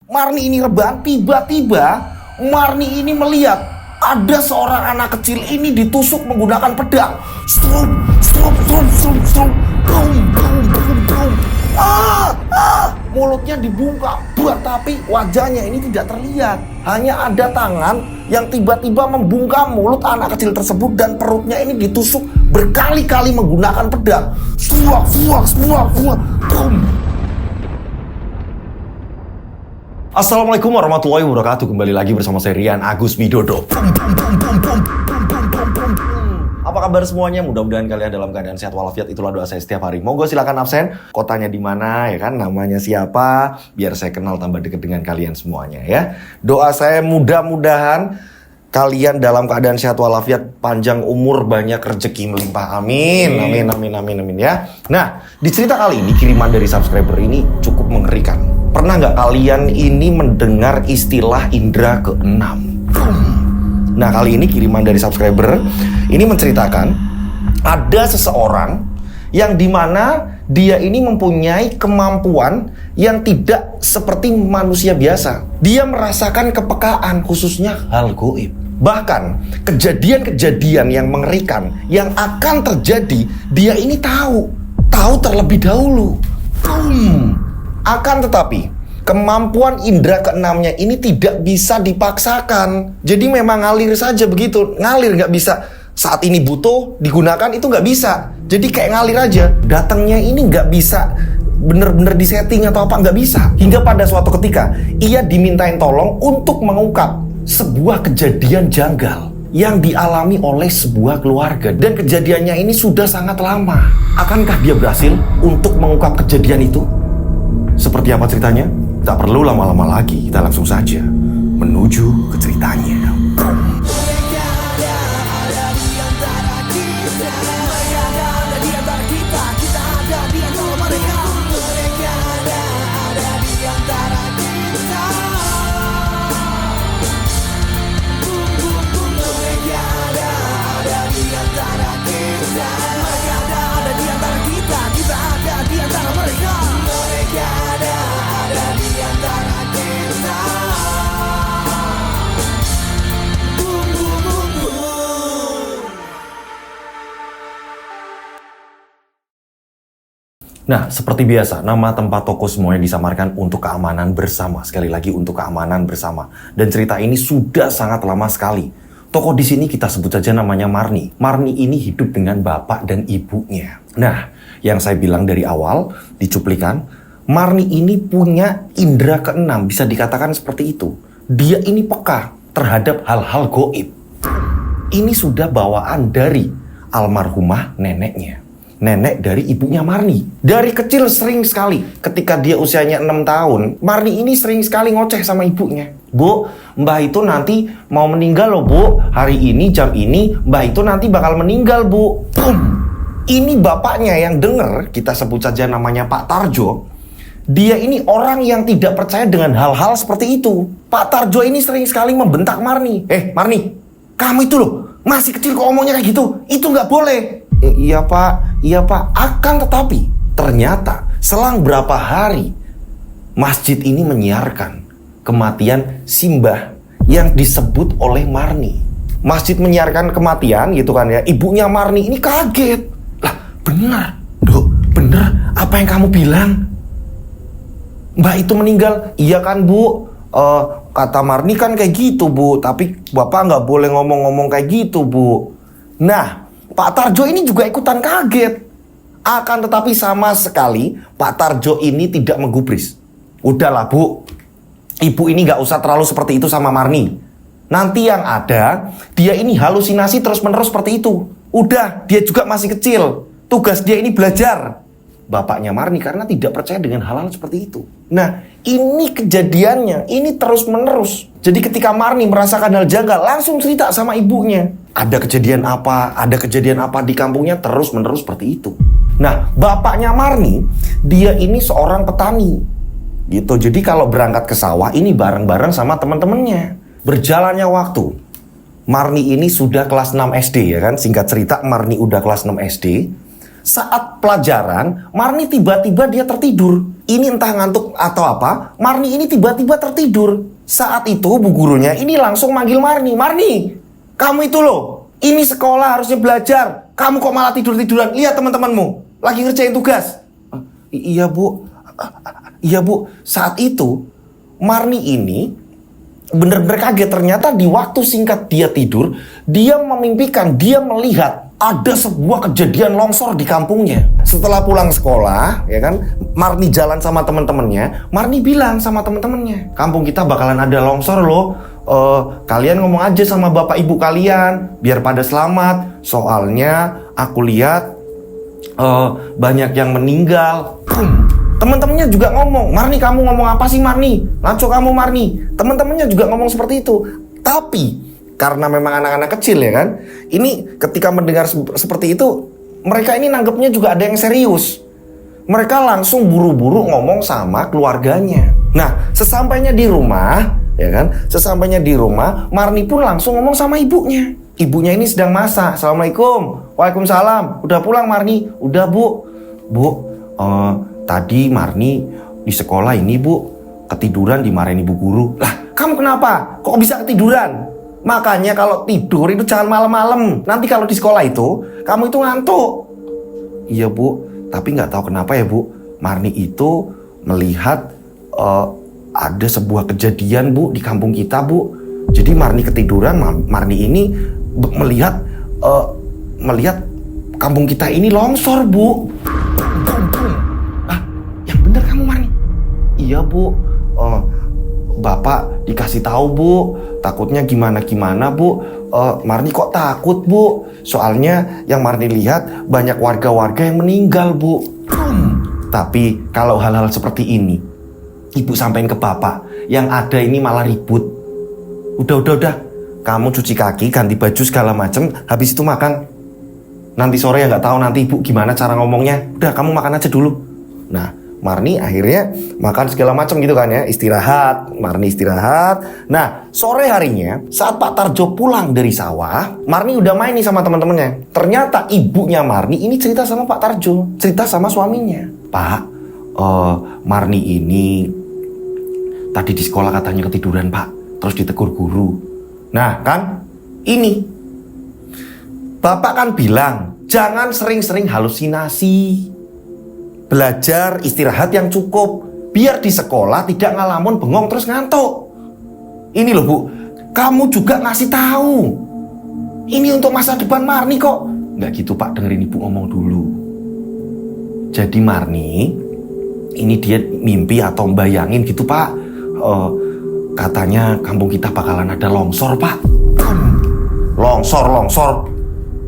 Marni ini rebahan, tiba-tiba Marni ini melihat ada seorang anak kecil ini ditusuk menggunakan pedang. Strum, strum, strum, strum, strum, brum, brum, brum, brum. Mulutnya dibuka, tapi wajahnya ini tidak terlihat. Hanya ada tangan yang tiba-tiba membungkam mulut anak kecil tersebut dan perutnya ini ditusuk berkali-kali menggunakan pedang. Suak, suak, suak, suak, brum. Assalamualaikum warahmatullahi wabarakatuh. Kembali lagi bersama saya Rian Agus Widodo. Apa kabar semuanya? Mudah-mudahan kalian dalam keadaan sehat walafiat. Itulah doa saya setiap hari. Monggo silakan absen. Kotanya di mana ya kan? Namanya siapa? Biar saya kenal tambah dekat dengan kalian semuanya ya. Doa saya mudah-mudahan kalian dalam keadaan sehat walafiat, panjang umur, banyak rezeki melimpah. Amin. Amin, amin, amin, amin ya. Nah, di cerita kali ini kiriman dari subscriber ini cukup mengerikan. Pernah nggak kalian ini mendengar istilah indera keenam? Nah, kali ini kiriman dari subscriber ini menceritakan ada seseorang yang dimana dia ini mempunyai kemampuan yang tidak seperti manusia biasa. Dia merasakan kepekaan khususnya hal gaib. Bahkan kejadian-kejadian yang mengerikan yang akan terjadi dia ini tahu terlebih dahulu. Akan tetapi kemampuan indera keenamnya ini tidak bisa dipaksakan. Jadi memang ngalir saja begitu. Ngalir, nggak bisa saat ini butuh digunakan, itu nggak bisa. Jadi kayak ngalir aja. Datangnya ini nggak bisa bener-bener disetting atau apa, nggak bisa. Hingga pada suatu ketika ia dimintain tolong untuk mengungkap sebuah kejadian janggal yang dialami oleh sebuah keluarga. Dan kejadiannya ini sudah sangat lama. Akankah dia berhasil untuk mengungkap kejadian itu? Seperti apa ceritanya? Tak perlu lama-lama lagi, kita langsung saja menuju ke ceritanya. Nah, seperti biasa, nama tempat toko semuanya disamarkan untuk keamanan bersama. Sekali lagi, untuk keamanan bersama. Dan cerita ini sudah sangat lama sekali. Toko di sini kita sebut saja namanya Marni. Marni ini hidup dengan bapak dan ibunya. Nah, yang saya bilang dari awal, di cuplikan, Marni ini punya indera keenam, bisa dikatakan seperti itu. Dia ini peka terhadap hal-hal gaib. Ini sudah bawaan dari almarhumah neneknya. Nenek dari ibunya Marni. Dari kecil sering sekali, ketika dia usianya 6 tahun, Marni ini sering sekali ngoceh sama ibunya. Bu, mbah itu nanti mau meninggal loh bu. Hari ini, jam ini, mbah itu nanti bakal meninggal bu. Ini bapaknya yang denger, kita sebut saja namanya Pak Tarjo. Dia ini orang yang tidak percaya dengan hal-hal seperti itu. Pak Tarjo ini sering sekali membentak Marni. Marni, kamu itu loh, masih kecil kok ngomongnya kayak gitu. Itu nggak boleh. Iya pak. Akan tetapi ternyata selang berapa hari masjid ini menyiarkan kematian simbah yang disebut oleh Marni. Masjid menyiarkan kematian gitu kan ya. Ibunya Marni ini kaget. Lah benar bener apa yang kamu bilang? Mbak itu meninggal. Iya kan bu, kata Marni kan kayak gitu bu. Tapi bapak nggak boleh ngomong-ngomong kayak gitu bu. Nah, Pak Tarjo ini juga ikutan kaget. Akan tetapi sama sekali Pak Tarjo ini tidak menggubris. Udahlah bu, ibu ini gak usah terlalu seperti itu sama Marni. Nanti yang ada, dia ini halusinasi terus-menerus seperti itu. Udah, dia juga masih kecil. Tugas dia ini belajar. Bapaknya Marni karena tidak percaya dengan hal-hal seperti itu. Nah, ini kejadiannya, ini terus-menerus. Jadi ketika Marni merasakan hal janggal, langsung cerita sama ibunya. Ada kejadian apa di kampungnya, terus-menerus seperti itu. Nah, bapaknya Marni, dia ini seorang petani. Gitu, jadi kalau berangkat ke sawah, ini bareng-bareng sama teman-temannya. Berjalannya waktu, Marni ini sudah kelas 6 SD ya kan. Singkat cerita, Marni udah kelas 6 SD. Saat pelajaran, Marni tiba-tiba dia tertidur. Ini entah ngantuk atau apa, Marni ini tiba-tiba tertidur. Saat itu bu gurunya ini langsung manggil Marni. Marni, kamu itu loh, ini sekolah harusnya belajar. Kamu kok malah tidur-tiduran? Lihat teman-temanmu, lagi ngerjain tugas. Iya bu, iya bu. Saat itu, Marni ini bener-bener kaget. Ternyata di waktu singkat dia tidur, dia memimpikan, dia melihat ada sebuah kejadian longsor di kampungnya. Setelah pulang sekolah, ya kan, Marni jalan sama teman-temannya. Marni bilang sama teman-temannya, kampung kita bakalan ada longsor loh. Kalian ngomong aja sama bapak ibu kalian biar pada selamat. Soalnya aku lihat banyak yang meninggal. Teman-temannya juga ngomong, Marni kamu ngomong apa sih Marni? Ngaco kamu Marni. Teman-temannya juga ngomong seperti itu. Tapi karena memang anak-anak kecil ya kan, ini ketika mendengar seperti itu, mereka ini nanggepnya juga ada yang serius. Mereka langsung buru-buru ngomong sama keluarganya. Nah, sesampainya di rumah, ya kan, sesampainya di rumah, Marni pun langsung ngomong sama ibunya. Ibunya ini sedang masak. Assalamualaikum. Waalaikumsalam. Udah pulang Marni? Udah bu. Bu, tadi Marni di sekolah ini bu ketiduran dimarahin ibu guru. Lah, kamu kenapa? Kok bisa ketiduran? Makanya kalau tidur itu jangan malam-malam. Nanti kalau di sekolah itu kamu itu ngantuk. Iya bu, tapi nggak tahu kenapa ya bu, Marni itu melihat ada sebuah kejadian bu di kampung kita bu. Jadi Marni ketiduran, Marni ini melihat kampung kita ini longsor bu. Yang bener kamu Marni? Iya bu. Bapak dikasih tahu bu, takutnya gimana bu. Marni kok takut bu? Soalnya yang Marni lihat banyak warga-warga yang meninggal bu. Tapi kalau hal-hal seperti ini ibu sampein ke bapak, yang ada ini malah ribut. Udah, kamu cuci kaki, ganti baju segala macem, habis itu makan. Nanti sore ya nggak tahu nanti ibu gimana cara ngomongnya. Udah kamu makan aja dulu. Nah, Marni akhirnya makan segala macam gitu kan ya, istirahat. Marni istirahat. Nah, sore harinya saat Pak Tarjo pulang dari sawah, Marni udah main nih sama teman-temannya. Ternyata ibunya Marni ini cerita sama Pak Tarjo, cerita sama suaminya. Pak, Marni ini tadi di sekolah katanya ketiduran Pak, terus ditegur guru. Nah kan, ini Bapak kan bilang jangan sering-sering halusinasi. Belajar, istirahat yang cukup, biar di sekolah tidak ngalamun bengong terus ngantuk. Ini loh bu, kamu juga ngasih tahu. Ini untuk masa depan Marni kok. Nggak gitu pak, dengerin ibu ngomong dulu. Jadi Marni, ini dia mimpi atau bayangin gitu pak. Katanya kampung kita bakalan ada longsor pak. Longsor.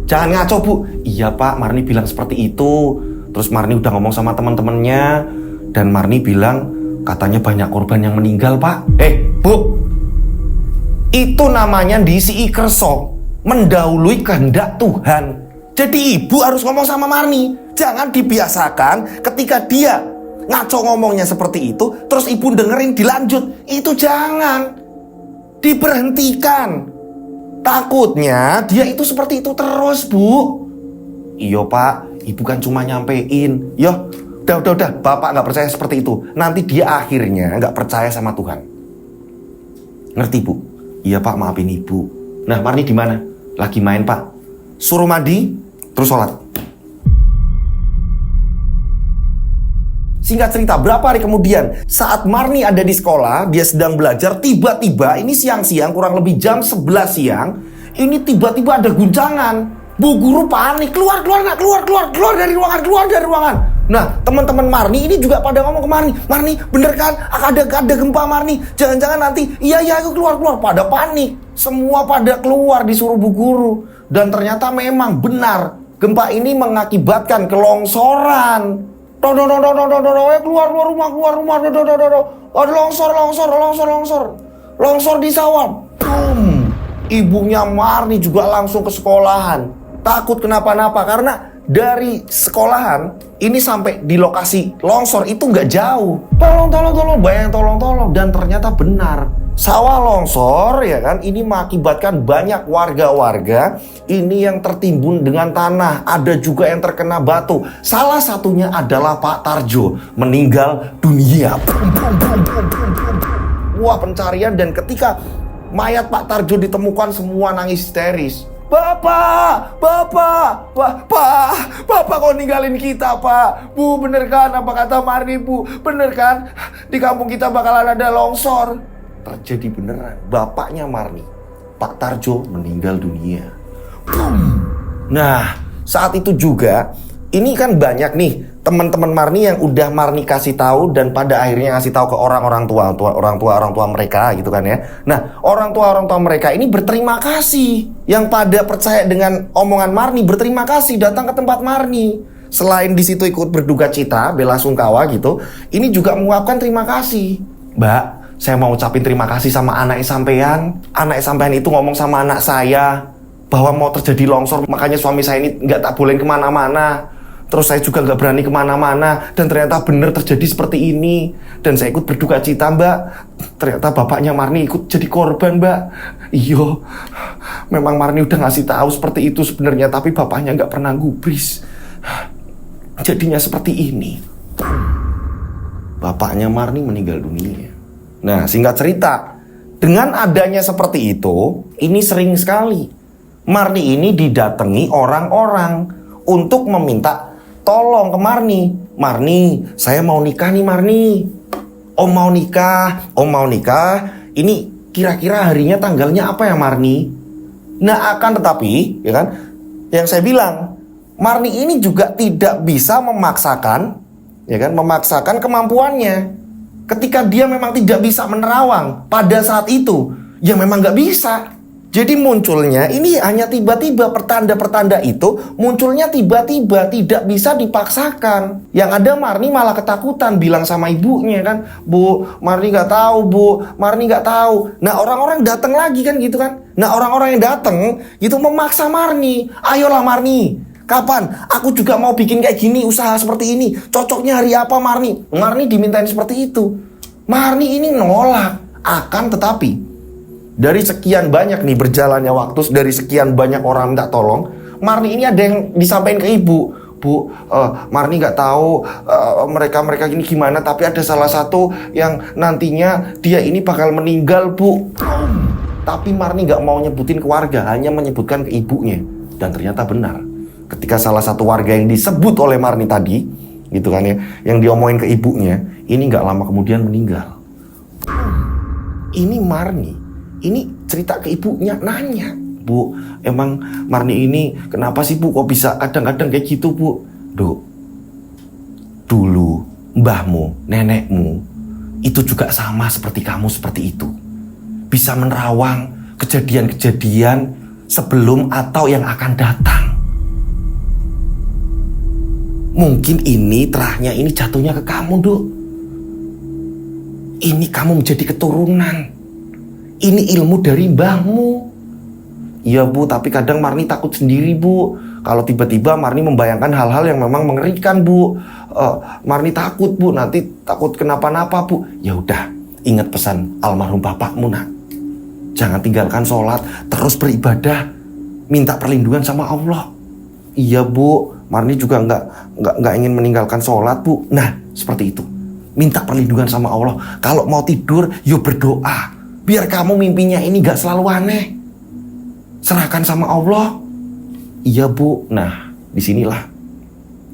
Jangan ngaco bu. Iya pak, Marni bilang seperti itu. Terus Marni udah ngomong sama teman-temannya, dan Marni bilang katanya banyak korban yang meninggal pak. Bu, itu namanya diisi kerso, mendahului kehendak Tuhan. Jadi ibu harus ngomong sama Marni. Jangan dibiasakan ketika dia ngaco ngomongnya seperti itu, terus ibu dengerin dilanjut. Itu jangan, diberhentikan. Takutnya dia itu seperti itu terus bu. Iya pak, ibu kan cuma nyampein. Yo, udah, bapak nggak percaya seperti itu. Nanti dia akhirnya nggak percaya sama Tuhan. Ngerti bu? Iya pak, maafin ibu. Nah Marni di mana? Lagi main pak. Suruh mandi, terus sholat. Singkat cerita, berapa hari kemudian saat Marni ada di sekolah, dia sedang belajar, tiba-tiba ini siang-siang, kurang lebih jam 11 siang, ini tiba-tiba ada guncangan. Bu guru panik, keluar dari ruangan. Nah, teman-teman Marni ini juga pada ngomong ke Marni, bener kan? Ada gempa Marni. Jangan-jangan nanti, iya aku keluar. Pada panik, semua pada keluar disuruh bu guru. Dan ternyata memang benar, gempa ini mengakibatkan kelongsoran. Keluar rumah. Ada longsor di sawah. Boom. Ibunya Marni juga langsung ke sekolahan. Takut kenapa-napa karena dari sekolahan ini sampai di lokasi longsor itu nggak jauh. Tolong, bayang tolong. Dan ternyata benar. Sawah longsor ya kan, ini mengakibatkan banyak warga-warga ini yang tertimbun dengan tanah. Ada juga yang terkena batu. Salah satunya adalah Pak Tarjo meninggal dunia. Wah, pencarian, dan ketika mayat Pak Tarjo ditemukan semua nangis histeris. Bapak kok ninggalin kita, Pak? Bu, bener kan apa kata Marni, Bu? Bener kan di kampung kita bakalan ada longsor? Terjadi beneran. Bapaknya Marni, Pak Tarjo, meninggal dunia. Nah, saat itu juga ini kan banyak nih teman-teman Marni yang udah Marni kasih tahu dan pada akhirnya ngasih tahu ke orang tua mereka gitu kan ya. Nah, orang tua mereka ini berterima kasih, yang pada percaya dengan omongan Marni berterima kasih datang ke tempat Marni. Selain di situ ikut berduka cita, bela sungkawa gitu, ini juga mengucapkan terima kasih. Mbak, saya mau ucapin terima kasih sama anak sampean. Anak sampean itu ngomong sama anak saya bahwa mau terjadi longsor, makanya suami saya ini nggak tak bolehin kemana-mana. Terus saya juga nggak berani kemana-mana, dan ternyata benar terjadi seperti ini. Dan saya ikut berduka cita, Mbak. Ternyata bapaknya Marni ikut jadi korban, Mbak. Iya, memang Marni udah ngasih tahu seperti itu sebenarnya, tapi bapaknya nggak pernah gubris. Jadinya seperti ini. Bapaknya Marni meninggal dunia. Nah, singkat cerita, dengan adanya seperti itu, ini sering sekali Marni ini didatangi orang-orang untuk meminta tolong ke Marni. Marni, saya mau nikah nih, Marni. Om mau nikah. Ini kira-kira harinya tanggalnya apa ya, Marni? Nah, akan tetapi, ya kan, yang saya bilang, Marni ini juga tidak bisa memaksakan, ya kan, memaksakan kemampuannya. Ketika dia memang tidak bisa menerawang pada saat itu, ya memang nggak bisa. Jadi munculnya ini hanya tiba-tiba, pertanda-pertanda itu munculnya tiba-tiba, tidak bisa dipaksakan. Yang ada Marni malah ketakutan, bilang sama ibunya kan, Bu, Marni nggak tahu, Bu, Marni nggak tahu. Nah, orang-orang datang lagi kan gitu kan. Nah, orang-orang yang datang itu memaksa Marni, ayolah Marni, kapan? Aku juga mau bikin kayak gini, usaha seperti ini. Cocoknya hari apa, Marni? Marni dimintain seperti itu. Marni ini nolak. Akan tetapi dari sekian banyak nih berjalannya waktu, dari sekian banyak orang minta tolong, Marni ini ada yang disampaikan ke ibu. Bu, Marni nggak tahu mereka gini gimana, tapi ada salah satu yang nantinya dia ini bakal meninggal, Bu. Tapi Marni nggak mau nyebutin ke warga, hanya menyebutkan ke ibunya. Dan ternyata benar. Ketika salah satu warga yang disebut oleh Marni tadi, gitu kan ya, yang diomongin ke ibunya, ini nggak lama kemudian meninggal. Ini Marni, ini cerita ke ibunya, nanya, Bu, emang Marni ini kenapa sih, Bu, kok bisa kadang-kadang kayak gitu, Bu? Dulu mbahmu, nenekmu itu juga sama seperti kamu, seperti itu. Bisa menerawang kejadian-kejadian sebelum atau yang akan datang. Mungkin ini terahnya ini jatuhnya ke kamu, Duk. Ini kamu menjadi keturunan. Ini ilmu dari mbahmu. Iya, Bu, tapi kadang Marni takut sendiri, Bu. Kalau tiba-tiba Marni membayangkan hal-hal yang memang mengerikan, Bu. Marni takut, Bu, nanti takut kenapa-napa, Bu. Ya udah, ingat pesan almarhum bapakmu, Nak. Jangan tinggalkan sholat, terus beribadah, minta perlindungan sama Allah. Iya, Bu, Marni juga nggak ingin meninggalkan sholat, Bu. Nah, seperti itu. Minta perlindungan sama Allah. Kalau mau tidur, yuk berdoa. Biar kamu mimpinya ini gak selalu aneh. Serahkan sama Allah. Iya, Bu. Nah, disinilah,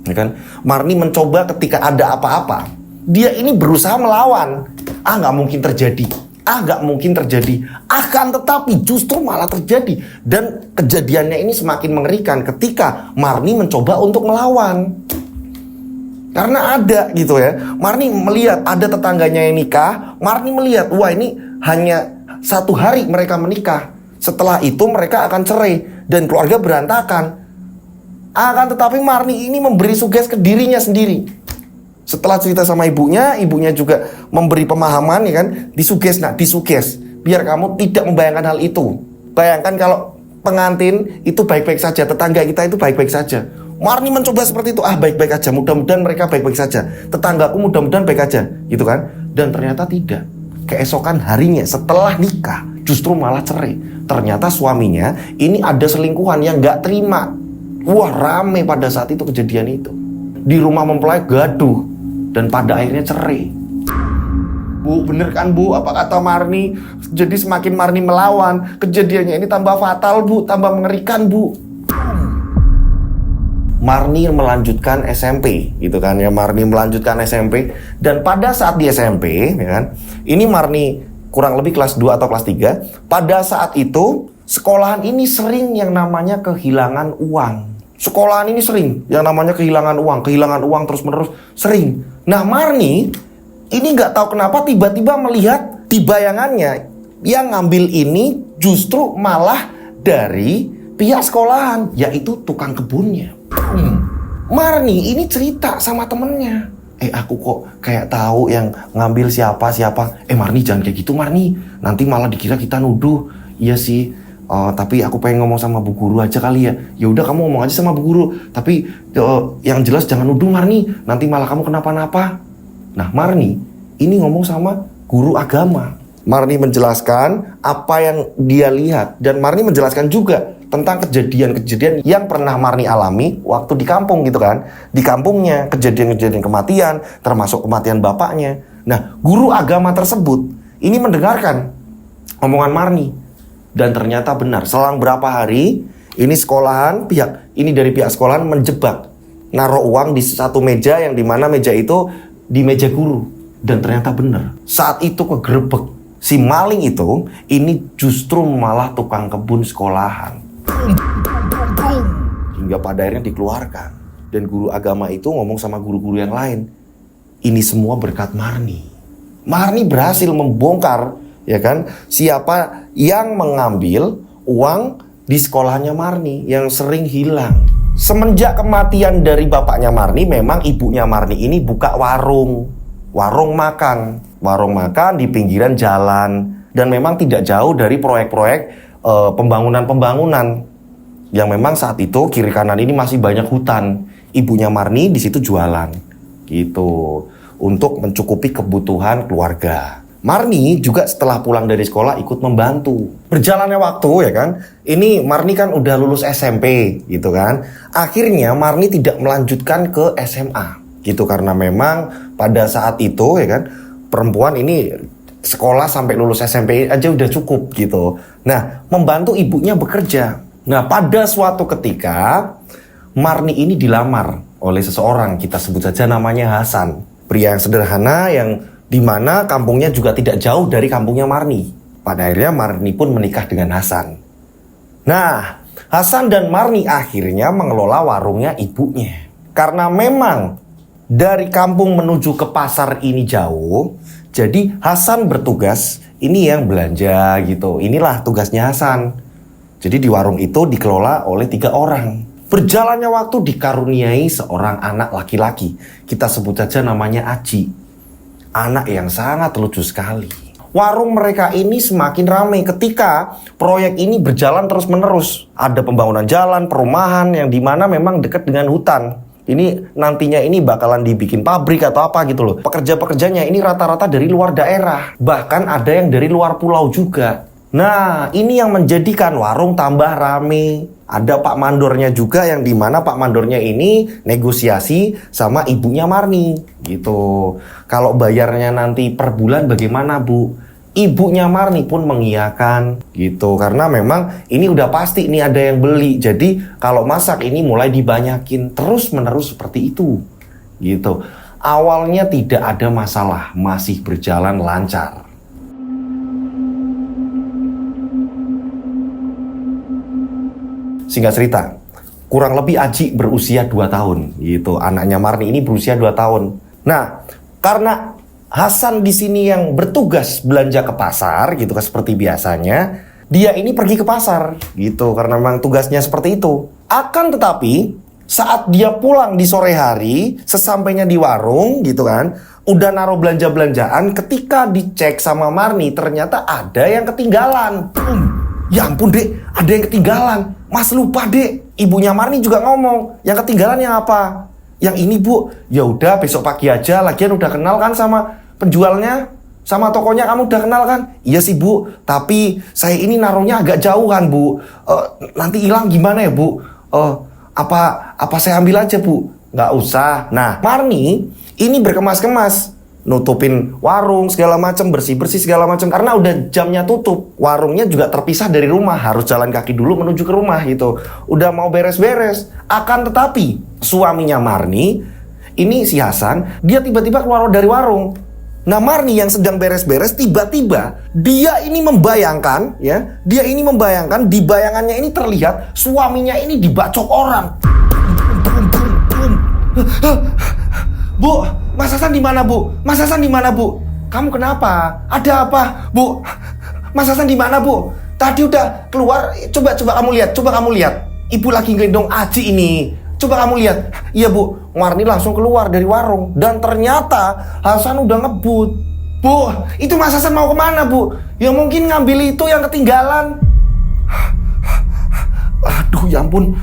ya kan, Marni mencoba ketika ada apa-apa, dia ini berusaha melawan. Gak mungkin terjadi. Gak mungkin terjadi. Akan tetapi justru malah terjadi. Dan kejadiannya ini semakin mengerikan ketika Marni mencoba untuk melawan. Karena ada gitu ya, Marni melihat ada tetangganya yang nikah. Marni melihat, wah, ini hanya 1 hari mereka menikah. Setelah itu mereka akan cerai dan keluarga berantakan. Akan tetapi Marni ini memberi sugesti ke dirinya sendiri. Setelah cerita sama ibunya juga memberi pemahaman, ya kan, disuges biar kamu tidak membayangkan hal itu. Bayangkan kalau pengantin itu baik-baik saja, tetangga kita itu baik-baik saja. Marni mencoba seperti itu, baik-baik aja, mudah-mudahan mereka baik-baik saja, tetanggaku mudah-mudahan baik aja, gitu kan. Dan ternyata tidak. Keesokan harinya setelah nikah justru malah cerai. Ternyata suaminya ini ada selingkuhan yang gak terima. Wah, rame pada saat itu kejadian itu. Di rumah mempelai gaduh dan pada akhirnya cerai. Bu, bener kan Bu? Apa kata Marni? Jadi semakin Marni melawan, kejadiannya ini tambah fatal Bu, tambah mengerikan Bu. Marni melanjutkan SMP, gitu kan ya. Marni melanjutkan SMP. Dan pada saat di SMP, ya kan, ini Marni kurang lebih kelas 2 atau kelas 3. Pada saat itu, sekolahan ini sering yang namanya kehilangan uang. Sekolahan ini sering yang namanya kehilangan uang terus-menerus, sering. Nah, Marni ini nggak tahu kenapa tiba-tiba melihat di bayangannya yang ngambil ini justru malah dari pihak sekolahan, yaitu tukang kebunnya. Marni ini cerita sama temennya, aku kok kayak tahu yang ngambil siapa. Marni jangan kayak gitu Marni, nanti malah dikira kita nuduh. Iya sih, tapi aku pengen ngomong sama Bu Guru aja kali ya. Ya udah kamu ngomong aja sama Bu Guru, tapi yang jelas jangan nuduh Marni, nanti malah kamu kenapa-napa. Nah, Marni ini ngomong sama guru agama. Marni menjelaskan apa yang dia lihat, dan Marni menjelaskan juga tentang kejadian-kejadian yang pernah Marni alami waktu di kampung, gitu kan. Di kampungnya kejadian-kejadian kematian, termasuk kematian bapaknya. Nah, guru agama tersebut ini mendengarkan omongan Marni, dan ternyata benar. Selang berapa hari ini dari pihak sekolahan menjebak, naruh uang di satu meja, yang dimana meja itu di meja guru. Dan ternyata benar, saat itu kegerebek si maling itu, ini justru malah tukang kebun sekolahan. Hingga pada akhirnya dikeluarkan. Dan guru agama itu ngomong sama guru-guru yang lain, ini semua berkat Marni. Marni berhasil membongkar, ya kan, siapa yang mengambil uang di sekolahnya Marni yang sering hilang. Semenjak kematian dari bapaknya Marni, memang ibunya Marni ini buka warung makan di pinggiran jalan, dan memang tidak jauh dari proyek-proyek pembangunan yang memang saat itu kiri kanan ini masih banyak hutan. Ibunya Marni di situ jualan gitu untuk mencukupi kebutuhan keluarga. Marni juga setelah pulang dari sekolah ikut membantu. Berjalannya waktu, ya kan, ini Marni kan udah lulus SMP gitu kan. Akhirnya Marni tidak melanjutkan ke SMA gitu, karena memang pada saat itu, ya kan, perempuan ini sekolah sampai lulus SMP aja udah cukup gitu. Nah, membantu ibunya bekerja. Nah, pada suatu ketika Marni ini dilamar oleh seseorang, kita sebut saja namanya Hasan. Pria yang sederhana yang dimana kampungnya juga tidak jauh dari kampungnya Marni. Pada akhirnya Marni pun menikah dengan Hasan. Nah, Hasan dan Marni akhirnya mengelola warungnya ibunya. Karena memang dari kampung menuju ke pasar ini jauh, jadi Hasan bertugas ini yang belanja gitu. Inilah tugasnya Hasan. Jadi di warung itu dikelola oleh 3 orang. Berjalannya waktu dikaruniai seorang anak laki-laki. Kita sebut saja namanya Aji. Anak yang sangat lucu sekali. Warung mereka ini semakin ramai ketika proyek ini berjalan terus-menerus. Ada pembangunan jalan, perumahan yang dimana memang dekat dengan hutan. Ini nantinya ini bakalan dibikin pabrik atau apa gitu loh. Pekerja-pekerjanya ini rata-rata dari luar daerah. Bahkan ada yang dari luar pulau juga. Nah, ini yang menjadikan warung tambah rame. Ada Pak Mandornya juga, yang dimana Pak Mandornya ini negosiasi sama ibunya Marni gitu. Kalau bayarnya nanti per bulan bagaimana Bu? Ibunya Marni pun mengiyakan gitu, karena memang ini udah pasti ini ada yang beli. Jadi kalau masak ini mulai dibanyakin terus menerus seperti itu gitu. Awalnya tidak ada masalah, masih berjalan lancar. Singkat cerita, kurang lebih Aji berusia 2 tahun gitu. Anaknya Marni ini berusia 2 tahun. Nah, karena Hasan di sini yang bertugas belanja ke pasar gitu kan, seperti biasanya, dia ini pergi ke pasar gitu karena memang tugasnya seperti itu. Akan tetapi saat dia pulang di sore hari, sesampainya di warung gitu kan, udah naruh belanja-belanjaan, ketika dicek sama Marni ternyata ada yang ketinggalan. Ya ampun dek, ada yang ketinggalan. Mas lupa dek. Ibunya Marni juga ngomong, yang ketinggalan yang apa? Yang ini bu, ya udah besok pagi aja. Lagian udah kenal kan sama penjualnya, sama tokonya kamu udah kenal kan? Iya sih bu, tapi saya ini naruhnya agak jauhan bu. Nanti hilang gimana ya bu? Apa saya ambil aja bu? Nggak usah. Nah Marni ini berkemas-kemas, nutupin warung segala macam, bersih-bersih segala macam karena udah jamnya tutup. Warungnya juga terpisah dari rumah, harus jalan kaki dulu menuju ke rumah gitu. Udah mau beres-beres. Akan tetapi suaminya Marni, ini si Hasan, dia tiba-tiba keluar dari warung. Nah Marni yang sedang beres-beres, tiba-tiba dia ini membayangkan, ya, dia ini membayangkan, di bayangannya ini terlihat suaminya ini dibacok orang. Bu, Mas Hasan di mana bu? Mas Hasan di mana bu? Kamu kenapa? Ada apa bu? Mas Hasan di mana bu? Tadi udah keluar. Coba kamu lihat. Ibu lagi gendong Aji ini. Coba kamu lihat. Iya bu. Marni langsung keluar dari warung dan ternyata Hasan udah ngebut. Bu, itu Mas Hasan mau kemana bu? Ya mungkin ngambil itu yang ketinggalan. Aduh ya ampun.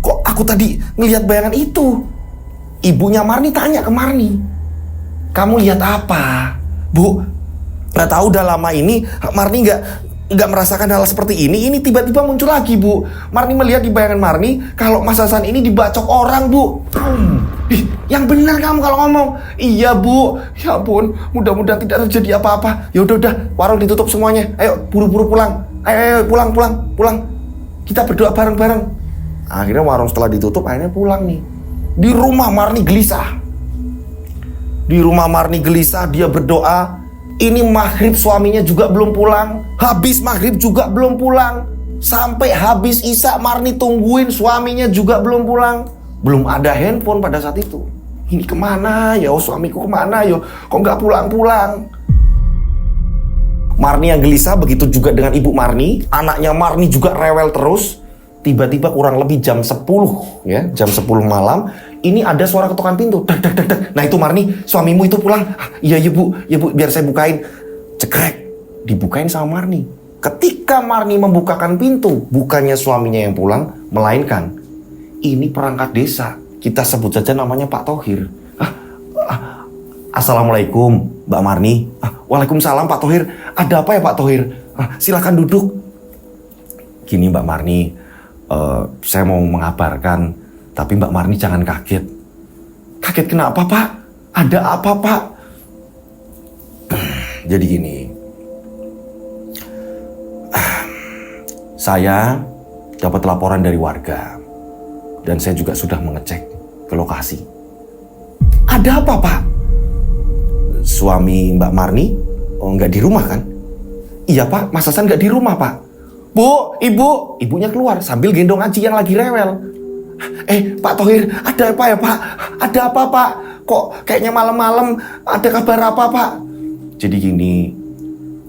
Kok aku tadi ngelihat bayangan itu? Ibunya Marni tanya ke Marni, kamu lihat apa? Bu, nggak tahu udah lama ini Marni nggak merasakan hal seperti ini. Ini tiba-tiba muncul lagi bu. Marni melihat di bayangan Marni kalau Mas Hasan ini dibacok orang bu. Yang benar kamu kalau ngomong. Iya bu. Ya ampun, mudah-mudahan tidak terjadi apa-apa. Ya udah, warung ditutup semuanya. Ayo buru-buru pulang. Ayo pulang. Kita berdoa bareng-bareng. Akhirnya warung setelah ditutup akhirnya pulang nih. Di rumah Marni gelisah. Dia berdoa. Ini maghrib suaminya juga belum pulang. Habis maghrib juga belum pulang. Sampai habis isya Marni tungguin suaminya juga belum pulang. Belum ada handphone pada saat itu. Ini kemana ya? Suamiku kemana ya? Kok nggak pulang-pulang? Marni yang gelisah, begitu juga dengan ibu Marni. Anaknya Marni juga rewel terus. Tiba-tiba kurang lebih jam 10 ya, jam 10 malam, ini ada suara ketukan pintu. Dek. Nah itu Marni, suamimu itu pulang. Iya bu, biar saya bukain. Cekrek, dibukain sama Marni. Ketika Marni membukakan pintu, bukannya suaminya yang pulang, melainkan ini perangkat desa. Kita sebut saja namanya Pak Thohir. Assalamualaikum Mbak Marni. Waalaikumsalam Pak Thohir. Ada apa ya Pak Thohir? Silakan duduk. Gini Mbak Marni, saya mau mengabarkan, tapi Mbak Marni jangan kaget. Kaget kenapa Pak? Ada apa Pak? Jadi gini, saya dapat laporan dari warga dan saya juga sudah mengecek ke lokasi. Ada apa Pak? Suami Mbak Marni nggak di rumah kan? Iya Pak, Mas Hasan nggak di rumah Pak. Bu, ibunya keluar sambil gendong Aji yang lagi rewel. Pak Thohir, ada apa ya Pak? Ada apa Pak? Kok kayaknya malam-malam ada kabar apa Pak? Jadi gini,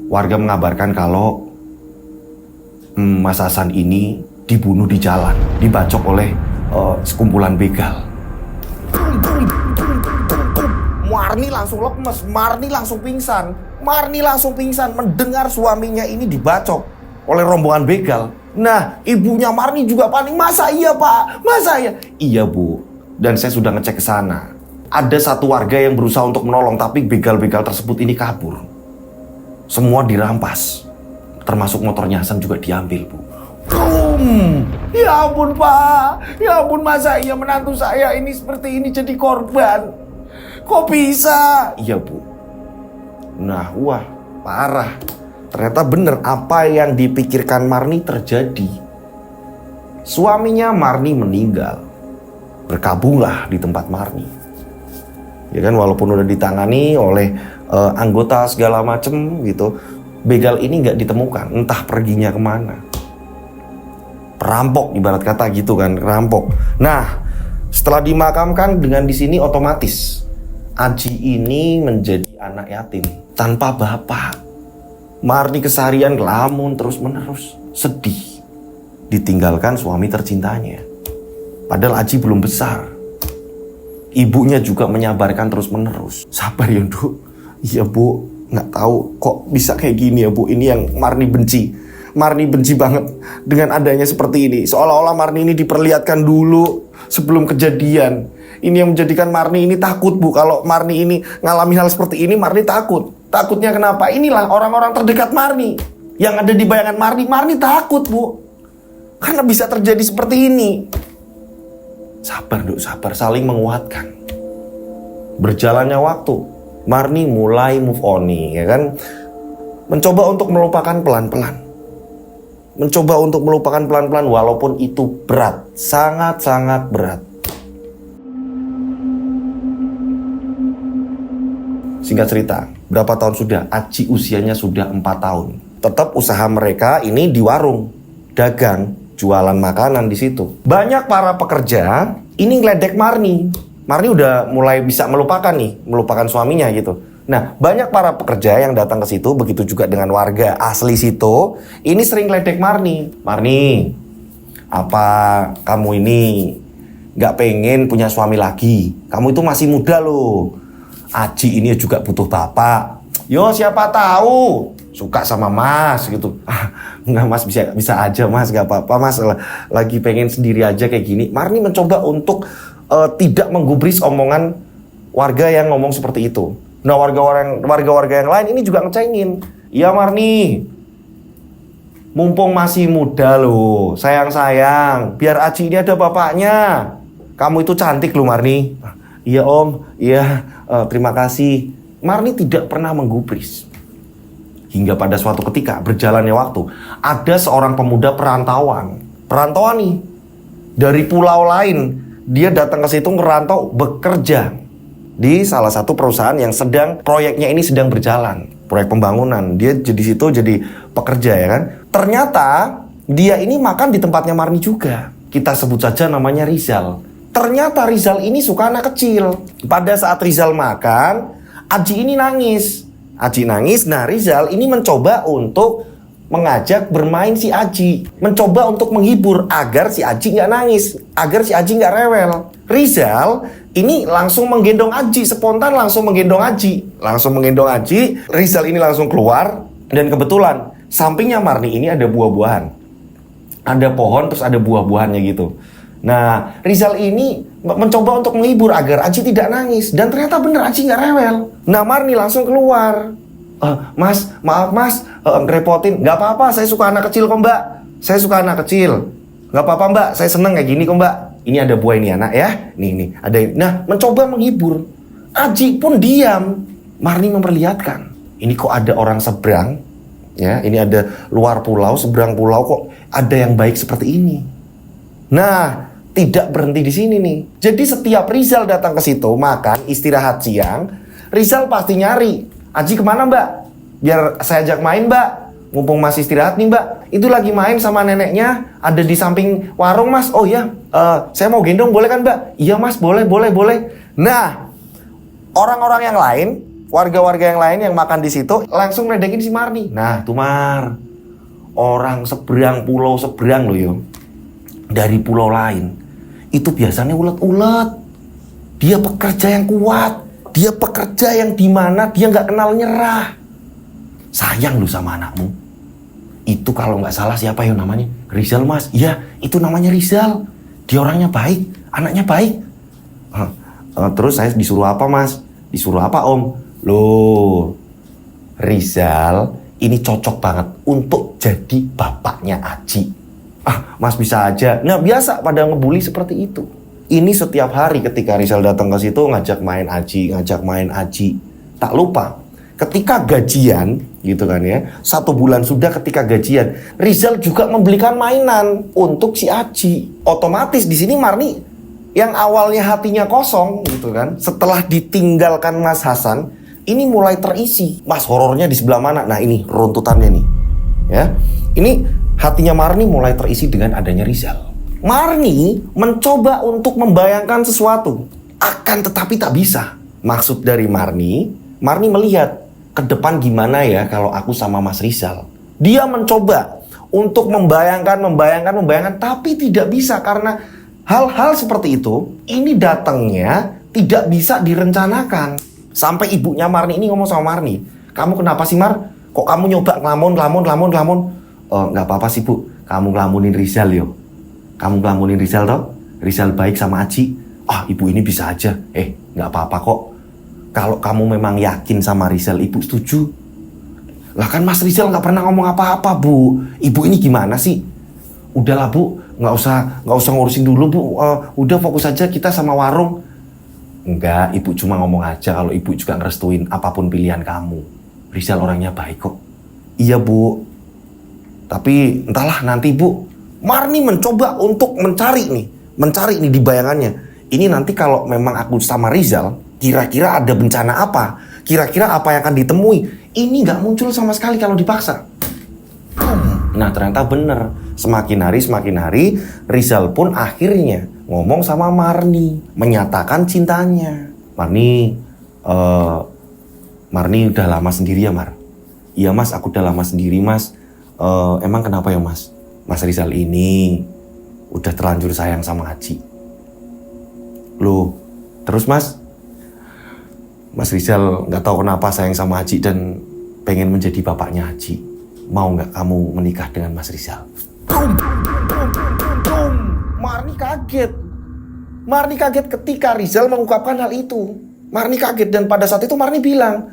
warga mengabarkan kalau Mas Hasan ini dibunuh di jalan, dibacok oleh sekumpulan begal. Marni langsung lemes, Marni langsung pingsan mendengar suaminya ini dibacok oleh rombongan begal. Nah, ibunya Marni juga panik. Masa iya Pak? Masa iya? Iya Bu, dan saya sudah ngecek ke sana. Ada satu warga yang berusaha untuk menolong, tapi begal-begal tersebut ini kabur. Semua dirampas, termasuk motornya Hasan juga diambil Bu. Ya ampun Pak, ya ampun, masa iya menantu saya ini seperti ini jadi korban? Kok bisa? Iya Bu. Nah, wah, parah. Ternyata benar apa yang dipikirkan Marni terjadi. Suaminya Marni meninggal. Berkabunglah di tempat Marni. Ya kan, walaupun udah ditangani oleh anggota segala macem gitu, begal ini nggak ditemukan, entah perginya kemana. Perampok ibarat kata gitu kan, rampok. Nah, setelah dimakamkan dengan di sini otomatis Aji ini menjadi anak yatim tanpa bapak. Marni keseharian ngelamun terus-menerus, sedih, ditinggalkan suami tercintanya. Padahal Aji belum besar. Ibunya juga menyabarkan terus-menerus. Sabar ya Nduk. Iya Bu, nggak tahu kok bisa kayak gini ya Bu. Ini yang Marni benci. Marni benci banget dengan adanya seperti ini. Seolah-olah Marni ini diperlihatkan dulu sebelum kejadian. Ini yang menjadikan Marni ini takut, Bu. Kalau Marni ini ngalami hal seperti ini, Marni takut. Takutnya kenapa? Inilah orang-orang terdekat Marni yang ada di bayangan Marni. Marni takut, Bu. Karena bisa terjadi seperti ini. Sabar, Duk, sabar. Saling menguatkan. Berjalannya waktu, Marni mulai move on nih, ya kan? Mencoba untuk melupakan pelan-pelan. Mencoba untuk melupakan pelan-pelan walaupun itu berat. Sangat-sangat berat. Singkat cerita, berapa tahun sudah? Aji usianya sudah 4 tahun. Tetap usaha mereka ini di warung, dagang, jualan makanan di situ. Banyak para pekerja ini ngeledek Marni. Marni udah mulai bisa melupakan suaminya gitu. Nah, banyak para pekerja yang datang ke situ, begitu juga dengan warga asli situ, ini sering ngeledek Marni. Marni, apa kamu ini nggak pengen punya suami lagi? Kamu itu masih muda loh. Aji ini juga butuh bapak. Yo, siapa tahu suka sama Mas gitu. Enggak Mas, bisa aja Mas, gak apa-apa Mas, lagi pengen sendiri aja kayak gini. Marni mencoba untuk tidak menggubris omongan warga yang ngomong seperti itu. Nah, warga-warga yang lain ini juga ngecengin. Iya Marni, mumpung masih muda loh, sayang-sayang, biar Aji ini ada bapaknya. Kamu itu cantik loh Marni. Iya Om, iya, terima kasih. Marni tidak pernah menggubris. Hingga pada suatu ketika, berjalannya waktu, ada seorang pemuda perantauan nih, dari pulau lain. Dia datang ke situ ngerantau bekerja di salah satu perusahaan yang proyeknya ini sedang berjalan. Proyek pembangunan. Dia di situ jadi pekerja, ya kan. Ternyata dia ini makan di tempatnya Marni juga. Kita sebut saja namanya Rizal. Ternyata Rizal ini suka anak kecil. Pada saat Rizal makan, Aji ini nangis. Nah Rizal ini mencoba untuk mengajak bermain si Aji. Mencoba untuk menghibur agar si Aji nggak nangis. Agar si Aji nggak rewel. Rizal ini langsung menggendong Aji. Spontan langsung menggendong Aji. Rizal ini langsung keluar. Dan kebetulan sampingnya Marni ini ada buah-buahan. Ada pohon terus ada buah-buahannya gitu. Nah, Rizal ini mencoba untuk menghibur agar Aji tidak nangis. Dan ternyata bener Aji nggak rewel. Nah, Marni langsung keluar. Mas, maaf mas, ngerepotin. Nggak apa-apa, saya suka anak kecil kok mbak. Saya suka anak kecil. Nggak apa-apa mbak, saya seneng kayak gini kok mbak. Ini ada buah ini anak ya. Nih, ada. Nah, mencoba menghibur. Aji pun diam. Marni memperlihatkan. Ini kok ada orang seberang. Ya, ini ada luar pulau, seberang pulau kok ada yang baik seperti ini. Nah, tidak berhenti di sini nih. Jadi setiap Rizal datang ke situ makan, istirahat siang, Rizal pasti nyari. Aji kemana mbak? Biar saya ajak main mbak. Mumpung masih istirahat nih mbak. Itu lagi main sama neneknya. Ada di samping warung mas. Oh iya, saya mau gendong boleh kan mbak? Iya mas, boleh. Nah, orang-orang yang lain, warga-warga yang lain yang makan di situ langsung ledekin si Marni. Nah, tuh Mar, orang seberang pulau seberang loh yo. Dari pulau lain. Itu biasanya ulet-ulet. Dia pekerja yang kuat. Dia pekerja yang dimana dia nggak kenal nyerah. Sayang lu sama anakmu. Itu kalau nggak salah siapa ya namanya? Rizal mas. Iya, itu namanya Rizal. Dia orangnya baik, anaknya baik. Terus saya disuruh apa mas? Disuruh apa om? Loh, Rizal ini cocok banget untuk jadi bapaknya Aji. Mas bisa aja. Nah biasa pada ngebully seperti itu. Ini setiap hari ketika Rizal datang ke situ ngajak main Aji. Tak lupa ketika gajian gitu kan ya. 1 bulan sudah ketika gajian, Rizal juga membelikan mainan untuk si Aji. Otomatis di sini Marni yang awalnya hatinya kosong gitu kan, setelah ditinggalkan Mas Hasan, ini mulai terisi. Mas, horornya di sebelah mana? Nah ini runtutannya nih. Ya. Ini hatinya Marni mulai terisi dengan adanya Rizal. Marni mencoba untuk membayangkan sesuatu, akan tetapi tak bisa. Maksud dari Marni melihat ke depan gimana ya kalau aku sama Mas Rizal. Dia mencoba untuk membayangkan, tapi tidak bisa karena hal-hal seperti itu ini datangnya tidak bisa direncanakan. Sampai ibunya Marni ini ngomong sama Marni, kamu kenapa sih Mar? Kok kamu nyoba ngelamun? Oh, nggak apa-apa sih Bu, kamu ngelamunin Rizal yo. Kamu ngelamunin Rizal toh? Rizal baik sama Aji. Ah, ibu ini bisa aja. Nggak apa-apa kok. Kalau kamu memang yakin sama Rizal, ibu setuju. Lah kan Mas Rizal nggak pernah ngomong apa-apa Bu. Ibu ini gimana sih? Udahlah Bu, nggak usah ngurusin dulu Bu. Udah fokus aja kita sama warung. Enggak, ibu cuma ngomong aja kalau ibu juga ngerestuin apapun pilihan kamu. Rizal orangnya baik kok. Iya Bu. Tapi entahlah nanti Bu. Marni mencoba untuk mencari nih di bayangannya. Ini nanti kalau memang aku sama Rizal, kira-kira ada bencana apa? Kira-kira apa yang akan ditemui? Ini nggak muncul sama sekali kalau dipaksa. Nah ternyata bener. Semakin hari, Rizal pun akhirnya ngomong sama Marni. Menyatakan cintanya. Marni udah lama sendiri ya Mar? Iya Mas, aku udah lama sendiri Mas. Emang kenapa ya Mas? Mas Rizal ini udah terlanjur sayang sama Aji. Loh, terus Mas Rizal nggak tahu kenapa sayang sama Aji dan pengen menjadi bapaknya Aji. Mau nggak kamu menikah dengan Mas Rizal? Marni kaget ketika Rizal mengungkapkan hal itu. Marni kaget dan pada saat itu Marni bilang,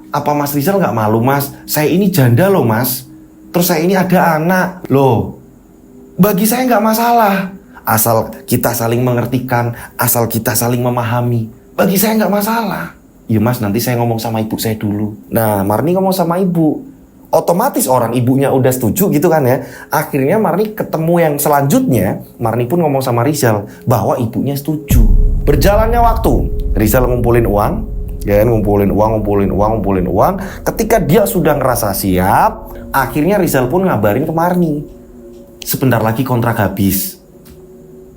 apa Mas Rizal nggak malu Mas? Saya ini janda loh Mas. Terus saya ini ada anak. Loh, bagi saya nggak masalah. Asal kita saling mengertikan, asal kita saling memahami. Bagi saya nggak masalah. Iya Mas, nanti saya ngomong sama ibu saya dulu. Nah, Marni ngomong sama ibu. Otomatis orang ibunya udah setuju gitu kan ya. Akhirnya Marni ketemu yang selanjutnya. Marni pun ngomong sama Rizal bahwa ibunya setuju. Berjalannya waktu, Rizal ngumpulin uang. Ya, ngumpulin uang. Ketika dia sudah ngerasa siap, akhirnya Rizal pun ngabarin ke Marni. Sebentar lagi kontrak habis.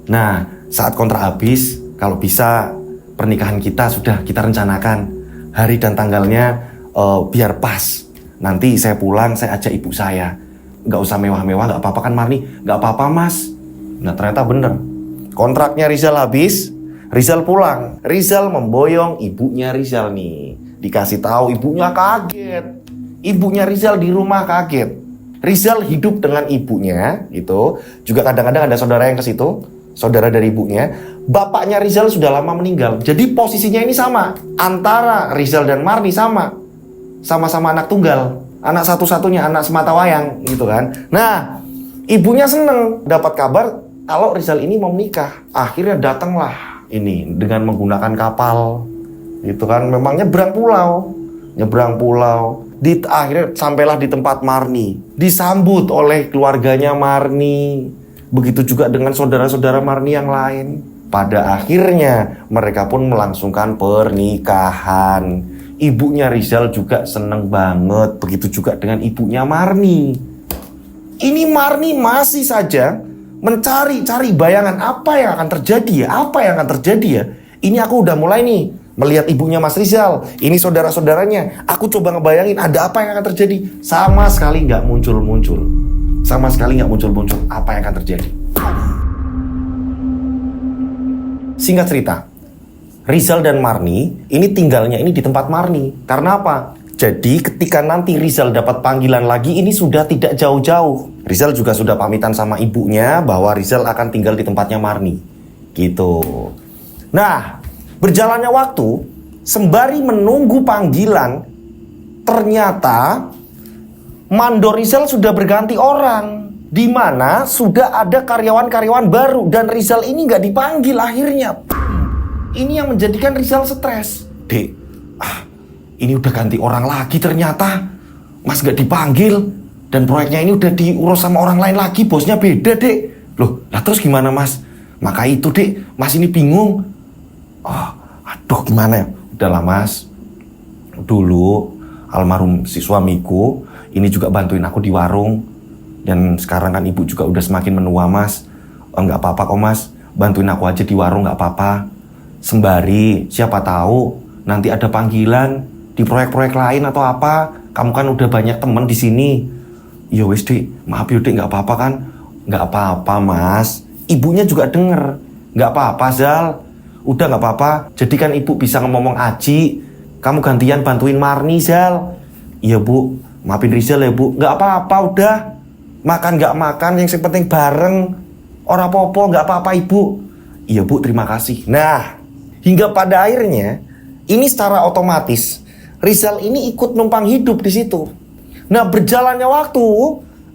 Nah, saat kontrak habis, kalau bisa pernikahan kita sudah kita rencanakan. Hari dan tanggalnya biar pas. Nanti saya pulang, saya ajak ibu saya. Nggak usah mewah-mewah, nggak apa-apa kan Marni? Nggak apa-apa Mas. Nah ternyata bener. Kontraknya Rizal habis, Rizal pulang. Rizal memboyong ibunya Rizal nih. Dikasih tahu ibunya kaget. Ibunya Rizal di rumah kaget. Rizal hidup dengan ibunya gitu. Juga kadang-kadang ada saudara yang ke situ, saudara dari ibunya. Bapaknya Rizal sudah lama meninggal. Jadi posisinya ini sama. Antara Rizal dan Marni sama-sama anak tunggal. Anak satu-satunya, anak sematawayang gitu kan. Nah, ibunya seneng dapat kabar kalau Rizal ini mau menikah. Akhirnya datanglah ini dengan menggunakan kapal gitu kan, memang nyebrang pulau. Akhirnya sampailah di tempat Marni, disambut oleh keluarganya Marni, begitu juga dengan saudara-saudara Marni yang lain. Pada akhirnya mereka pun melangsungkan pernikahan. Ibunya Rizal juga seneng banget, begitu juga dengan ibunya Marni. Ini Marni masih saja mencari bayangan apa yang akan terjadi ya. Ini aku udah mulai nih melihat ibunya Mas Rizal, ini saudara-saudaranya. Aku coba ngebayangin ada apa yang akan terjadi. Sama sekali nggak muncul-muncul apa yang akan terjadi. Singkat cerita, Rizal dan Marni ini tinggalnya ini di tempat Marni. Karena apa? Jadi ketika nanti Rizal dapat panggilan lagi, ini sudah tidak jauh-jauh. Rizal juga sudah pamitan sama ibunya bahwa Rizal akan tinggal di tempatnya Marni. Gitu. Nah, berjalannya waktu, sembari menunggu panggilan, ternyata mandor Rizal sudah berganti orang. Di mana sudah ada karyawan-karyawan baru dan Rizal ini nggak dipanggil akhirnya. Ini yang menjadikan Rizal stres. Dek, ini udah ganti orang lagi ternyata. Mas gak dipanggil. Dan proyeknya ini udah diurus sama orang lain lagi. Bosnya beda dek. Loh, lah terus gimana mas? Maka itu dek, mas ini bingung. Aduh gimana ya? Udahlah mas. Dulu almarhum si suamiku ini juga bantuin aku di warung. Dan sekarang kan ibu juga udah semakin menua mas. Gak apa-apa kok mas. Bantuin aku aja di warung gak apa-apa. Sembari siapa tahu nanti ada panggilan di proyek-proyek lain atau apa. Kamu kan udah banyak temen di sini. Ya wes dek, maaf ya dek, nggak apa-apa kan? Nggak apa-apa mas. Ibunya juga denger. Nggak apa-apa Zal. Udah nggak apa-apa. Jadi kan ibu bisa ngomong Aji. Kamu gantian bantuin Marni Zal. Iya bu, maafin Rizal ya bu. Nggak apa-apa udah. Makan nggak makan, yang penting bareng. Ora popo, nggak apa-apa ibu. Iya bu, terima kasih. Nah, hingga pada akhirnya, ini secara otomatis, Rizal ini ikut numpang hidup di situ. Nah, berjalannya waktu,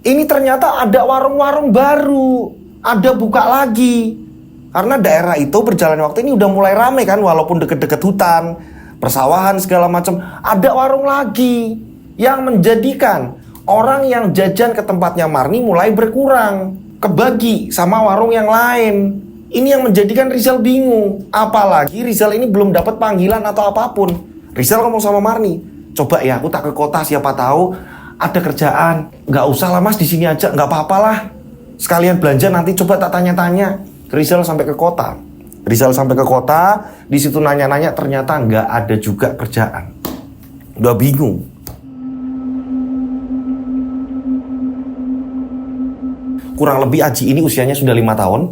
ini ternyata ada warung-warung baru. Ada buka lagi. Karena daerah itu berjalannya waktu ini udah mulai rame kan, walaupun deket-deket hutan, persawahan segala macam. Ada warung lagi yang menjadikan orang yang jajan ke tempatnya Marni mulai berkurang, kebagi sama warung yang lain. Ini yang menjadikan Rizal bingung. Apalagi Rizal ini belum dapat panggilan atau apapun. Rizal ngomong sama Marni, coba ya aku tak ke kota, siapa tahu ada kerjaan. Nggak usah lah mas, di sini aja, nggak apa-apa lah. Sekalian belanja nanti coba tak tanya-tanya. Rizal sampai ke kota. Rizal sampai ke kota, di situ nanya-nanya, ternyata nggak ada juga kerjaan. Udah bingung. Kurang lebih Aji ini usianya sudah 5 tahun.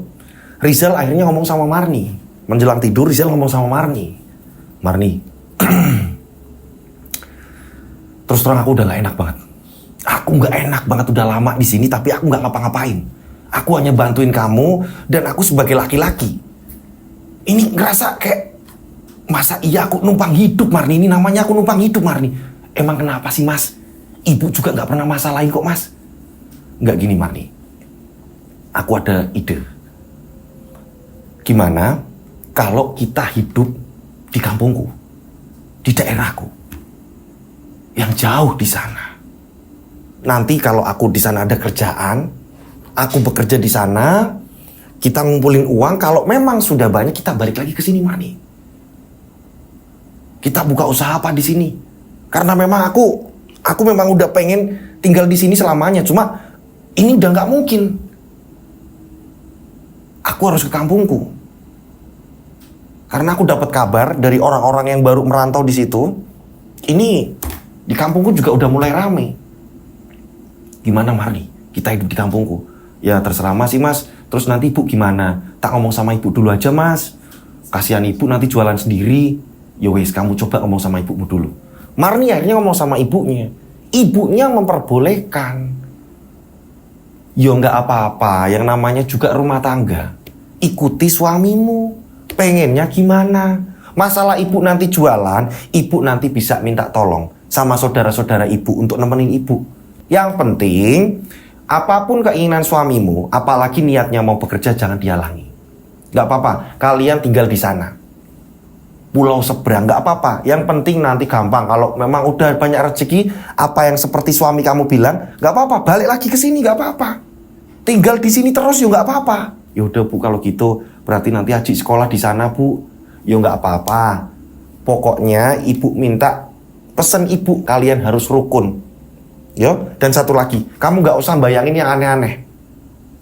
Rizal akhirnya ngomong sama Marni. Menjelang tidur Rizal ngomong sama Marni. Marni, terus terang aku udah gak enak banget. Aku gak enak banget udah lama di sini, tapi aku gak ngapa-ngapain. Aku hanya bantuin kamu dan aku sebagai laki-laki. Ini ngerasa kayak, masa iya aku numpang hidup Marni? Ini namanya aku numpang hidup Marni. Emang kenapa sih mas? Ibu juga gak pernah masalahin kok mas. Gak gini Marni, aku ada ide. Gimana kalau kita hidup di kampungku, di daerahku, yang jauh di sana. Nanti kalau aku di sana ada kerjaan, aku bekerja di sana, kita ngumpulin uang. Kalau memang sudah banyak, kita balik lagi ke sini Marni. Kita buka usaha apa di sini? Karena memang aku memang udah pengen tinggal di sini selamanya. Cuma ini udah nggak mungkin. Aku harus ke kampungku. Karena aku dapat kabar dari orang-orang yang baru merantau di situ. Ini di kampungku juga udah mulai rame. Gimana Marni? Kita hidup di kampungku. Ya terserah mas sih mas. Terus nanti ibu gimana? Tak ngomong sama ibu dulu aja mas. Kasihan ibu nanti jualan sendiri. Ya wes, kamu coba ngomong sama ibumu dulu. Marni akhirnya ngomong sama ibunya. Ibunya memperbolehkan. Yo nggak apa-apa, yang namanya juga rumah tangga. Ikuti suamimu. Pengennya gimana? Masalah ibu nanti jualan, ibu nanti bisa minta tolong sama saudara-saudara ibu untuk nemenin ibu. Yang penting, apapun keinginan suamimu, apalagi niatnya mau bekerja, jangan dihalangi. Gak apa-apa, kalian tinggal di sana. Pulau seberang, gak apa-apa. Yang penting nanti gampang. Kalau memang udah banyak rezeki, apa yang seperti suami kamu bilang, gak apa-apa, balik lagi ke sini, gak apa-apa. Tinggal di sini terus, yuk gak apa-apa. Yaudah bu, kalau gitu berarti nanti Aji sekolah di sana bu. Ya nggak apa-apa. Pokoknya ibu minta, pesen ibu kalian harus rukun. Yo, dan satu lagi, kamu nggak usah bayangin yang aneh-aneh.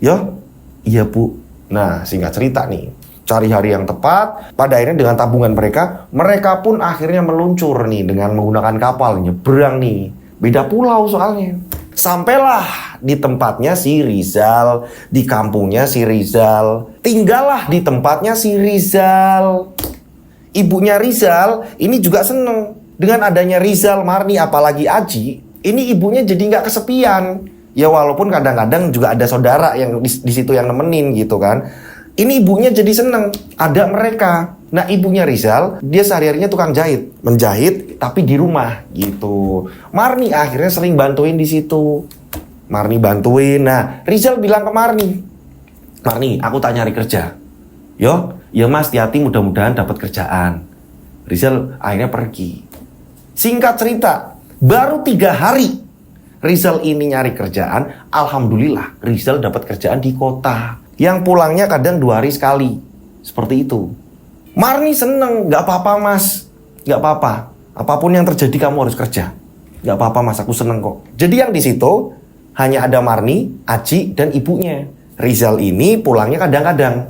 Yo, iya bu. Nah, singkat cerita nih, cari hari yang tepat. Pada akhirnya dengan tabungan mereka pun akhirnya meluncur nih dengan menggunakan kapal nyebrang nih. Beda pulau soalnya. Sampailah di tempatnya si Rizal, di kampungnya si Rizal. Tinggallah di tempatnya si Rizal. Ibunya Rizal ini juga seneng dengan adanya Rizal, Marni, apalagi Aji. Ini ibunya jadi nggak kesepian. Ya walaupun kadang-kadang juga ada saudara yang di situ yang nemenin gitu kan. Ini ibunya jadi seneng ada mereka. Nah ibunya Rizal, dia sehari-harinya tukang jahit, menjahit tapi di rumah gitu. Marni akhirnya sering bantuin di situ. Marni bantuin. Nah Rizal bilang ke Marni, Marni, aku tak nyari kerja. Yo, ya mas, hati-hati, mudah-mudahan dapat kerjaan. Rizal akhirnya pergi. Singkat cerita, baru 3 hari Rizal ini nyari kerjaan. Alhamdulillah Rizal dapat kerjaan di kota, yang pulangnya kadang 2 hari sekali. Seperti itu. Marni seneng, gak apa-apa mas, gak apa-apa. Apapun yang terjadi kamu harus kerja. Gak apa-apa mas, aku seneng kok. Jadi yang di situ hanya ada Marni, Aji, dan ibunya. Rizal ini pulangnya kadang-kadang.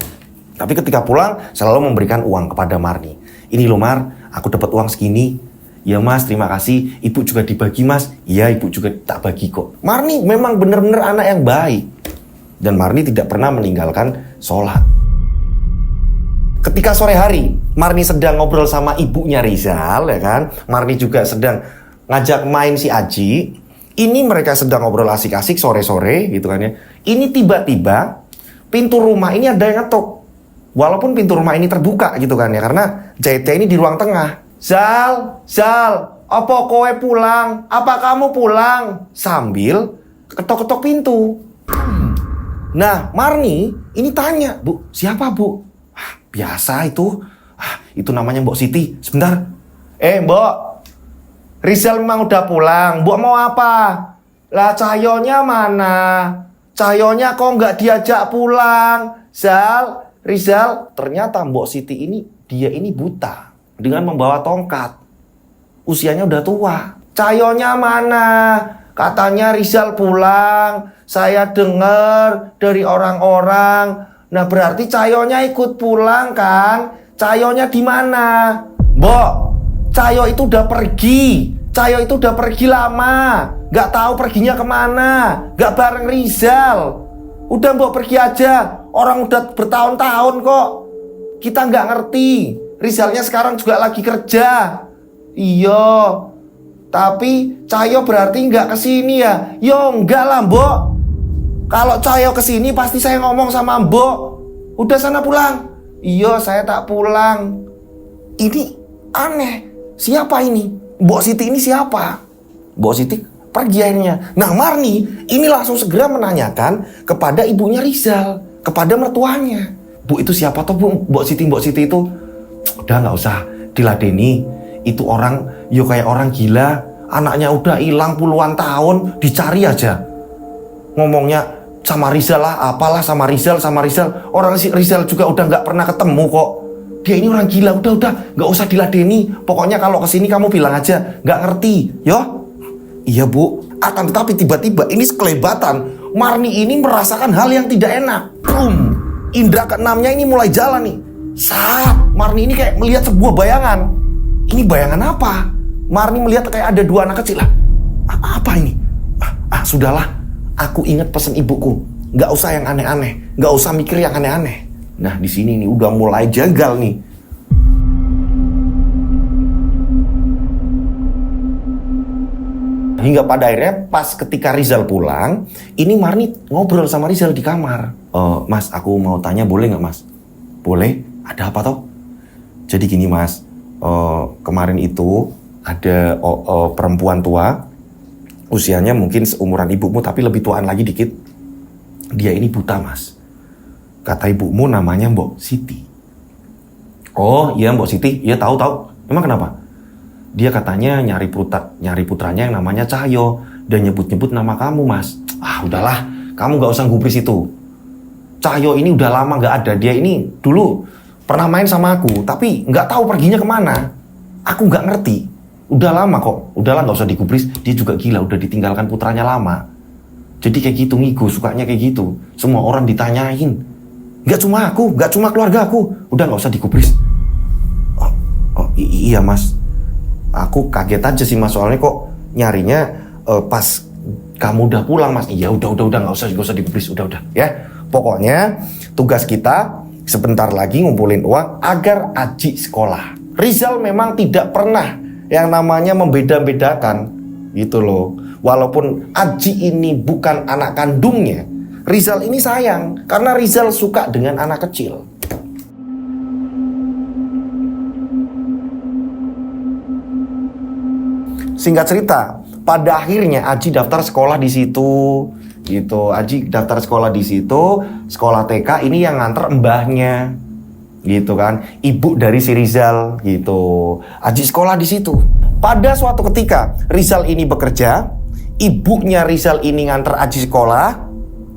Tapi ketika pulang selalu memberikan uang kepada Marni. Ini loh Mar, aku dapat uang segini. Ya mas, terima kasih. Ibu juga dibagi mas. Iya, ibu juga tak bagi kok. Marni memang benar-benar anak yang baik. Dan Marni tidak pernah meninggalkan sholat. Ketika sore hari, Marni sedang ngobrol sama ibunya Rizal, ya kan? Marni juga sedang ngajak main si Aji. Ini mereka sedang ngobrol asik-asik sore-sore gitu kan ya. Ini tiba-tiba pintu rumah ini ada yang ngetuk. Walaupun pintu rumah ini terbuka gitu kan ya, karena jahitnya ini di ruang tengah. Zal, apa kowe pulang? Apa kamu pulang? Sambil ketok-ketok pintu. Nah, Marni ini tanya, Bu, siapa Bu? Biasa itu. Itu namanya Mbok Siti. Sebentar. Mbok, Rizal memang udah pulang. Mbok mau apa? Lah Cahyonya mana? Cahyonya kok nggak diajak pulang? Zal, Rizal, ternyata Mbok Siti ini, dia ini buta. Dengan membawa tongkat. Usianya udah tua. Cahyonya mana? Katanya Rizal pulang. Saya dengar dari orang-orang. Nah berarti Cahyonya ikut pulang kan? Cahyonya di mana? Mbok, Cahyo itu udah pergi. Cahyo itu udah pergi lama. Gak tahu perginya kemana. Gak bareng Rizal. Udah Mbok pergi aja. Orang udah bertahun-tahun kok. Kita gak ngerti. Rizalnya sekarang juga lagi kerja. Iya. Tapi Cahyo berarti gak kesini ya? Yo enggak lah Mbok. Kalau Cahyo kesini pasti saya ngomong sama Mbok. Udah sana pulang. Iya saya tak pulang. Ini aneh. Siapa ini? Mbok Siti ini siapa? Mbok Siti pergi akhirnya. Nah Marni ini langsung segera menanyakan kepada ibunya Rizal, kepada mertuanya. Bu itu siapa toh Bu? Mbok Siti itu. Udah gak usah diladeni. Itu orang yo kayak orang gila. Anaknya udah hilang puluhan tahun. Dicari aja. Ngomongnya sama Rizal lah, apalah sama Rizal. Orang si Rizal juga udah gak pernah ketemu kok. Dia ini orang gila, udah gak usah diladeni. Pokoknya kalau kesini kamu bilang aja gak ngerti, yo. Iya Bu. Akan tetapi tiba-tiba ini sekelebatan. Marni ini merasakan hal yang tidak enak. Indra keenamnya ini mulai jalan nih. Saat Marni ini kayak melihat sebuah bayangan. Ini bayangan apa? Marni melihat kayak ada dua anak kecil lah. Apa ini? Sudahlah. Aku ingat pesan ibuku, nggak usah yang aneh-aneh, nggak usah mikir yang aneh-aneh. Nah di sini nih udah mulai janggal nih. Hingga pada akhirnya pas ketika Rizal pulang, ini Marni ngobrol sama Rizal di kamar. Mas, aku mau tanya boleh nggak Mas? Boleh? Ada apa toh? Jadi gini Mas, kemarin itu ada perempuan tua. Usianya mungkin seumuran ibumu tapi lebih tuaan lagi dikit. Dia ini buta Mas. Kata ibumu namanya Mbok Siti. Oh iya Mbok Siti, iya tahu. Emang kenapa? Dia katanya nyari putranya yang namanya Cahyo. Dan nyebut-nyebut nama kamu Mas. Udahlah, kamu gak usah gubris itu. Cahyo ini udah lama gak ada. Dia ini dulu pernah main sama aku, tapi gak tahu perginya kemana. Aku gak ngerti. Udah lama kok, udahlah gak usah digubris. Dia juga gila, udah ditinggalkan putranya lama. Jadi kayak gitu ngigo, sukanya kayak gitu. Semua orang ditanyain. Gak cuma aku, gak cuma keluarga aku. Udah gak usah digubris. Iya Mas. Aku kaget aja sih Mas, soalnya kok nyarinya pas kamu udah pulang Mas. Iya udah gak usah digubris, udah ya. Pokoknya tugas kita sebentar lagi ngumpulin uang agar Aji sekolah. Rizal memang tidak pernah yang namanya membeda-bedakan gitu loh. Walaupun Aji ini bukan anak kandungnya, Rizal ini sayang karena Rizal suka dengan anak kecil. Singkat cerita, pada akhirnya Aji daftar sekolah di situ gitu. Aji daftar sekolah di situ, sekolah TK ini yang nganter mbahnya. Gitu kan, ibu dari si Rizal gitu. Aji sekolah di situ. Pada suatu ketika Rizal ini bekerja, ibunya Rizal ini nganter Aji sekolah,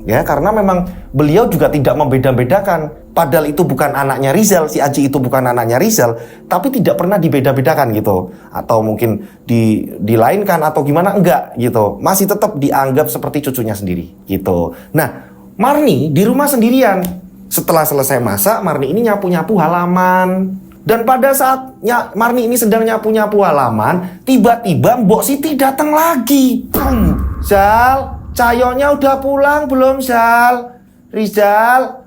ya karena memang beliau juga tidak membeda-bedakan. Padahal itu bukan anaknya Rizal, si Aji itu bukan anaknya Rizal, tapi tidak pernah dibeda-bedakan gitu. Atau mungkin dilainkan atau gimana, enggak gitu. Masih tetap dianggap seperti cucunya sendiri gitu. Nah, Marni di rumah sendirian. Setelah selesai masak, Marni ini nyapu-nyapu halaman. Dan pada saat Marni ini sedang nyapu-nyapu halaman, tiba-tiba Mbok Siti datang lagi. Zal, Cahyonya udah pulang belum Zal? Rizal,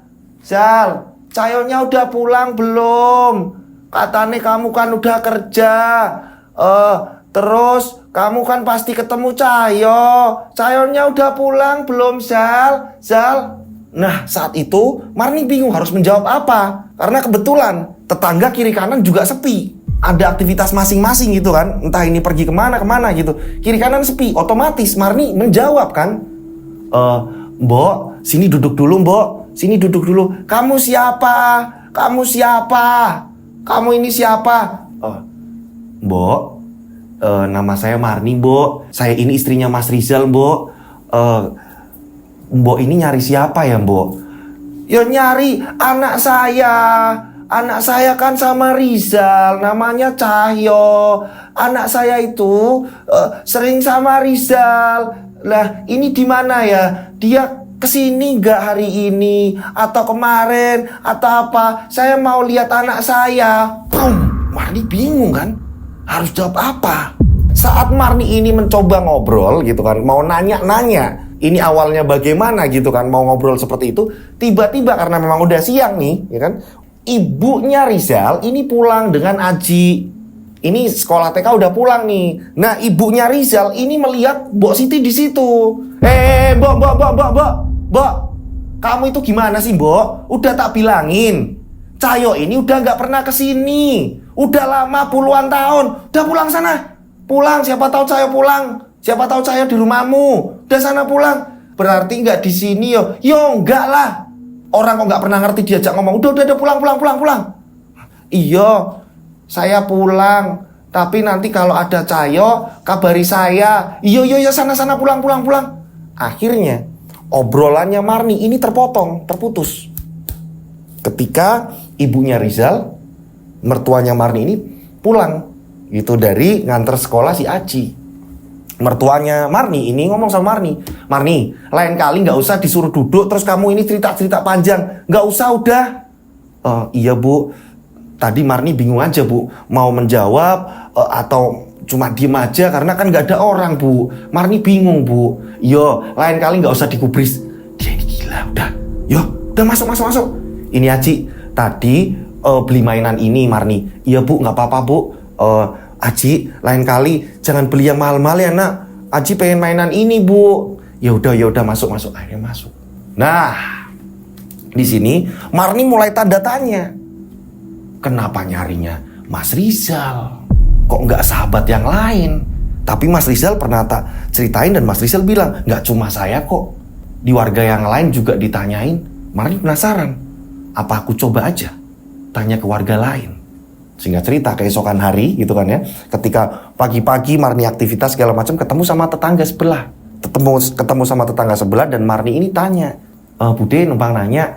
Cahyonya udah pulang belum? Katanya kamu kan udah kerja. Terus kamu kan pasti ketemu Cahyo. Cahyonya udah pulang belum, Zal? Zal? Nah, saat itu Marni bingung harus menjawab apa. Karena kebetulan tetangga kiri kanan juga sepi. Ada aktivitas masing-masing gitu kan. Entah ini pergi kemana gitu. Kiri kanan sepi. Otomatis Marni menjawab kan. Mbok, sini duduk dulu, Mbok. Sini duduk dulu. Kamu siapa? Kamu siapa? Kamu ini siapa? Mbok, nama saya Marni, Mbok. Saya ini istrinya Mas Rizal, Mbok. Mbok ini nyari siapa ya, Mbok? Ya nyari anak saya. Anak saya kan sama Rizal, namanya Cahyo. Anak saya itu sering sama Rizal. Lah, ini di mana ya? Dia kesini nggak hari ini atau kemarin atau apa? Saya mau lihat anak saya. Marni bingung kan? Harus jawab apa? Saat Marni ini mencoba ngobrol gitu kan, mau nanya-nanya, ini awalnya bagaimana gitu kan, mau ngobrol seperti itu, tiba-tiba karena memang udah siang nih, ya kan, ibunya Rizal ini pulang dengan Aji. Ini sekolah TK udah pulang nih. Nah, ibunya Rizal ini melihat Mbok Siti di situ. Mbok, kamu itu gimana sih, Mbok? Udah tak bilangin, Cahyo ini udah nggak pernah kesini. Udah lama puluhan tahun. Udah pulang sana. Pulang, siapa tahu Cahyo pulang. Siapa tahu Cahyo di rumahmu. Udah sana pulang. Berarti nggak di sini yo. Yo nggak lah. Orang kok nggak pernah ngerti diajak ngomong. Udah pulang. Iya, saya pulang. Tapi nanti kalau ada Cahyo, kabari saya. Iya sana pulang. Akhirnya obrolannya Marni ini terputus. Ketika ibunya Rizal, mertuanya Marni ini pulang gitu dari nganter sekolah si Aji. Mertuanya Marni ini ngomong sama Marni, lain kali nggak usah disuruh duduk terus kamu ini cerita panjang, nggak usah udah. Iya Bu, tadi Marni bingung aja Bu, mau menjawab atau cuma diem aja karena kan nggak ada orang Bu. Marni bingung Bu. Yo, lain kali nggak usah digubris. Dia ini gila, udah masuk. Ini Aji, tadi beli mainan ini Marni. Iya Bu, nggak apa-apa Bu. Aji, lain kali jangan beli yang mahal-mahal ya nak. Aji pengen mainan ini Bu. Ya udah masuk. Akhirnya masuk. Nah, di sini Marni mulai tanda tanya. Kenapa nyarinya Mas Rizal? Kok nggak sahabat yang lain? Tapi Mas Rizal pernah tak ceritain dan Mas Rizal bilang nggak cuma saya kok. Di warga yang lain juga ditanyain. Marni penasaran. Apa aku coba aja tanya ke warga lain? Singkat cerita, keesokan hari gitu kan ya, ketika pagi-pagi Marni aktivitas segala macam, ketemu sama tetangga sebelah. Ketemu sama tetangga sebelah dan Marni ini tanya, Bude numpang nanya,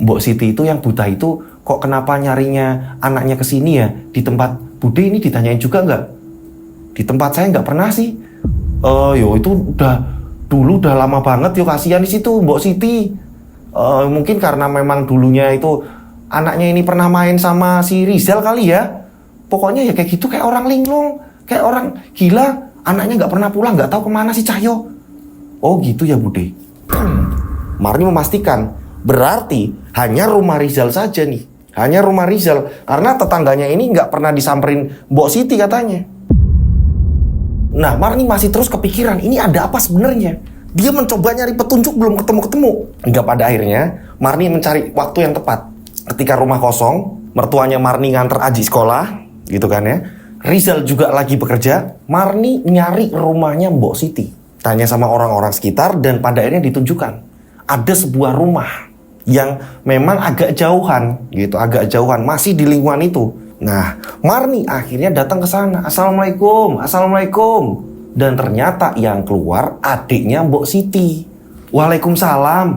Mbok Siti itu yang buta itu kok kenapa nyarinya anaknya kesini ya? Di tempat Bude ini ditanyain juga nggak? Di tempat saya nggak pernah sih. Yo itu dulu udah lama banget yo, kasihan di situ Mbok Siti. Mungkin karena memang dulunya itu anaknya ini pernah main sama si Rizal kali ya. Pokoknya ya kayak gitu, kayak orang linglung, kayak orang gila. Anaknya nggak pernah pulang, nggak tahu kemana si Cahyo. Oh gitu ya Bude. Marni memastikan berarti hanya rumah Rizal saja nih. Hanya rumah Rizal. Karena tetangganya ini nggak pernah disamperin Mbok Siti katanya. Nah, Marni masih terus kepikiran, ini ada apa sebenarnya? Dia mencoba nyari petunjuk, belum ketemu-ketemu. Hingga pada akhirnya Marni mencari waktu yang tepat. Ketika rumah kosong, mertuanya Marni nganter Aji sekolah, gitu kan ya. Rizal juga lagi bekerja, Marni nyari rumahnya Mbok Siti. Tanya sama orang-orang sekitar dan pada akhirnya ditunjukkan. Ada sebuah rumah yang memang agak jauhan, gitu, agak jauhan, masih di lingkungan itu. Nah, Marni akhirnya datang ke sana. Assalamualaikum. Dan ternyata yang keluar adiknya Mbok Siti. Waalaikumsalam.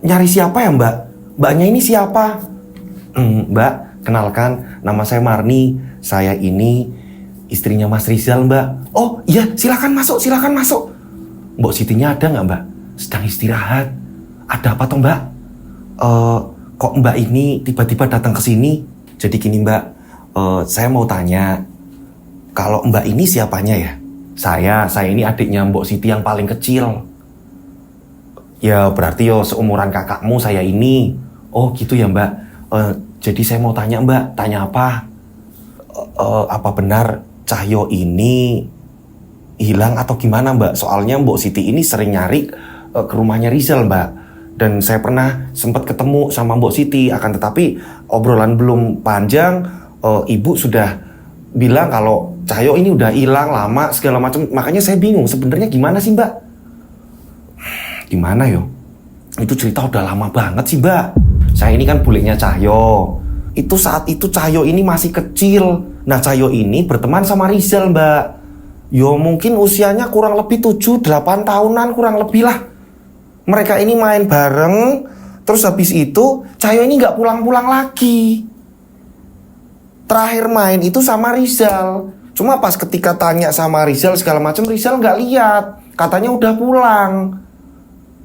Nyari siapa ya Mbak? Mbaknya ini siapa? Mbak, kenalkan, nama saya Marni. Saya ini istrinya Mas Rizal, Mbak. Oh iya, silakan masuk. Mbok Sitinya ada nggak Mbak? Sedang istirahat. Ada apa toh Mbak? Kok Mbak ini tiba-tiba datang ke sini? Jadi gini Mbak, saya mau tanya, kalau Mbak ini siapanya ya? Saya ini adiknya Mbok Siti yang paling kecil. Ya berarti seumuran kakakmu saya ini. Oh gitu ya Mbak. Jadi saya mau tanya Mbak, tanya apa? Apa benar Cahyo ini hilang atau gimana Mbak? Soalnya Mbok Siti ini sering nyari ke rumahnya Rizal Mbak. Dan saya pernah sempat ketemu sama Mbok Siti, akan tetapi obrolan belum panjang, Ibu sudah bilang kalau Cahyo ini udah hilang lama segala macam. Makanya saya bingung sebenarnya gimana sih Mbak? Gimana yo? Itu cerita udah lama banget sih Mbak. Saya ini kan bulenya Cahyo. Itu saat itu Cahyo ini masih kecil. Nah Cahyo ini berteman sama Rizal Mbak. Yo mungkin usianya kurang lebih 7-8 tahunan kurang lebih lah. Mereka ini main bareng. Terus habis itu Cahyo ini gak pulang-pulang lagi. Terakhir main itu sama Rizal. Cuma pas ketika tanya sama Rizal segala macam, Rizal gak lihat. Katanya udah pulang.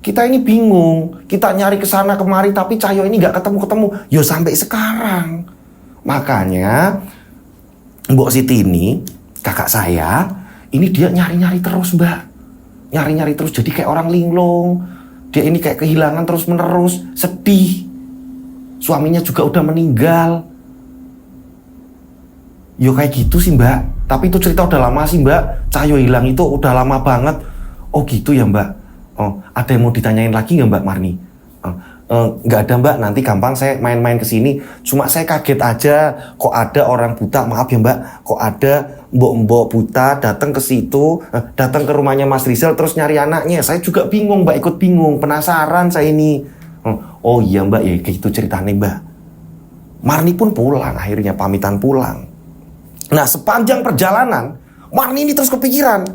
Kita ini bingung. Kita nyari kesana kemari tapi Cahyo ini gak ketemu-ketemu. Yo sampai sekarang. Makanya Mbok Siti ini, kakak saya, ini dia nyari-nyari terus Mbak. Nyari-nyari terus jadi kayak orang linglung. Dia ini kayak kehilangan terus-menerus. Sedih. Suaminya juga udah meninggal. Yo kayak gitu sih Mbak. Tapi itu cerita udah lama sih Mbak. Cahyo hilang itu udah lama banget. Oh gitu ya Mbak. Oh ada yang mau ditanyain lagi gak Mbak Marni? Nggak ada Mbak, nanti gampang saya main-main ke sini. Cuma saya kaget aja kok ada orang buta, maaf ya Mbak, kok ada mbok-mbok buta datang ke situ, datang ke rumahnya Mas Rizal terus nyari anaknya. Saya juga bingung Mbak, ikut bingung, penasaran saya ini. Oh iya Mbak, ya kayak gitu ceritanya Mbak. Marni pun pulang, akhirnya pamitan pulang. Nah sepanjang perjalanan Marni ini terus kepikiran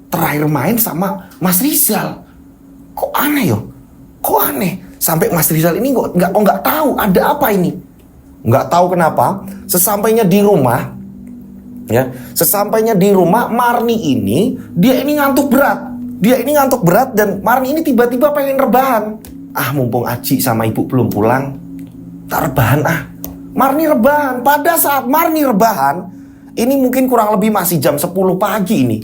terakhir main sama Mas Rizal. Kok aneh yo? Kok aneh? Sampai Mas Rizal ini nggak tahu ada apa ini. Nggak tahu kenapa. Sesampainya di rumah, ya, sesampainya di rumah Marni ini dia ini ngantuk berat. Dia ini ngantuk berat dan Marni ini tiba-tiba pengen rebahan. Ah mumpung Aji sama ibu belum pulang, tak rebahan ah. Marni rebahan. Pada saat Marni rebahan, ini mungkin kurang lebih masih jam 10 pagi ini.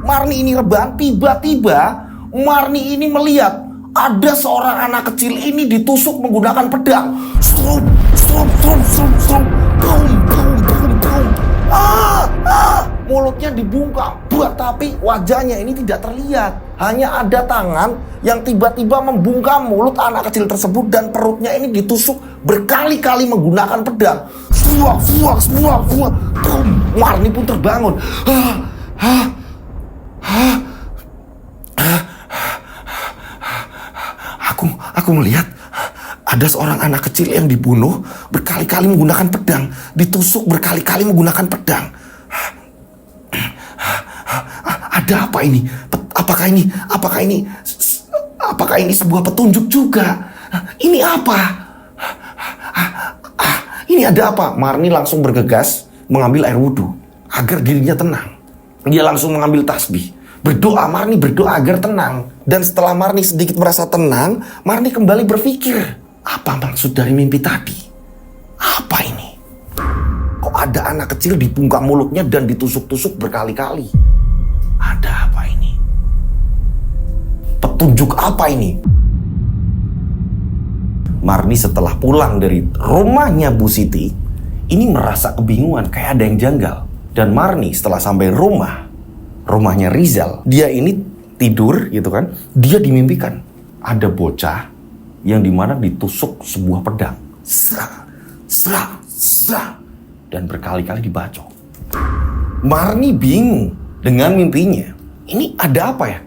Marni ini rebahan, tiba-tiba Marni ini melihat ada seorang anak kecil ini ditusuk menggunakan pedang. Strum, strum, strum, strum, strum. Boom, boom, boom, boom. Mulutnya dibungkam, tapi wajahnya ini tidak terlihat. Hanya ada tangan yang tiba-tiba membungkam mulut anak kecil tersebut dan perutnya ini ditusuk berkali-kali menggunakan pedang. Suak, suak, suak, suak. Boom. Marni pun terbangun. Aku melihat ada seorang anak kecil yang dibunuh berkali-kali menggunakan pedang, ditusuk berkali-kali menggunakan pedang. Ada apa ini? Apakah ini sebuah petunjuk juga? Ini apa? Ini ada apa? Marni langsung bergegas mengambil air wudhu agar dirinya tenang. Dia langsung mengambil tasbih. Berdoa, Marni berdoa agar tenang. Dan setelah Marni sedikit merasa tenang, Marni kembali berpikir, apa maksud dari mimpi tadi? Apa ini? Kok ada anak kecil dibungkam mulutnya dan ditusuk-tusuk berkali-kali? Ada apa ini? Petunjuk apa ini? Marni setelah pulang dari rumahnya Bu Siti, ini merasa kebingungan, kayak ada yang janggal. Dan Marni setelah sampai rumahnya Rizal, dia ini tidur gitu kan, dia dimimpikan ada bocah yang dimana ditusuk sebuah pedang, dan berkali-kali dibacok. Marni bingung dengan mimpinya. Ini ada apa ya?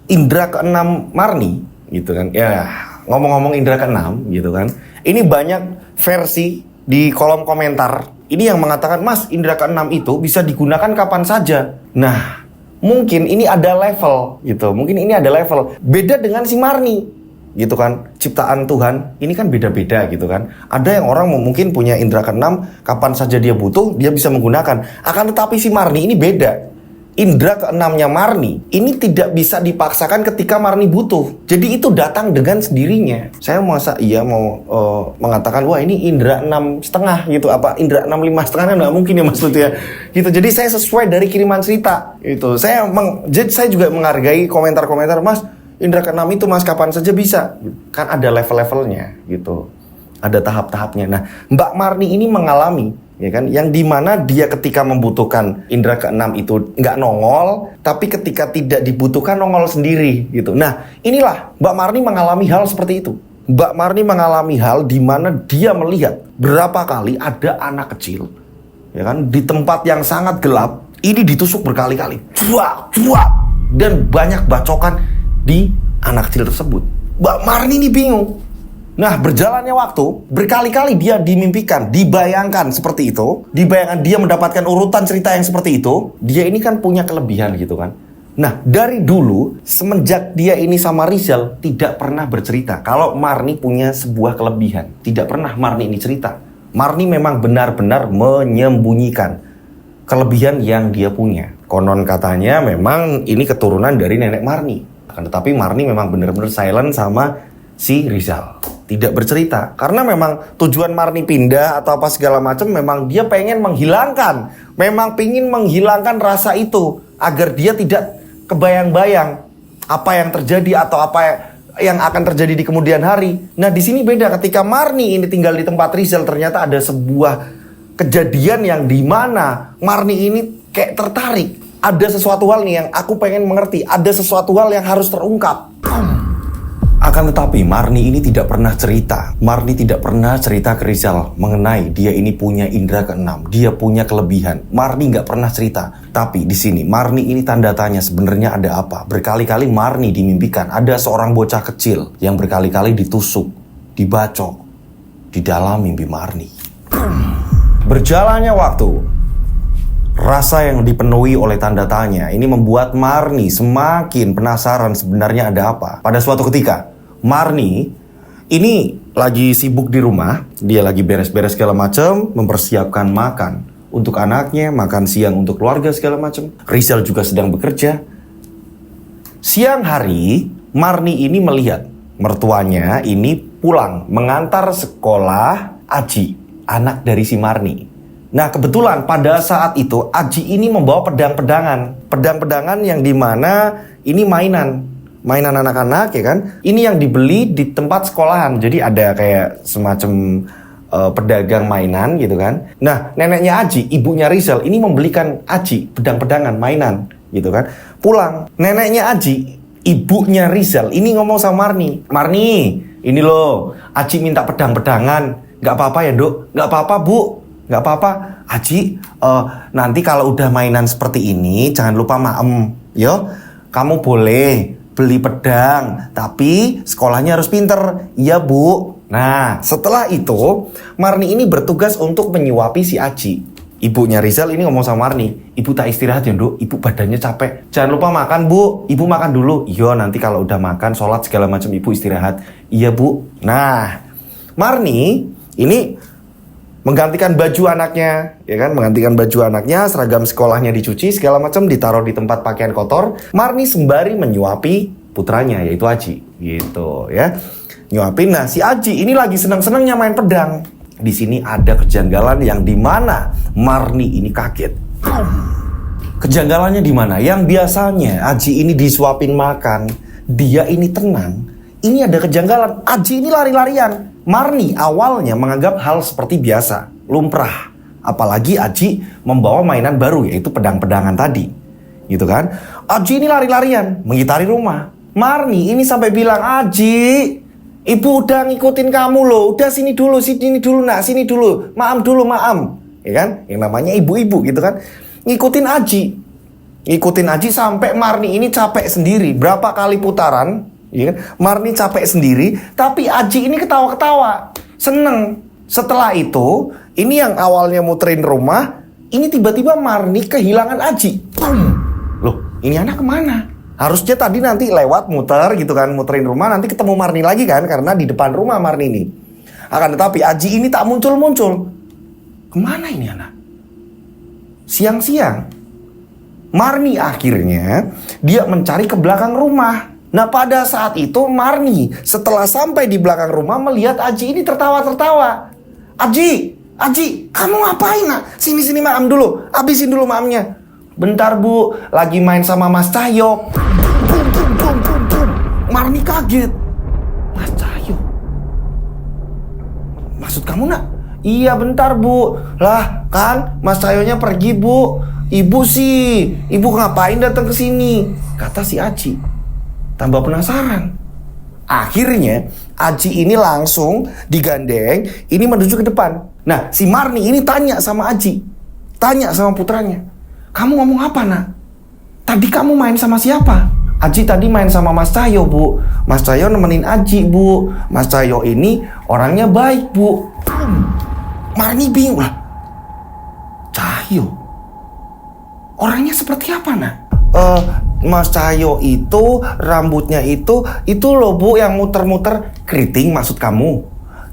Indra keenam Marni gitu kan. Ya ngomong-ngomong indra keenam gitu kan, ini banyak versi di kolom komentar. Ini yang mengatakan, Mas, indra keenam itu bisa digunakan kapan saja. Nah, mungkin ini ada level gitu. Mungkin ini ada level. Beda dengan si Marni gitu kan. Ciptaan Tuhan ini kan beda-beda gitu kan. Ada yang orang mungkin punya indra keenam, kapan saja dia butuh, dia bisa menggunakan. Akan tetapi si Marni ini beda. Indra keenamnya Marni ini tidak bisa dipaksakan ketika Marni butuh. Jadi itu datang dengan sendirinya. Saya masa mau mengatakan wah ini indra 6,5 gitu, apa indra 6,5 nggak mungkin ya Mas Lutu ya. Gitu. Jadi saya sesuai dari kiriman cerita gitu. Jadi saya juga menghargai komentar-komentar, Mas indra keenam itu Mas kapan saja bisa. Kan ada level-levelnya gitu. Ada tahap-tahapnya. Nah, Mbak Marni ini mengalami ya kan? Yang dimana dia ketika membutuhkan indera keenam itu nggak nongol, tapi ketika tidak dibutuhkan nongol sendiri gitu. Nah, inilah Mbak Marni mengalami hal seperti itu. Mbak Marni mengalami hal di mana dia melihat berapa kali ada anak kecil, ya kan, di tempat yang sangat gelap, ini ditusuk berkali-kali, dan banyak bacokan di anak kecil tersebut. Mbak Marni ini bingung. Nah, berjalannya waktu, berkali-kali dia dimimpikan, dibayangkan seperti itu. Dibayangkan dia mendapatkan urutan cerita yang seperti itu. Dia ini kan punya kelebihan gitu kan. Nah, dari dulu, semenjak dia ini sama Rizal, tidak pernah bercerita kalau Marni punya sebuah kelebihan. Tidak pernah Marni ini cerita. Marni memang benar-benar menyembunyikan kelebihan yang dia punya. Konon katanya memang ini keturunan dari nenek Marni. Tetapi Marni memang benar-benar silent sama si Rizal. Tidak bercerita. Karena memang tujuan Marni pindah atau apa segala macam, memang dia pengen menghilangkan. Memang pengen menghilangkan rasa itu. Agar dia tidak kebayang-bayang apa yang terjadi atau apa yang akan terjadi di kemudian hari. Nah, di sini beda. Ketika Marni ini tinggal di tempat Rizal, ternyata ada sebuah kejadian yang dimana Marni ini kayak tertarik. Ada sesuatu hal nih yang aku pengen mengerti. Ada sesuatu hal yang harus terungkap. Akan tetapi Marni ini tidak pernah cerita. Marni tidak pernah cerita ke Rizal mengenai dia ini punya indera keenam. Dia punya kelebihan. Marni nggak pernah cerita. Tapi di sini Marni ini tanda tanya, sebenarnya ada apa? Berkali-kali Marni dimimpikan ada seorang bocah kecil yang berkali-kali ditusuk, dibacok di dalam mimpi Marni. Berjalannya waktu, rasa yang dipenuhi oleh tanda tanya ini membuat Marni semakin penasaran sebenarnya ada apa. Pada suatu ketika, Marni ini lagi sibuk di rumah. Dia lagi beres-beres segala macam, mempersiapkan makan untuk anaknya, makan siang untuk keluarga segala macam. Rizal juga sedang bekerja. Siang hari, Marni ini melihat mertuanya ini pulang mengantar sekolah Aji, anak dari si Marni. Nah, kebetulan pada saat itu Aji ini membawa pedang-pedangan. Pedang-pedangan yang dimana ini mainan anak-anak, ya kan. Ini yang dibeli di tempat sekolahan. Jadi ada kayak semacam pedagang mainan gitu kan. Nah, neneknya Aji, ibunya Rizal ini membelikan Aji pedang-pedangan mainan gitu kan. Pulang, neneknya Aji, ibunya Rizal ini ngomong sama Marni. Marni, ini loh, Aji minta pedang-pedangan. Gak apa-apa ya, Dok? Gak apa-apa, Bu. Gak apa-apa, Aji, nanti kalau udah mainan seperti ini, jangan lupa maem, yo. Kamu boleh beli pedang, tapi sekolahnya harus pinter, iya Bu. Nah, setelah itu, Marni ini bertugas untuk menyuapi si Aji. Ibunya Rizal ini ngomong sama Marni, Ibu tak istirahat ya, Dok, Ibu badannya capek. Jangan lupa makan, Bu. Ibu makan dulu. Iya, nanti kalau udah makan, sholat segala macam, Ibu istirahat. Iya, Bu. Nah, Marni ini menggantikan baju anaknya, ya kan? Menggantikan baju anaknya, seragam sekolahnya dicuci, segala macam ditaruh di tempat pakaian kotor. Marni sembari menyuapi putranya, yaitu Aji, gitu ya. Nyuapin. Nah, si Aji ini lagi senang-senangnya main pedang. Di sini ada kejanggalan yang dimana Marni ini kaget. Kejanggalannya di mana? Yang biasanya Aji ini disuapin makan, dia ini tenang. Ini ada kejanggalan. Aji ini lari-larian. Marni awalnya menganggap hal seperti biasa, lumrah. Apalagi Aji membawa mainan baru, yaitu pedang-pedangan tadi. Gitu kan? Aji ini lari-larian, mengitari rumah. Marni ini sampai bilang, Aji, Ibu udah ngikutin kamu loh. Udah sini dulu, nak, sini dulu. Maam dulu, maam. Ya kan? Yang namanya ibu-ibu gitu kan. Ngikutin Aji sampai Marni ini capek sendiri. Berapa kali putaran, ya kan? Marni capek sendiri, tapi Aji ini ketawa-ketawa, seneng. Setelah itu, ini yang awalnya muterin rumah, ini tiba-tiba Marni kehilangan Aji. Loh, ini anak kemana? Harusnya tadi nanti lewat muter gitu kan, muterin rumah, nanti ketemu Marni lagi kan, karena di depan rumah Marni ini. Akan tetapi Aji ini tak muncul-muncul. Kemana ini anak? Siang-siang, Marni akhirnya dia mencari ke belakang rumah. Nah, pada saat itu Marni setelah sampai di belakang rumah melihat Aji ini tertawa-tertawa. Aji, kamu ngapain, nak? Sini maam dulu, habisin dulu maamnya. Bentar, Bu, lagi main sama Mas Cahyo. Marni kaget. Mas Cahyo? Maksud kamu, nak? Iya bentar Bu. Lah kan Mas Cahyonya pergi Bu. Ibu sih, ibu ngapain datang ke sini? Kata si Aji. Tambah penasaran. Akhirnya Aji ini langsung digandeng, ini menuju ke depan. Nah si Marni ini tanya sama Aji, tanya sama putranya, kamu ngomong apa nak? Tadi kamu main sama siapa? Aji tadi main sama Mas Cahyo Bu. Mas Cahyo nemenin Aji Bu. Mas Cahyo ini orangnya baik Bu. Marni bingung lah. Cahyo orangnya seperti apa nak? Mas Cahyo itu rambutnya itu loh Bu yang muter-muter keriting maksud kamu?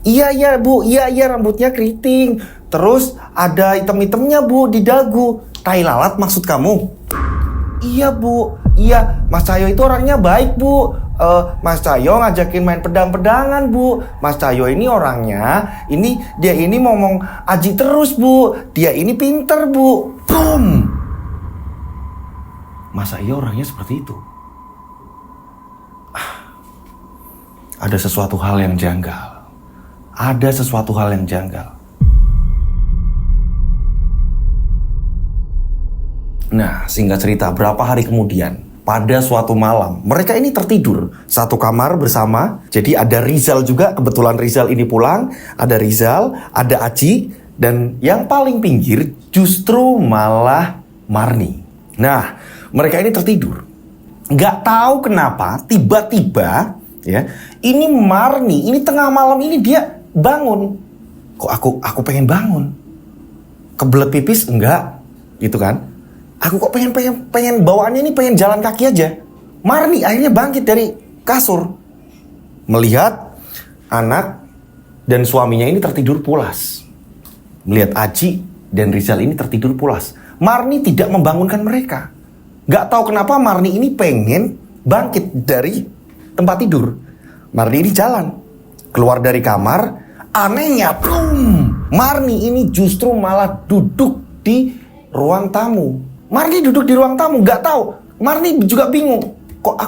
Iya Bu, iya rambutnya keriting. Terus ada item-itemnya Bu di dagu. Tai lalat maksud kamu? Iya Bu, iya Mas Cahyo itu orangnya baik Bu. Mas Cahyo ngajakin main pedang-pedangan Bu. Mas Cahyo ini orangnya, dia ini ngomong Aji terus Bu. Dia ini pinter Bu. Boom. Masa iya orangnya seperti itu? Ada sesuatu hal yang janggal. Ada sesuatu hal yang janggal. Nah, singkat cerita, berapa hari kemudian, pada suatu malam, mereka ini tertidur satu kamar bersama. Jadi ada Rizal juga, kebetulan Rizal ini pulang. Ada Rizal, ada Aji, dan yang paling pinggir justru malah Marni. Nah, mereka ini tertidur. Nggak tahu kenapa, tiba-tiba, ya, ini Marni, ini tengah malam ini dia bangun. Kok aku pengen bangun? Kebelet pipis? Enggak, gitu kan? Aku kok pengen bawaannya ini pengen jalan kaki aja. Marni akhirnya bangkit dari kasur, melihat anak dan suaminya ini tertidur pulas. Melihat Aji dan Rizal ini tertidur pulas. Marni tidak membangunkan mereka. Gak tahu kenapa Marni ini pengen bangkit dari tempat tidur. Marni ini jalan keluar dari kamar. Anehnya, Marni ini justru malah duduk di ruang tamu. Marni duduk di ruang tamu, nggak tahu. Marni juga bingung. Kok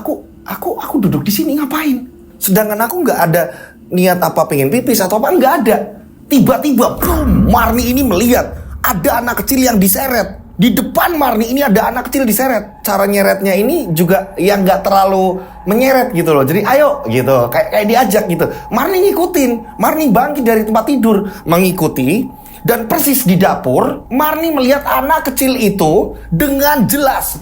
aku duduk di sini ngapain? Sedangkan aku nggak ada niat apa pengen pipis atau apa, nggak ada. Tiba-tiba, Marni ini melihat ada anak kecil yang diseret. Di depan Marni ini ada anak kecil diseret. Cara nyeretnya ini juga yang nggak terlalu menyeret gitu loh. Jadi ayo gitu, kayak diajak gitu. Marni ngikutin. Marni bangkit dari tempat tidur, mengikuti. Dan persis di dapur, Marni melihat anak kecil itu dengan jelas.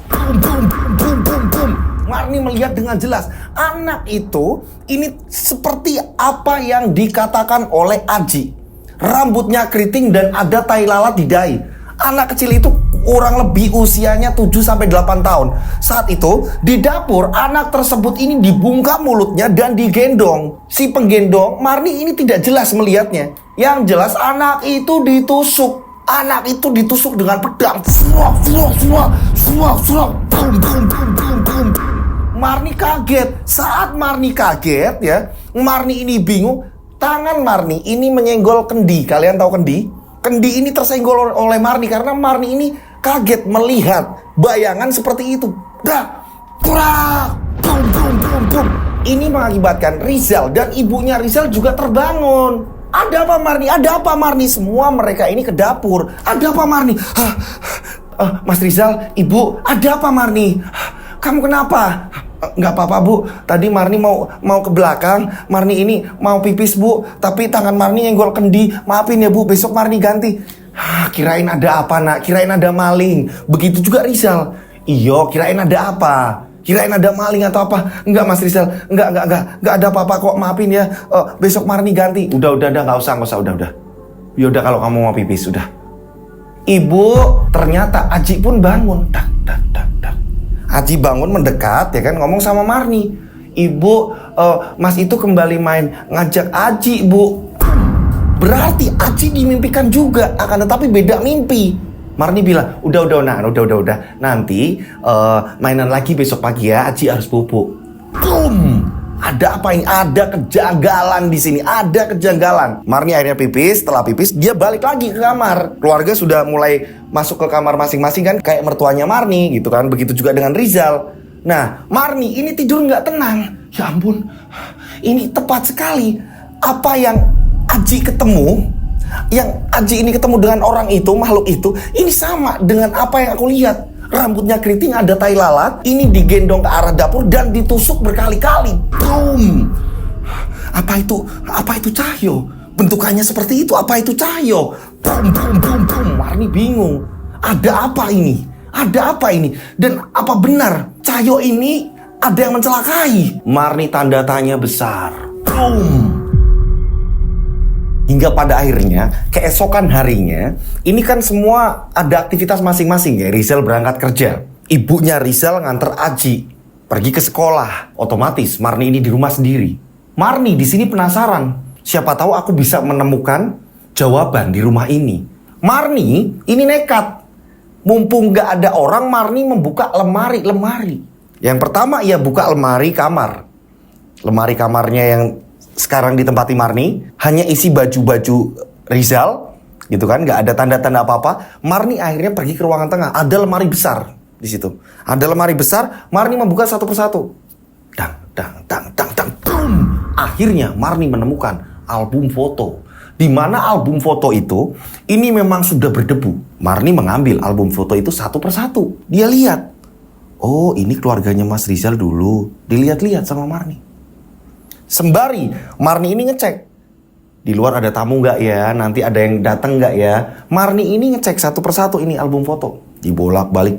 Marni melihat dengan jelas. Anak itu ini seperti apa yang dikatakan oleh Aji. Rambutnya keriting dan ada tai lalat di dahi. Anak kecil itu kurang lebih usianya 7-8 tahun. Saat itu di dapur anak tersebut ini dibungkam mulutnya dan digendong. Si penggendong Marni ini tidak jelas melihatnya. Yang jelas anak itu ditusuk. Anak itu ditusuk dengan pedang. Marni kaget. Saat Marni kaget ya, Marni ini bingung. Tangan Marni ini menyenggol kendi. Kalian tahu kendi? Kendi ini tersenggol oleh Marni karena Marni ini kaget melihat bayangan seperti itu. Ini mengakibatkan Rizal dan ibunya Rizal juga terbangun. Ada apa Marni? Ada apa Marni? Semua mereka ini ke dapur. Ada apa Marni? Mas Rizal, ibu, ada apa Marni? Kamu kenapa? Nggak apa-apa Bu, tadi Marni mau ke belakang. Marni ini mau pipis Bu, tapi tangan Marni nyenggol kendi. Maafin ya Bu, besok Marni ganti. Kirain ada apa nak? Kirain ada maling. Begitu juga Rizal. Iyo, kirain ada apa? Kirain ada maling atau apa? Enggak Mas Rizal, enggak ada apa-apa kok. Maafin ya, besok Marni ganti. Udah, nggak usah, udah. Yaudah kalau kamu mau pipis, udah. Ibu, ternyata Aji pun bangun. Tak. Aji bangun mendekat ya kan, ngomong sama Marni. Ibu, Mas itu kembali main ngajak Aji Bu. Berarti Aji dimimpikan juga, akan tetapi beda mimpi. Marni bilang, udah. Nanti mainan lagi besok pagi ya, Aji harus pupuk. Ada apa ini? Ada kejanggalan di sini. Ada kejanggalan. Marni akhirnya pipis. Setelah pipis, dia balik lagi ke kamar. Keluarga sudah mulai masuk ke kamar masing-masing kan, kayak mertuanya Marni gitu kan. Begitu juga dengan Rizal. Nah, Marni ini tidur nggak tenang. Ya ampun, ini tepat sekali. Apa yang Aji ketemu Yang Aji ini ketemu dengan orang itu, makhluk itu, ini sama dengan apa yang aku lihat. Rambutnya keriting, ada tai lalat, ini digendong ke arah dapur dan ditusuk berkali-kali. Boom! Apa itu Cahyo? Bentukannya seperti itu, apa itu Cahyo? Boom, boom, boom, boom. Marni bingung. Ada apa ini? Ada apa ini? Dan apa benar Cahyo ini ada yang mencelakai? Marni tanda tanya besar. Boom! Hingga pada akhirnya, keesokan harinya, ini kan semua ada aktivitas masing-masing ya. Rizal berangkat kerja. Ibunya Rizal nganter Aji pergi ke sekolah. Otomatis Marni ini di rumah sendiri. Marni di sini penasaran. Siapa tahu aku bisa menemukan jawaban di rumah ini. Marni ini nekat. Mumpung gak ada orang, Marni membuka lemari. Yang pertama ia buka lemari kamar. Lemari kamarnya yang sekarang ditempati Marni hanya isi baju-baju Rizal, gitu kan, nggak ada tanda-tanda apa-apa. Marni akhirnya pergi ke ruangan tengah. Ada lemari besar di situ. Ada lemari besar. Marni membuka satu persatu. Dang, boom. Akhirnya Marni menemukan album foto. Di mana album foto itu ini memang sudah berdebu. Marni mengambil album foto itu satu persatu. Dia lihat, oh ini keluarganya Mas Rizal dulu. Dilihat-lihat sama Marni. Sembari Marni ini ngecek, di luar ada tamu nggak ya, nanti ada yang datang nggak ya. Marni ini ngecek satu persatu ini album foto, dibolak-balik,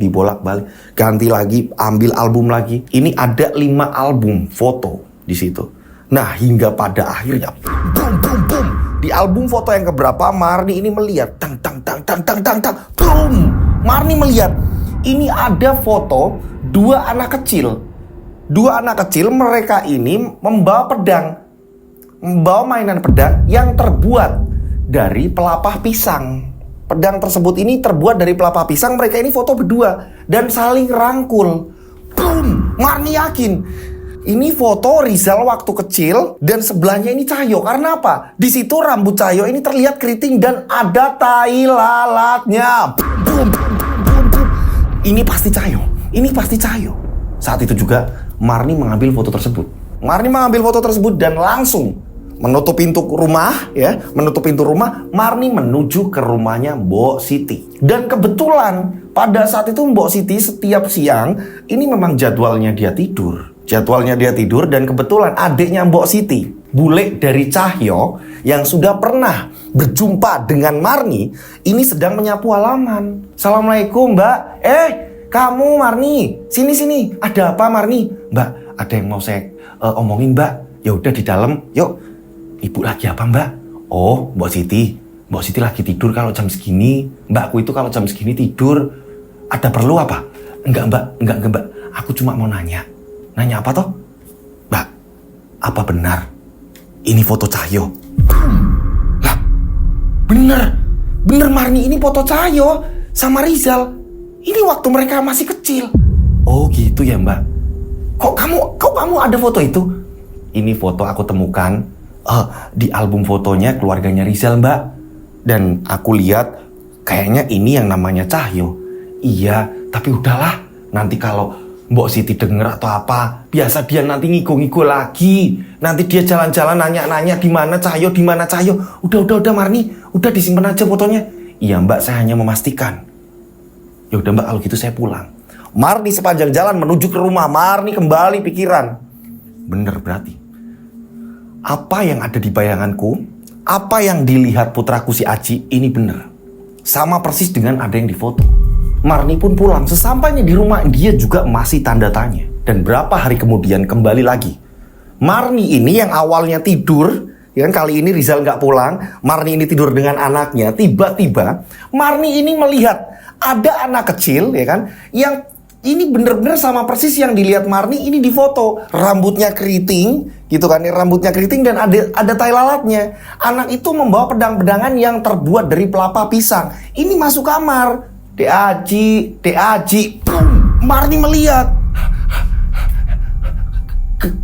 ganti lagi, ambil album lagi. Ini ada 5 album foto di situ. Nah, hingga pada akhirnya, boom. Di album foto yang keberapa, Marni ini melihat, tang, boom. Marni melihat, ini ada foto 2 anak kecil. 2 anak kecil, mereka ini membawa pedang. Membawa mainan pedang yang terbuat dari pelepah pisang. Pedang tersebut ini terbuat dari pelepah pisang. Mereka ini foto berdua dan saling rangkul. Boom! Marni yakin ini foto Rizal waktu kecil dan sebelahnya ini Cahyo. Karena apa? Di situ rambut Cahyo ini terlihat keriting dan ada tai lalatnya. Boom! Ini pasti Cahyo. Ini pasti Cahyo. Saat itu juga Marni mengambil foto tersebut. Dan langsung menutup pintu rumah, ya, Marni menuju ke rumahnya Mbok Siti. Dan kebetulan pada saat itu Mbok Siti setiap siang ini memang jadwalnya dia tidur. Dan kebetulan adiknya Mbok Siti, bule dari Cahyo yang sudah pernah berjumpa dengan Marni, ini sedang menyapu halaman. Assalamualaikum, Mbak. Kamu Marni, sini. Ada apa Marni? Mbak, ada yang mau saya omongin, Mbak. Ya udah di dalam. Yuk. Ibu lagi apa, Mbak? Oh, Mbak Siti lagi tidur kalau jam segini. Mbakku itu kalau jam segini tidur. Ada perlu apa? Enggak, Mbak. Aku cuma mau nanya. Nanya apa toh? Mbak, apa benar ini foto Cahyo? Lah, bener Marni ini foto Cahyo sama Rizal. Ini waktu mereka masih kecil. Oh gitu ya, Mbak. Kok kamu ada foto itu? Ini foto aku temukan di album fotonya keluarganya Rizal, Mbak. Dan aku lihat kayaknya ini yang namanya Cahyo. Iya, tapi udahlah. Nanti kalau Mbok Siti denger atau apa, biasa dia nanti ngigo-ngigo lagi. Nanti dia jalan-jalan nanya-nanya di mana Cahyo. Udah Marni, udah disimpan aja fotonya. Iya, Mbak, saya hanya memastikan. Ya udah, Mbak, kalau gitu saya pulang. Marni sepanjang jalan menuju ke rumah. Marni kembali pikiran. Bener berarti. Apa yang ada di bayanganku, apa yang dilihat putraku si Aji, ini bener. Sama persis dengan ada yang difoto. Marni pun pulang. Sesampainya di rumah, dia juga masih tanda tanya. Dan berapa hari kemudian kembali lagi. Marni ini yang awalnya tidur, ya kan, kali ini Rizal nggak pulang. Marni ini tidur dengan anaknya. Tiba-tiba Marni ini melihat ada anak kecil, ya kan, yang ini bener-bener sama persis yang dilihat Marni ini di foto. Rambutnya keriting, gitu kan, rambutnya keriting dan ada tai lalatnya. Anak itu membawa pedang-pedangan yang terbuat dari pelepah pisang. Ini masuk kamar. Dek Aji. Boom. Marni melihat.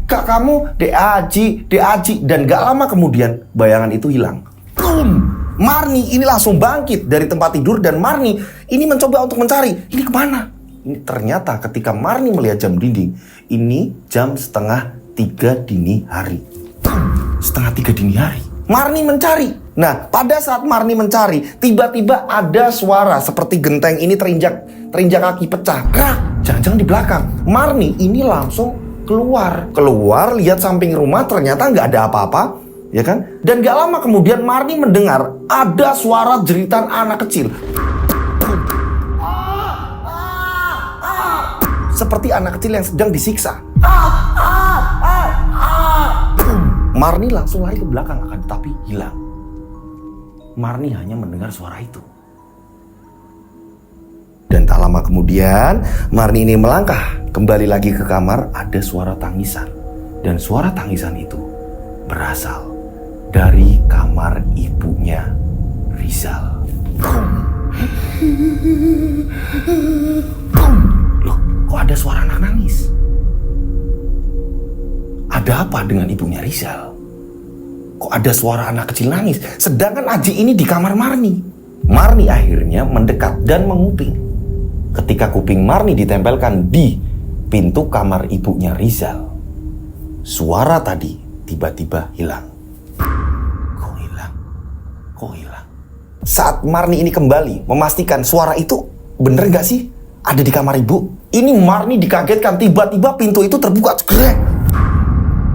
Kamu Dek Aji. Dan gak lama kemudian bayangan itu hilang. Boom. Marni ini langsung bangkit dari tempat tidur dan Marni ini mencoba untuk mencari. Ini kemana? Ini ternyata ketika Marni melihat jam dinding, ini jam 2:30 dini hari. 2:30 dini hari. Marni mencari. Nah, pada saat Marni mencari, tiba-tiba ada suara seperti genteng ini terinjak kaki pecah. Krak, jangan-jangan di belakang. Marni ini langsung keluar lihat samping rumah, ternyata nggak ada apa-apa, ya kan? Dan nggak lama kemudian Marni mendengar ada suara jeritan anak kecil. Seperti anak kecil yang sedang disiksa. Marni langsung lari ke belakang, akan tetapi hilang. Marni hanya mendengar suara itu. Dan tak lama kemudian, Marni ini melangkah kembali lagi ke kamar. Ada suara tangisan. Dan suara tangisan itu berasal dari kamar ibunya Rizal. Loh, kok ada suara anak nangis? Ada apa dengan ibunya Rizal? Kok ada suara anak kecil nangis? Sedangkan Aji ini di kamar Marni. Marni akhirnya mendekat dan menguping. Ketika kuping Marni ditempelkan di pintu kamar ibunya Rizal, suara tadi tiba-tiba hilang. Kok hilang? Kok hilang? Saat Marni ini kembali memastikan suara itu bener gak sih ada di kamar ibu, ini Marni dikagetkan. Tiba-tiba pintu itu terbuka. Cekrek.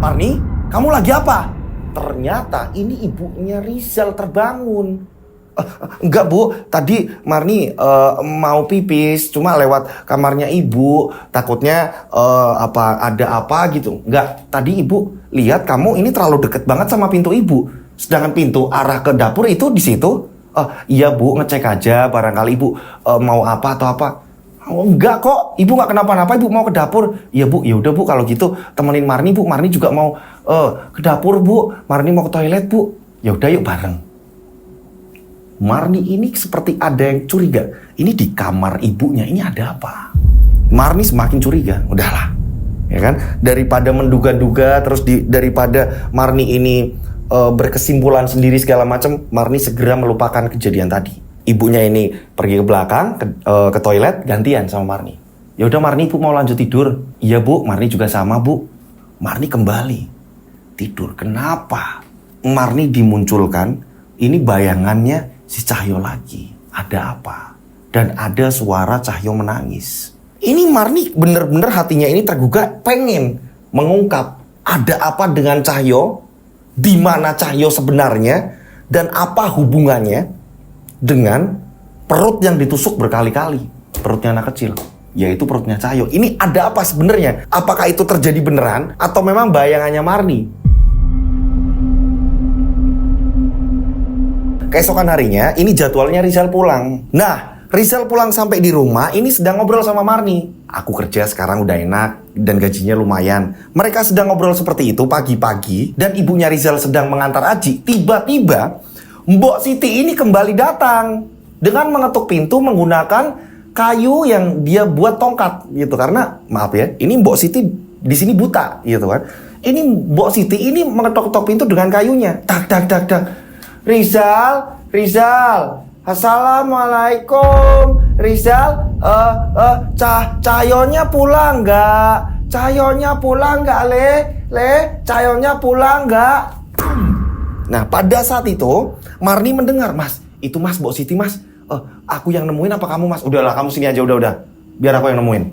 Marni, kamu lagi apa? Ternyata ini ibunya Rizal terbangun. Enggak bu, tadi Marni mau pipis, cuma lewat kamarnya ibu, takutnya ada apa gitu. Enggak, tadi ibu lihat kamu ini terlalu deket banget sama pintu ibu, sedangkan pintu arah ke dapur itu di situ. Iya bu, ngecek aja barangkali ibu mau apa atau apa. Oh, enggak kok, ibu nggak kenapa-napa, ibu mau ke dapur. Iya bu, ya udah bu, kalau gitu temenin Marni bu. Marni juga mau ke dapur bu. Marni mau ke toilet bu. Ya udah yuk bareng. Marni ini seperti ada yang curiga. Ini di kamar ibunya, ini ada apa? Marni semakin curiga. Udahlah, ya kan? Daripada menduga-duga, terus daripada Marni ini berkesimpulan sendiri segala macam, Marni segera melupakan kejadian tadi. Ibunya ini pergi ke belakang, ke toilet, gantian sama Marni. Ya udah Marni, ibu mau lanjut tidur. Iya bu, Marni juga sama bu. Marni kembali tidur. Kenapa? Marni dimunculkan, ini bayangannya si Cahyo lagi. Ada apa? Dan ada suara Cahyo menangis. Ini Marni bener-bener hatinya ini tergugah, pengen mengungkap ada apa dengan Cahyo, di mana Cahyo sebenarnya, dan apa hubungannya dengan perut yang ditusuk berkali-kali, perutnya anak kecil, yaitu perutnya Cahyo. Ini ada apa sebenarnya? Apakah itu terjadi beneran atau memang bayangannya Marni? Keesokan harinya, ini jadwalnya Rizal pulang. Nah, Rizal pulang sampai di rumah, ini sedang ngobrol sama Marni. Aku kerja sekarang udah enak dan gajinya lumayan. Mereka sedang ngobrol seperti itu pagi-pagi, dan ibunya Rizal sedang mengantar Aji. Tiba-tiba Mbok Siti ini kembali datang dengan mengetuk pintu menggunakan kayu yang dia buat tongkat gitu. Karena maaf ya, ini Mbok Siti di sini buta gitu kan. Ini Mbok Siti ini mengetok-ketok pintu dengan kayunya. Tak tak tak tak. Rizal. Assalamualaikum. Rizal, Cahyonya pulang nggak? Cahyonya pulang nggak, Le? Cahyonya pulang nggak? Nah, pada saat itu Marni mendengar, Mas, itu Mas, Mbok Siti Mas. Aku yang nemuin apa kamu Mas? Udahlah, kamu sini aja, udah. Biar aku yang nemuin.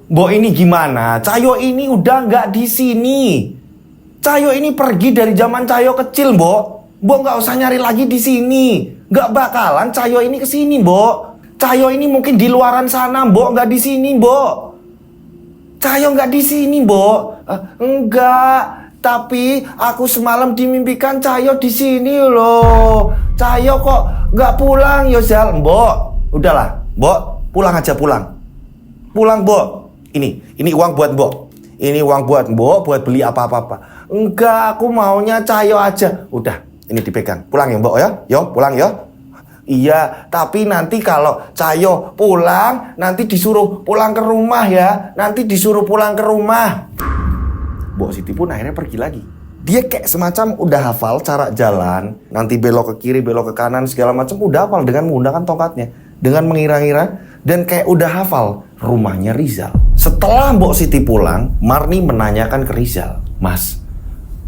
Mbok ini gimana? Cahyo ini udah nggak di sini. Cahyo ini pergi dari zaman Cahyo kecil, Mbok. Mbok nggak usah nyari lagi di sini. Nggak bakalan Cahyo ini kesini, Mbok. Cahyo ini mungkin di luaran sana, Mbok, nggak di sini, Mbok. Cahyo nggak di sini, Mbok. Enggak. Tapi aku semalam dimimpikan Cahyo di sini loh. Cahyo kok nggak pulang, Yozal. Mbok, udahlah, Mbok, pulang aja, pulang. Pulang, Mbok. Ini uang buat Mbok. Ini uang buat Mbok buat beli apa-apa. Enggak, aku maunya Cahyo aja. Udah, ini dipegang. Pulang ya, Mbok ya. Yo, pulang ya. Iya, tapi nanti kalau Cahyo pulang, nanti disuruh pulang ke rumah ya. Nanti disuruh pulang ke rumah. Mbok Siti pun akhirnya pergi lagi. Dia kayak semacam udah hafal cara jalan, nanti belok ke kiri, belok ke kanan, segala macam udah hafal dengan menggunakan tongkatnya, dengan mengira-ngira, dan kayak udah hafal rumahnya Rizal. Setelah Mbok Siti pulang, Marni menanyakan ke Rizal, Mas,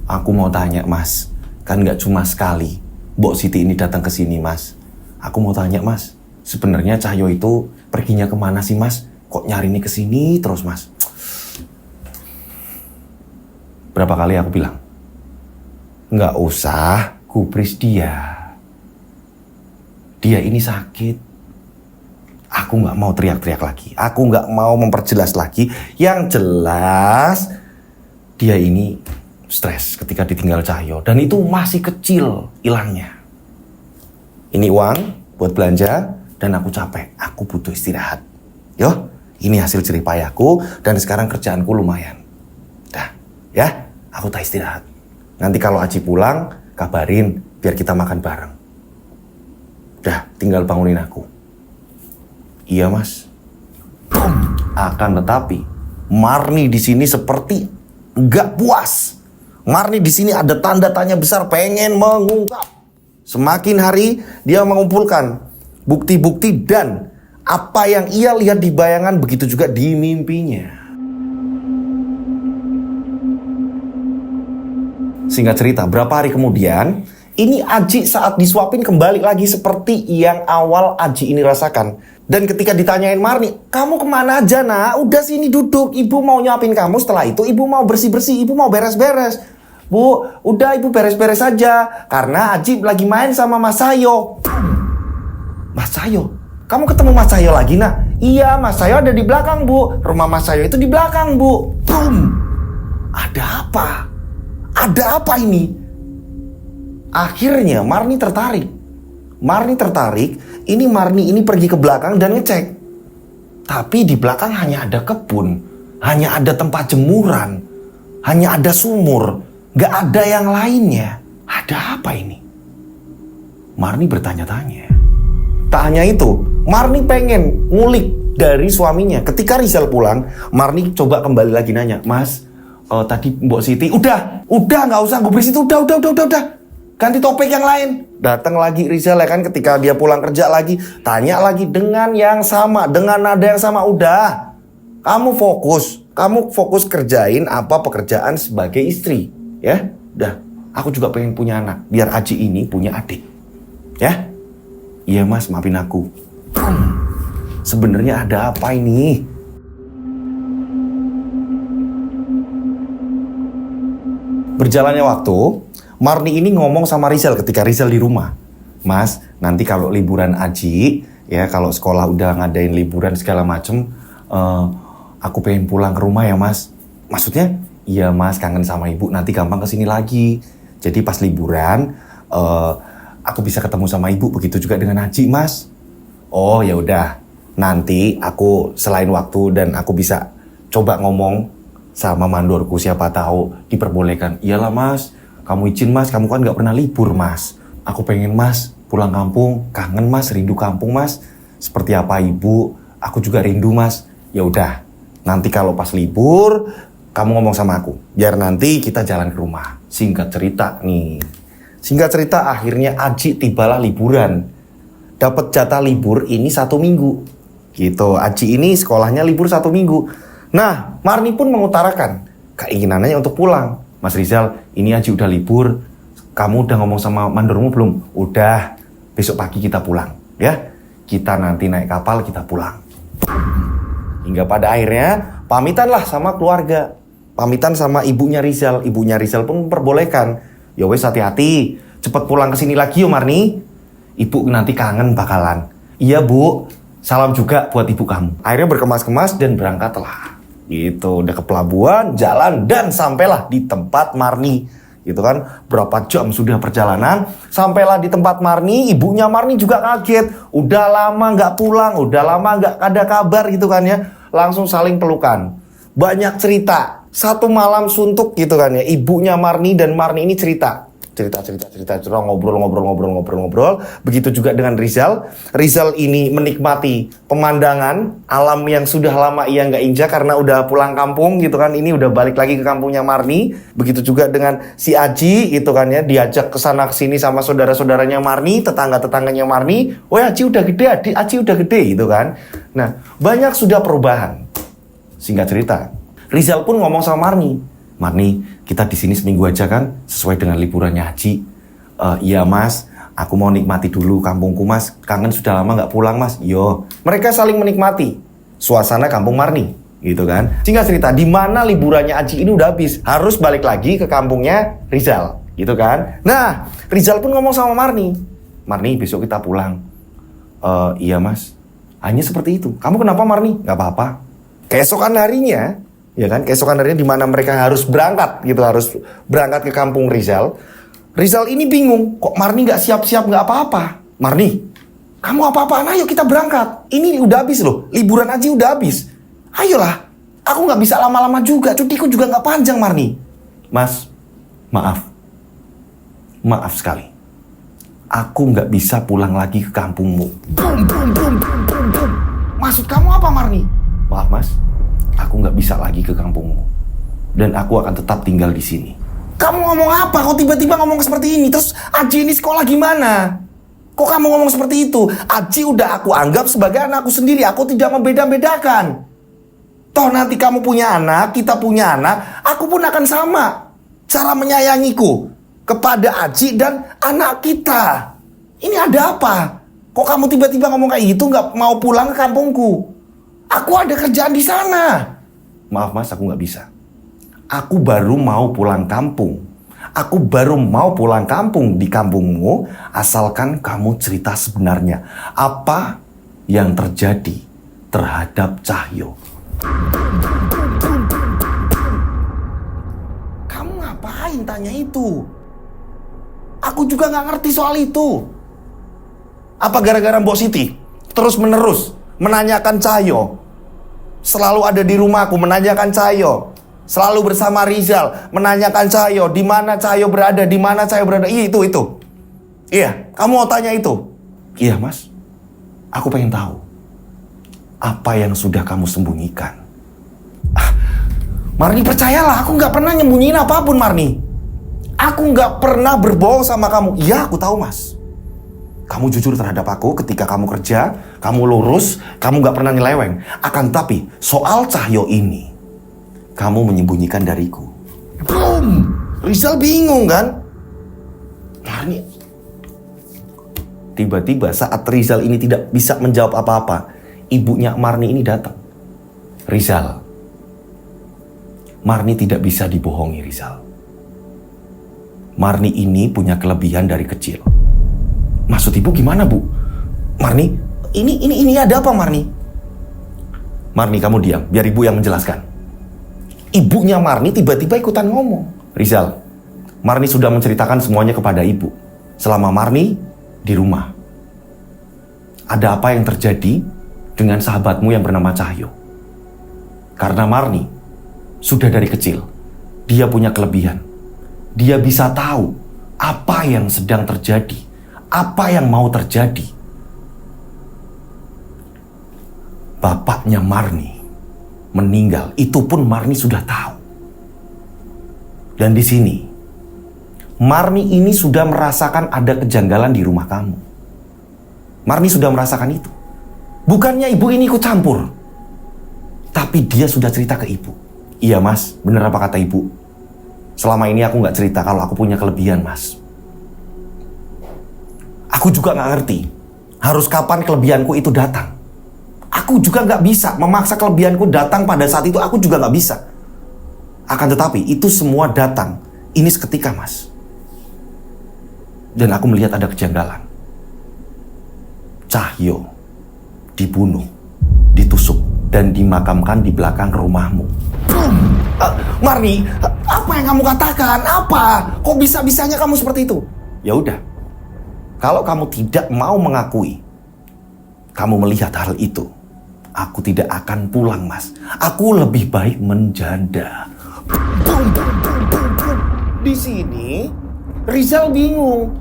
aku mau tanya Mas, kan nggak cuma sekali Mbok Siti ini datang ke sini, Mas. Aku mau tanya, Mas, sebenarnya Cahyo itu perginya kemana sih, Mas? Kok nyari ini ke sini terus, Mas? Berapa kali aku bilang? Nggak usah gubris dia. Dia ini sakit. Aku nggak mau teriak-teriak lagi. Aku nggak mau memperjelas lagi. Yang jelas, dia ini stres ketika ditinggal Cahyo. Dan itu masih kecil hilangnya. Ini uang buat belanja. Dan aku capek. Aku butuh istirahat. Yo, ini hasil jerih payahku. Dan sekarang kerjaanku lumayan. Dah, ya, aku tak istirahat. Nanti kalau Aji pulang, kabarin biar kita makan bareng. Dah, tinggal bangunin aku. Iya, Mas. Akan tetapi, Marni di sini seperti nggak puas. Marni di sini ada tanda tanya besar, pengen mengungkap. Semakin hari dia mengumpulkan bukti-bukti dan apa yang ia lihat di bayangan, begitu juga di mimpinya. Singkat cerita, berapa hari kemudian, ini Aji saat disuapin kembali lagi seperti yang awal Aji ini rasakan. Dan ketika ditanyain Marni, kamu kemana aja nak? Udah sini duduk, ibu mau nyuapin kamu. Setelah itu ibu mau bersih-bersih, ibu mau beres-beres. Bu, udah ibu beres-beres aja. Karena Aji lagi main sama Mas Cahyo. Mas Cahyo? Kamu ketemu Mas Cahyo lagi nak? Iya, Mas Cahyo ada di belakang, Bu. Rumah Mas Cahyo itu di belakang, Bu. Boom. Ada apa? Ada apa ini? Akhirnya Marni tertarik. Ini Marni ini pergi ke belakang dan ngecek. Tapi di belakang hanya ada kebun, hanya ada tempat jemuran, hanya ada sumur, gak ada yang lainnya. Ada apa ini? Marni bertanya-tanya. Tak hanya itu, Marni pengen ngulik dari suaminya. Ketika Rizal pulang, Marni coba kembali lagi nanya, Mas, tadi Mbok Siti, udah gak usah gubris itu, udah. Ganti topik yang lain. Datang lagi Rizal ya kan, ketika dia pulang kerja lagi, tanya lagi dengan yang sama, dengan nada yang sama. Udah, kamu fokus kerjain apa pekerjaan sebagai istri, ya. Udah, aku juga pengen punya anak, biar Aji ini punya adik, ya. Iya Mas, maafin aku. Sebenarnya ada apa ini? Berjalannya waktu, Marni ini ngomong sama Rizal ketika Rizal di rumah. Mas, nanti kalau liburan Aji, ya kalau sekolah udah ngadain liburan segala macem, aku pengen pulang ke rumah ya Mas. Maksudnya, iya Mas, kangen sama ibu, nanti gampang kesini lagi. Jadi pas liburan, aku bisa ketemu sama ibu, begitu juga dengan Aji Mas. Oh ya udah, nanti aku selain waktu dan aku bisa coba ngomong sama mandorku, siapa tahu diperbolehkan. Iyalah Mas, kamu izin Mas, kamu kan gak pernah libur Mas. Aku pengen Mas pulang kampung, kangen Mas, rindu kampung Mas. Seperti apa ibu, aku juga rindu Mas. Ya udah, nanti kalau pas libur, kamu ngomong sama aku. Biar nanti kita jalan ke rumah. Singkat cerita akhirnya Aji tibalah liburan. Dapat jatah libur ini 1 minggu. Gitu, Aji ini sekolahnya libur 1 minggu. Nah, Marni pun mengutarakan keinginannya untuk pulang. Mas Rizal, ini Aji udah libur. Kamu udah ngomong sama mandormu belum? Udah, besok pagi kita pulang. Ya, kita nanti naik kapal, kita pulang. Hingga pada akhirnya, pamitanlah sama keluarga. Pamitan sama ibunya Rizal. Ibunya Rizal pun memperbolehkan. Ya wes, hati-hati. Cepet pulang ke sini lagi yo Marni. Ibu nanti kangen bakalan. Iya Bu, salam juga buat ibu kamu. Akhirnya berkemas-kemas dan berangkatlah. Gitu, udah ke pelabuhan, jalan, dan sampailah di tempat Marni. Gitu kan, berapa jam sudah perjalanan, sampailah di tempat Marni. Ibunya Marni juga kaget, udah lama gak pulang, udah lama gak ada kabar gitu kan ya. Langsung saling pelukan, banyak cerita. Satu malam suntuk gitu kan ya, ibunya Marni dan Marni ini cerita, ngobrol. Begitu juga dengan Rizal. Rizal ini menikmati pemandangan alam yang sudah lama ia nggak injak karena udah pulang kampung gitu kan. Ini udah balik lagi ke kampungnya Marni. Begitu juga dengan si Aji gitu kan ya, diajak ke sana kesini sama saudara-saudaranya Marni, tetangga-tetangganya Marni. Oh ya, Aji udah gede, Aji udah gede gitu kan. Nah, banyak sudah perubahan. Singkat cerita, Rizal pun ngomong sama Marni, kita di sini seminggu aja kan, sesuai dengan liburannya Aji. Iya mas, aku mau nikmati dulu kampungku mas. Kangen sudah lama nggak pulang mas. Yo, mereka saling menikmati suasana kampung Marni, gitu kan. Singkat cerita, di mana liburannya Aji ini udah habis, harus balik lagi ke kampungnya Rizal, gitu kan. Nah, Rizal pun ngomong sama Marni, Marni besok kita pulang. Iya mas, hanya seperti itu. Kamu kenapa Marni? Nggak apa-apa. Keesokan harinya, ya kan, keesokan harinya di mana mereka harus berangkat, gitu, harus berangkat ke kampung Rizal. Rizal ini bingung, kok Marni nggak siap-siap, nggak apa-apa. Marni, kamu apa-apaan, ayo kita berangkat. Ini udah habis loh, liburan Aji udah habis. Ayolah, aku nggak bisa lama-lama juga, cutiku juga nggak panjang Marni. Mas, maaf. Maaf sekali. Aku nggak bisa pulang lagi ke kampungmu. Bum, bum, bum, bum, bum, bum. Maksud kamu apa Marni? Maaf mas, aku nggak bisa lagi ke kampungmu. Dan aku akan tetap tinggal di sini. Kamu ngomong apa? Kok tiba-tiba ngomong seperti ini? Terus Aji ini sekolah gimana? Kok kamu ngomong seperti itu? Aji udah aku anggap sebagai anakku sendiri. Aku tidak membeda-bedakan. Toh nanti kamu punya anak, kita punya anak, aku pun akan sama. Cara menyayangiku kepada Aji dan anak kita. Ini ada apa? Kok kamu tiba-tiba ngomong kayak gitu, nggak mau pulang ke kampungku? Aku ada kerjaan di sana. Maaf mas, aku nggak bisa. Aku baru mau pulang kampung. Aku baru mau pulang kampung di kampungmu, asalkan kamu cerita sebenarnya. Apa yang terjadi terhadap Cahyo? Kamu ngapain tanya itu? Aku juga nggak ngerti soal itu. Apa gara-gara Mbok Siti terus menerus menanyakan Cahyo? Selalu ada di rumahku menanyakan Cahyo. Selalu bersama Rizal menanyakan Cahyo, di mana Cahyo berada, di mana Cahyo berada. Iya itu. Iya, kamu mau tanya itu? Iya mas, aku pengen tahu apa yang sudah kamu sembunyikan. Marni percayalah, aku nggak pernah nyembunyiin apapun Marni. Aku nggak pernah berbohong sama kamu. Iya aku tahu mas. Kamu jujur terhadap aku ketika kamu kerja, kamu lurus, kamu nggak pernah nyeleweng. Akan tapi soal Cahyo ini, kamu menyembunyikan dariku. Boom! Rizal bingung kan? Marni. Tiba-tiba saat Rizal ini tidak bisa menjawab apa-apa, ibunya Marni ini datang. Rizal. Marni tidak bisa dibohongi Rizal. Marni ini punya kelebihan dari kecil. Maksud ibu gimana bu? Marni, ini ada apa Marni? Marni kamu diam, biar ibu yang menjelaskan. Ibunya Marni tiba-tiba ikutan ngomong. Rizal, Marni sudah menceritakan semuanya kepada ibu. Selama Marni di rumah. Ada apa yang terjadi dengan sahabatmu yang bernama Cahyo? Karena Marni sudah dari kecil, dia punya kelebihan. Dia bisa tahu apa yang sedang terjadi, apa yang mau terjadi. Bapaknya Marni meninggal, itu pun Marni sudah tahu. Dan di sini, Marni ini sudah merasakan ada kejanggalan di rumah kamu. Marni sudah merasakan itu. Bukannya ibu ini ikut campur, tapi dia sudah cerita ke ibu. Iya mas, bener apa kata ibu? Selama ini aku gak cerita kalau aku punya kelebihan mas. Aku juga gak ngerti harus kapan kelebihanku itu datang. Aku juga gak bisa memaksa kelebihanku datang pada saat itu. Aku juga gak bisa. Akan tetapi itu semua datang ini seketika mas. Dan aku melihat ada kejanggalan. Cahyo dibunuh, ditusuk, dan dimakamkan di belakang rumahmu. Marni, apa yang kamu katakan? Apa? Kok bisa-bisanya kamu seperti itu? Ya udah. Kalau kamu tidak mau mengakui, kamu melihat hal itu, aku tidak akan pulang, mas. Aku lebih baik menjanda. Di sini, Rizal bingung.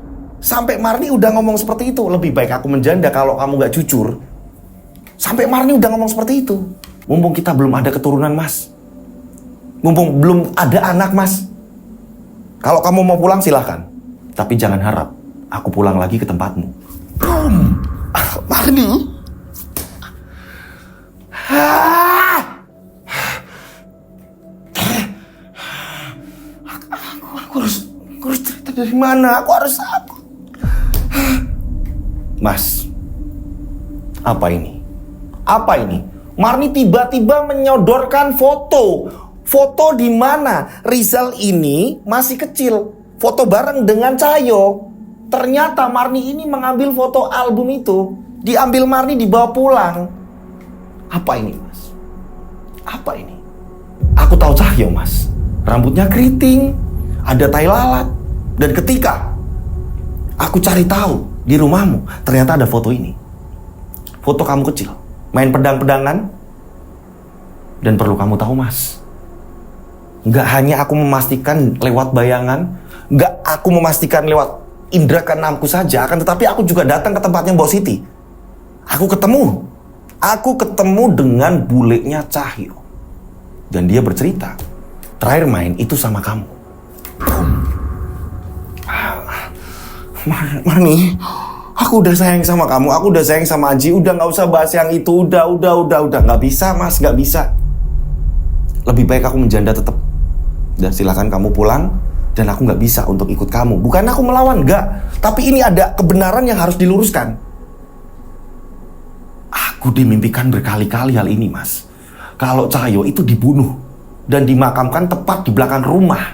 Sampai Marni udah ngomong seperti itu. Lebih baik aku menjanda kalau kamu gak jujur. Sampai Marni udah ngomong seperti itu. Mumpung kita belum ada keturunan, mas. Mumpung belum ada anak, mas. Kalau kamu mau pulang, silahkan. Tapi jangan harap aku pulang lagi ke tempatmu. Marni? Aku harus cerita Dari mana? Aku harus apa? Mas, apa ini? Apa ini? Marni tiba-tiba menyodorkan foto. Foto di mana Rizal ini masih kecil. Foto bareng dengan Cahyo. Ternyata Marni ini mengambil foto album itu. Diambil Marni, dibawa pulang. Apa ini, Mas? Apa ini? Aku tahu Cahyo, Mas. Rambutnya keriting, ada tai lalat. Dan ketika aku cari tahu di rumahmu, ternyata ada foto ini. Foto kamu kecil, main pedang-pedangan. Dan perlu kamu tahu, Mas, gak hanya aku memastikan lewat bayangan, gak aku memastikan lewat indera keenamku saja, akan tetapi aku juga datang ke tempatnya Mbok Siti. Aku ketemu dengan bulenya Cahyo. Dan dia bercerita, terakhir main itu sama kamu. Marni, aku udah sayang sama kamu, aku udah sayang sama Aji, udah gak usah bahas yang itu, udah, gak bisa, Mas, gak bisa. Lebih baik aku menjanda tetap. Dan silakan kamu pulang. Dan aku gak bisa untuk ikut kamu. Bukan aku melawan, gak. Tapi ini ada kebenaran yang harus diluruskan. Aku dimimpikan berkali-kali hal ini, Mas. Kalau Cahyo itu dibunuh dan dimakamkan tepat di belakang rumah.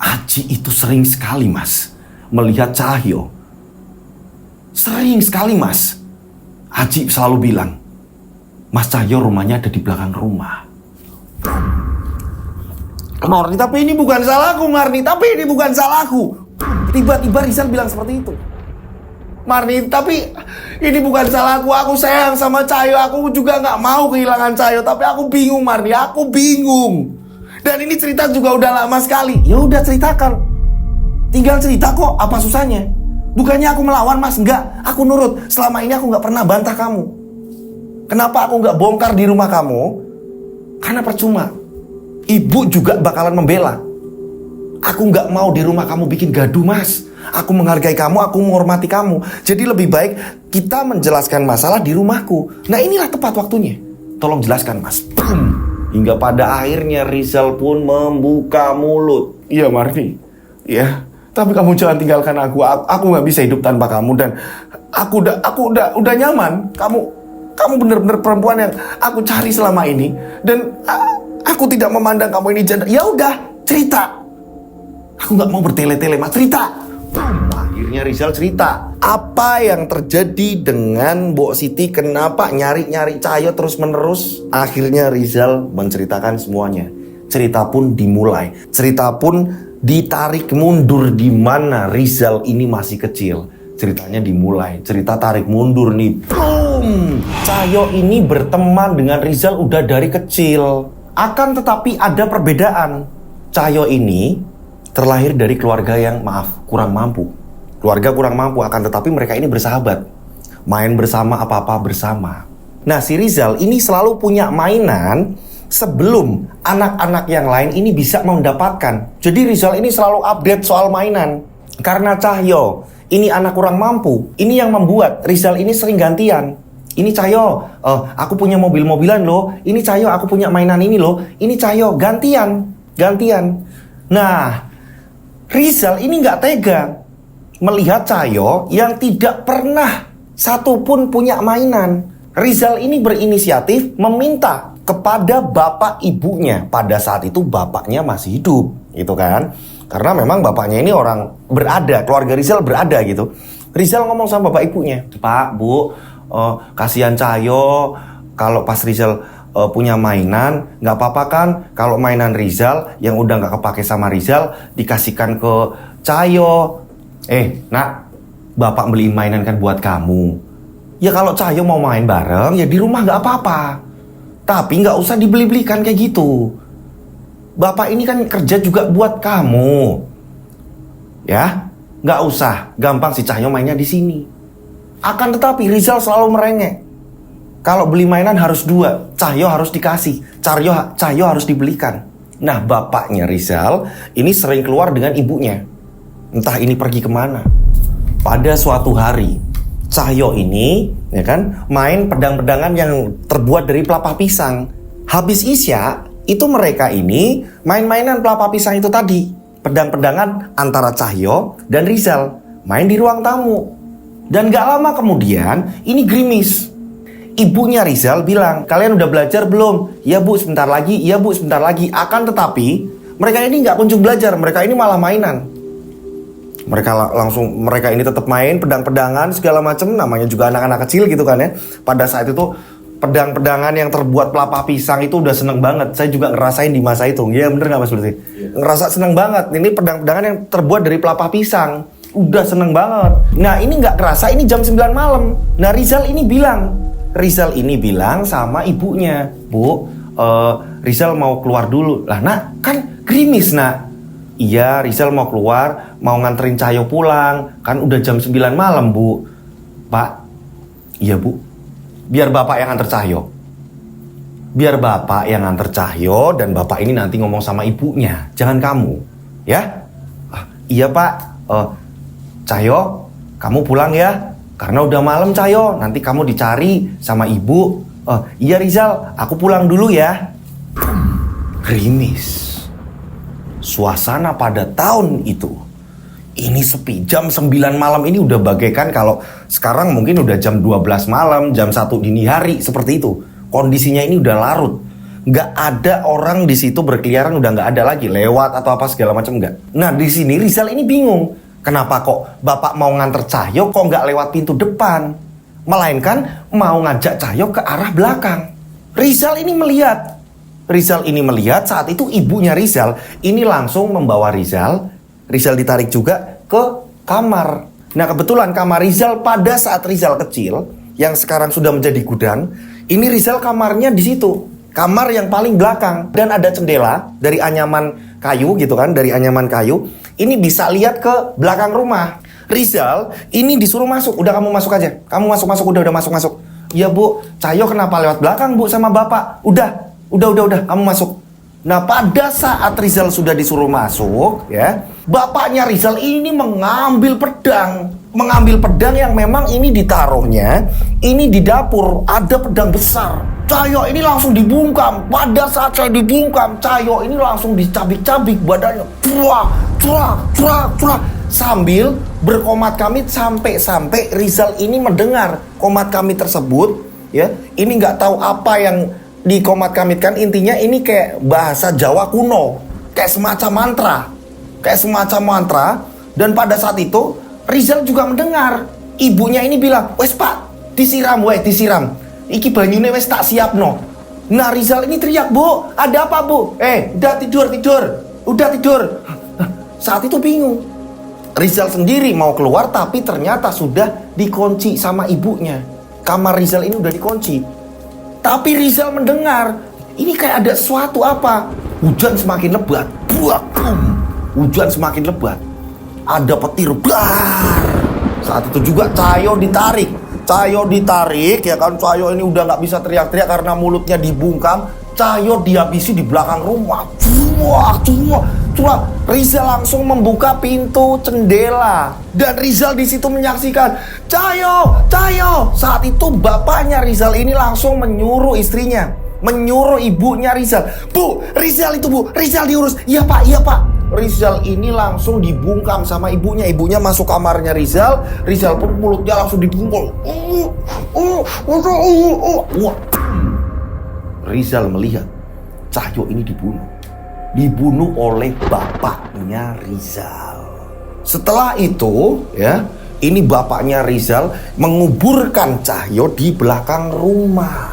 Aji itu sering sekali, Mas, melihat Cahyo. Sering sekali, Mas. Aji selalu bilang, Mas Cahyo rumahnya ada di belakang rumah. Marni, tapi ini bukan salahku, Marni. Tapi ini bukan salahku. Tiba-tiba Rizal bilang seperti itu. Marni, tapi ini bukan salahku. Aku sayang sama Cahyo. Aku juga gak mau kehilangan Cahyo. Tapi aku bingung, Marni. Aku bingung. Dan ini cerita juga udah lama sekali. Ya udah, ceritakan. Tinggal cerita kok. Apa susahnya? Bukannya aku melawan, Mas. Enggak. Aku nurut. Selama ini aku gak pernah bantah kamu. Kenapa aku gak bongkar di rumah kamu? Karena percuma. Ibu juga bakalan membela. Aku gak mau di rumah kamu bikin gaduh, Mas. Aku menghargai kamu, aku menghormati kamu. Jadi lebih baik kita menjelaskan masalah di rumahku. Nah, inilah tepat waktunya. Tolong jelaskan, Mas. Hingga pada akhirnya Rizal pun membuka mulut. Iya, Marni. Iya. Tapi kamu jangan tinggalkan aku. Aku gak bisa hidup tanpa kamu. Dan aku udah nyaman. Kamu benar-benar perempuan yang aku cari selama ini. Dan aku tidak memandang kamu ini janda. Ya udah, cerita. Aku nggak mau bertele-tele, Mas. Cerita. Akhirnya Rizal cerita. Apa yang terjadi dengan Mbok Siti? Kenapa nyari-nyari Cahyo terus-menerus? Akhirnya Rizal menceritakan semuanya. Cerita pun dimulai. Cerita pun ditarik mundur di mana Rizal ini masih kecil. Ceritanya dimulai. Cerita tarik mundur nih. Boom! Cahyo ini berteman dengan Rizal udah dari kecil. Akan tetapi ada perbedaan. Cahyo ini terlahir dari keluarga yang kurang mampu. Keluarga kurang mampu, akan tetapi mereka ini bersahabat. Main bersama, apa-apa bersama. Nah, si Rizal ini selalu punya mainan sebelum anak-anak yang lain ini bisa mendapatkan. Jadi Rizal ini selalu update soal mainan. Karena Cahyo ini anak kurang mampu, ini yang membuat Rizal ini sering gantian. Ini Cahyo, aku punya mobil-mobilan loh. Ini Cahyo, aku punya mainan ini loh. Ini Cahyo, gantian. Nah, Rizal ini nggak tega melihat Cahyo yang tidak pernah satupun punya mainan. Rizal ini berinisiatif meminta kepada bapak ibunya. Pada saat itu bapaknya masih hidup, gitu kan? Karena memang bapaknya ini orang berada, keluarga Rizal berada gitu. Rizal ngomong sama bapak ibunya, Pak, Bu, kasihan Cahyo, kalau pas Rizal punya mainan, nggak apa-apa kan kalau mainan Rizal yang udah nggak kepake sama Rizal dikasihkan ke Cahyo. Nak, bapak beliin mainan kan buat kamu. Ya kalau Cahyo mau main bareng ya di rumah nggak apa-apa. Tapi nggak usah dibeli-belikan kayak gitu. Bapak ini kan kerja juga buat kamu. Ya, nggak usah. Gampang si Cahyo mainnya di sini. Akan tetapi Rizal selalu merengek. Kalau beli mainan harus 2, Cahyo harus dikasih, Cahyo harus dibelikan. Nah, bapaknya Rizal ini sering keluar dengan ibunya. Entah ini pergi kemana. Pada suatu hari, Cahyo ini ya kan main pedang-pedangan yang terbuat dari pelepah pisang. Habis isya, itu mereka ini main-mainan pelepah pisang itu tadi. pedang-pedangan antara Cahyo dan Rizal main di ruang tamu. Dan gak lama kemudian ini gerimis. Ibunya Rizal bilang, kalian udah belajar belum? Iya bu, sebentar lagi. Iya bu, sebentar lagi. Akan tetapi mereka ini gak kunjung belajar. Mereka ini malah mainan. Mereka ini tetap main pedang-pedangan segala macam. Namanya juga anak-anak kecil gitu kan ya. Pada saat itu pedang-pedangan yang terbuat pelepah pisang itu udah seneng banget. Saya juga ngerasain di masa itu. Iya bener gak Mas Lutfi? Ngerasa seneng banget. Ini pedang-pedangan yang terbuat dari pelepah pisang. Udah seneng banget. Nah ini gak kerasa, ini jam 9 malam. Nah Rizal ini bilang sama ibunya, Bu, Rizal mau keluar dulu. Lah nak, kan gerimis nak. Iya, Rizal mau keluar, mau nganterin Cahyo pulang. Kan udah jam 9 malam bu. Pak, iya bu, biar bapak yang nganter Cahyo. Biar bapak yang nganter Cahyo dan bapak ini nanti ngomong sama ibunya. Jangan kamu, ya. Iya pak, Cahyo, kamu pulang ya. Karena udah malam Cahyo, nanti kamu dicari sama ibu. Iya Rizal, aku pulang dulu ya. Gerimis. Suasana pada tahun itu. Ini sepi, jam 9 malam ini udah bagaikan kalau sekarang mungkin udah jam 12 malam, jam 1 dini hari, seperti itu. Kondisinya ini udah larut. Nggak ada orang di situ berkeliaran, udah nggak ada lagi, lewat atau apa segala macam nggak. Nah di sini Rizal ini bingung. Kenapa kok bapak mau nganter Cahyo kok nggak lewat pintu depan? Melainkan mau ngajak Cahyo ke arah belakang. Rizal ini melihat saat itu ibunya Rizal ini langsung membawa Rizal ditarik juga ke kamar. Nah kebetulan kamar Rizal pada saat Rizal kecil, yang sekarang sudah menjadi gudang, ini Rizal kamarnya di situ. Kamar yang paling belakang. Dan ada jendela dari anyaman kayu gitu kan, dari anyaman kayu. Ini bisa lihat ke belakang rumah. Rizal ini disuruh masuk. Udah kamu masuk aja. Kamu masuk. Udah masuk. Iya bu, Cahyo kenapa lewat belakang bu sama bapak? Udah. Kamu masuk. Nah pada saat Rizal sudah disuruh masuk ya, bapaknya Rizal ini mengambil pedang. Yang memang ini ditaruhnya ini di dapur. Ada pedang besar. Cahyo ini langsung dibungkam. Pada saat saya dibungkam, Cahyo ini langsung dicabik-cabik badannya. Curak. Sambil berkomat kamit sampai Rizal ini mendengar komat kamit tersebut ya. Ini nggak tahu apa yang dikomat kamitkan, intinya ini kayak bahasa Jawa kuno, kayak semacam mantra. Dan pada saat itu Rizal juga mendengar ibunya ini bilang, "Wes Pak, disiram. Iki banyune wes tak siap no." Nah Rizal ini teriak, "Bu, ada apa bu? Udah tidur." Saat itu bingung. Rizal sendiri mau keluar tapi ternyata sudah dikunci sama ibunya. Kamar Rizal ini udah dikunci. Tapi Rizal mendengar ini kayak ada sesuatu apa. Hujan semakin lebat. Hujan semakin lebat. Ada petir. Saat itu juga Cahyo ditarik ya kan. Cahyo ini udah gak bisa teriak-teriak karena mulutnya dibungkam. Cahyo dihabisi di belakang rumah. Rizal langsung membuka pintu jendela dan Rizal di situ menyaksikan Cahyo. Saat itu bapaknya Rizal ini langsung menyuruh ibunya Rizal, "Bu, Rizal diurus." "Iya pak." Rizal ini langsung dibungkam sama ibunya. Ibunya masuk kamarnya Rizal pun mulutnya langsung dibungkul. Rizal melihat Cahyo ini dibunuh oleh bapaknya Rizal. Setelah itu ya, ini bapaknya Rizal menguburkan Cahyo di belakang rumah.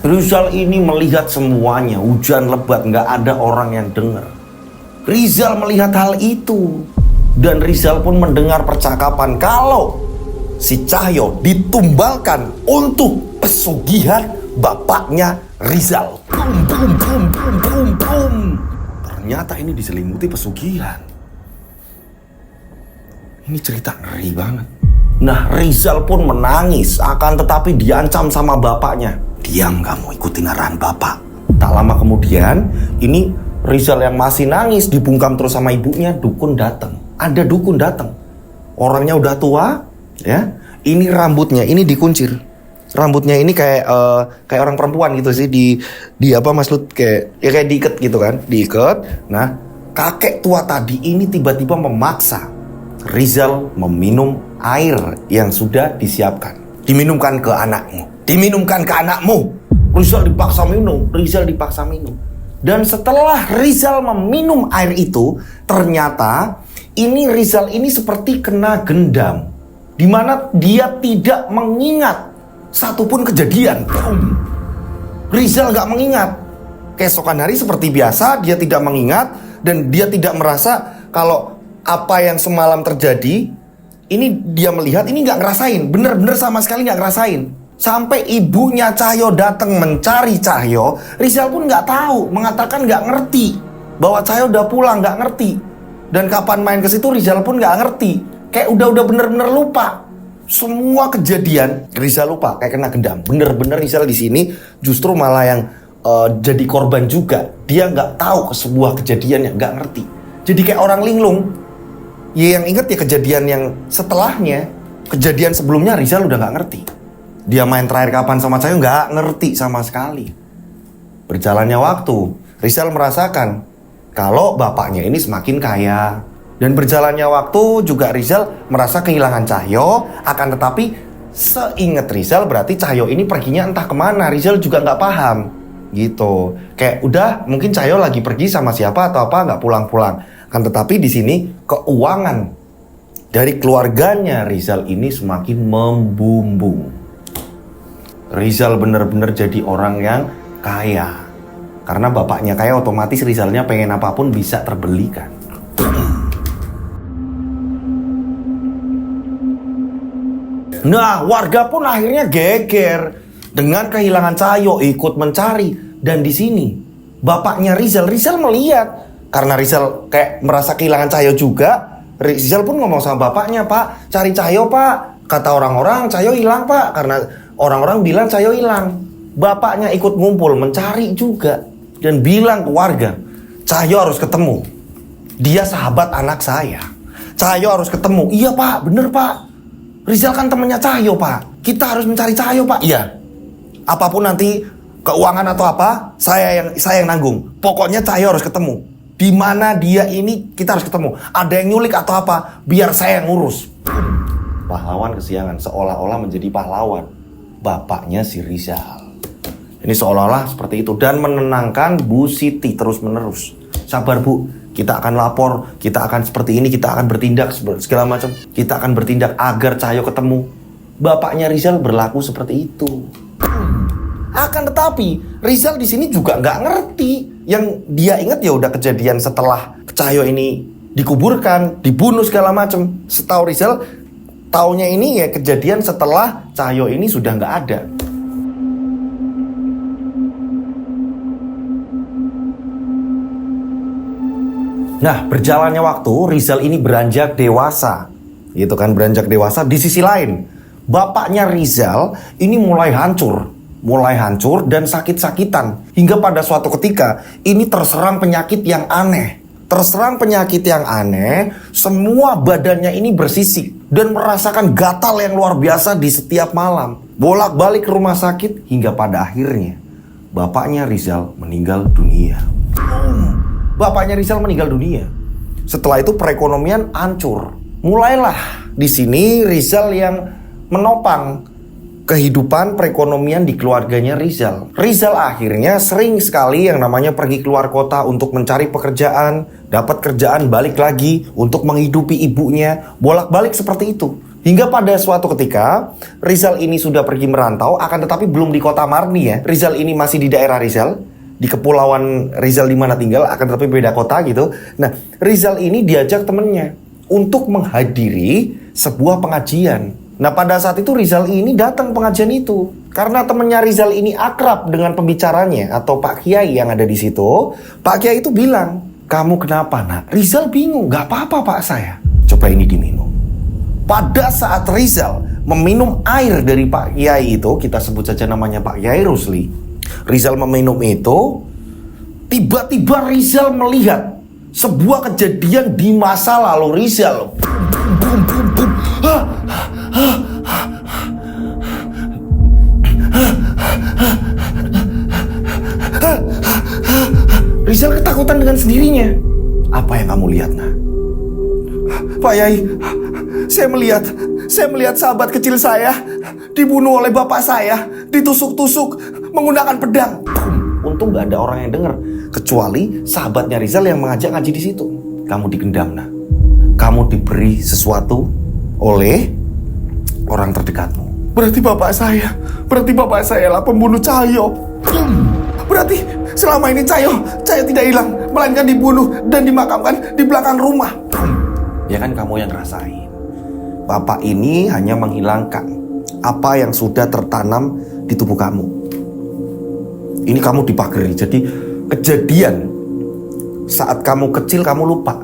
Rizal ini melihat semuanya, hujan lebat, nggak ada orang yang dengar. Rizal melihat hal itu dan Rizal pun mendengar percakapan kalau si Cahyo ditumbalkan untuk pesugihan bapaknya Rizal. Ternyata ini diselimuti pesugihan. Ini cerita ngeri banget. Nah Rizal pun menangis, akan tetapi diancam sama bapaknya. "Diam kamu, ikutin arahan bapak." Tak lama kemudian ini Rizal yang masih nangis dibungkam terus sama ibunya. Dukun datang. Ada dukun datang. Orangnya udah tua ya. Ini rambutnya ini dikuncir. Rambutnya ini kayak orang perempuan gitu sih, di apa Mas Lut, kayak diikat gitu kan, diikat. Nah kakek tua tadi ini tiba-tiba memaksa Rizal meminum air yang sudah disiapkan. Diminumkan ke anakmu. Diminumkan ke anakmu. Rizal dipaksa minum. Rizal dipaksa minum. Dan setelah Rizal meminum air itu, ternyata ini Rizal ini seperti kena gendam, di mana dia tidak mengingat satupun kejadian. Rizal gak mengingat. Keesokan hari seperti biasa, dia tidak mengingat dan dia tidak merasa kalau apa yang semalam terjadi ini dia melihat, ini gak ngerasain. Bener-bener sama sekali gak ngerasain. Sampai ibunya Cahyo datang mencari Cahyo, Rizal pun nggak tahu, mengatakan nggak ngerti bahwa Cahyo udah pulang, nggak ngerti. Dan kapan main ke situ Rizal pun nggak ngerti, kayak udah bener-bener lupa. Semua kejadian Rizal lupa, kayak kena gendam. Bener-bener Rizal di sini justru malah yang jadi korban juga. Dia nggak tahu sebuah kejadian yang nggak ngerti. Jadi kayak orang linglung. Ya yang inget ya kejadian yang setelahnya, kejadian sebelumnya Rizal udah nggak ngerti. Dia main terakhir kapan sama Cahyo nggak ngerti sama sekali. Berjalannya waktu, Rizal merasakan kalau bapaknya ini semakin kaya. Dan berjalannya waktu juga Rizal merasa kehilangan Cahyo. Akan tetapi seingat Rizal berarti Cahyo ini perginya entah kemana. Rizal juga nggak paham gitu. Kayak udah mungkin Cahyo lagi pergi sama siapa atau apa, nggak pulang-pulang. Akan tetapi di sini keuangan dari keluarganya Rizal ini semakin membumbung. Rizal benar-benar jadi orang yang kaya. Karena bapaknya kaya, otomatis Rizalnya pengen apapun bisa terbelikan. Nah, warga pun akhirnya geger dengan kehilangan Cahyo, ikut mencari. Dan di sini bapaknya Rizal melihat, karena Rizal kayak merasa kehilangan Cahyo juga. Rizal pun ngomong sama bapaknya, "Pak, cari Cahyo, Pak." Kata orang-orang, "Cahyo hilang, Pak." Karena orang-orang bilang Cahyo hilang. Bapaknya ikut ngumpul mencari juga dan bilang ke warga, "Cahyo harus ketemu. Dia sahabat anak saya. Cahyo harus ketemu." "Iya, Pak, bener, Pak. Rizal kan temennya Cahyo, Pak. Kita harus mencari Cahyo, Pak." "Iya. Apapun nanti keuangan atau apa, saya yang nanggung. Pokoknya Cahyo harus ketemu. Di mana dia ini kita harus ketemu. Ada yang nyulik atau apa, biar saya yang ngurus." Pahlawan kesiangan, seolah-olah menjadi pahlawan bapaknya si Rizal. Ini seolah-olah seperti itu. Dan menenangkan Bu Siti terus-menerus. "Sabar, Bu, kita akan lapor, kita akan seperti ini, kita akan bertindak segala macam. Kita akan bertindak agar Cahyo ketemu." Bapaknya Rizal berlaku seperti itu. Akan tetapi Rizal di sini juga nggak ngerti. Yang dia ingat ya udah kejadian setelah Cahyo ini dikuburkan, dibunuh segala macam. Setahu Rizal, taunya ini ya kejadian setelah Cahyo ini sudah nggak ada. Nah, berjalannya waktu, Rizal ini beranjak dewasa. Gitu kan, beranjak dewasa. Di sisi lain, bapaknya Rizal ini mulai hancur dan sakit-sakitan. Hingga pada suatu ketika, ini terserang penyakit yang aneh. Semua badannya ini bersisik dan merasakan gatal yang luar biasa di setiap malam. Bolak-balik ke rumah sakit hingga pada akhirnya bapaknya Rizal meninggal dunia. Bapaknya Rizal meninggal dunia. Setelah itu perekonomian hancur. Mulailah di sini Rizal yang menopang kehidupan perekonomian di keluarganya Rizal. Rizal akhirnya sering sekali yang namanya pergi keluar kota untuk mencari pekerjaan, dapat kerjaan, balik lagi untuk menghidupi ibunya, bolak-balik seperti itu. Hingga pada suatu ketika Rizal ini sudah pergi merantau, akan tetapi belum di kota Marni ya. Rizal ini masih di daerah Rizal, di kepulauan Rizal di mana tinggal, akan tetapi beda kota gitu. Nah, Rizal ini diajak temennya untuk menghadiri sebuah pengajian. Nah, pada saat itu Rizal ini datang pengajian itu karena temennya Rizal ini akrab dengan pembicaranya atau Pak Kiai yang ada di situ. Pak Kiai itu bilang, "Kamu kenapa, Nak?" Rizal bingung, "Gak apa-apa, Pak, saya." "Coba ini diminum." Pada saat Rizal meminum air dari Pak Kiai itu, kita sebut saja namanya Pak Kiai Rusli. Rizal meminum itu, tiba-tiba Rizal melihat sebuah kejadian di masa lalu Rizal. Rizal ketakutan dengan sendirinya. Apa yang kamu lihat, Nak? Pak Yai, saya melihat sahabat kecil saya dibunuh oleh bapak saya, ditusuk-tusuk menggunakan pedang. Untung gak ada orang yang dengar, kecuali sahabatnya Rizal yang mengajak ngaji di situ. Kamu digendam, Nak. Kamu diberi sesuatu oleh orang terdekatmu. Berarti bapak saya lah pembunuh Cahyo. Berarti selama ini Cahyo tidak hilang, melainkan dibunuh dan dimakamkan di belakang rumah. Ya kan kamu yang ngerasain. Bapak ini hanya menghilangkan apa yang sudah tertanam di tubuh kamu. Ini kamu dipagari. Jadi kejadian saat kamu kecil kamu lupa.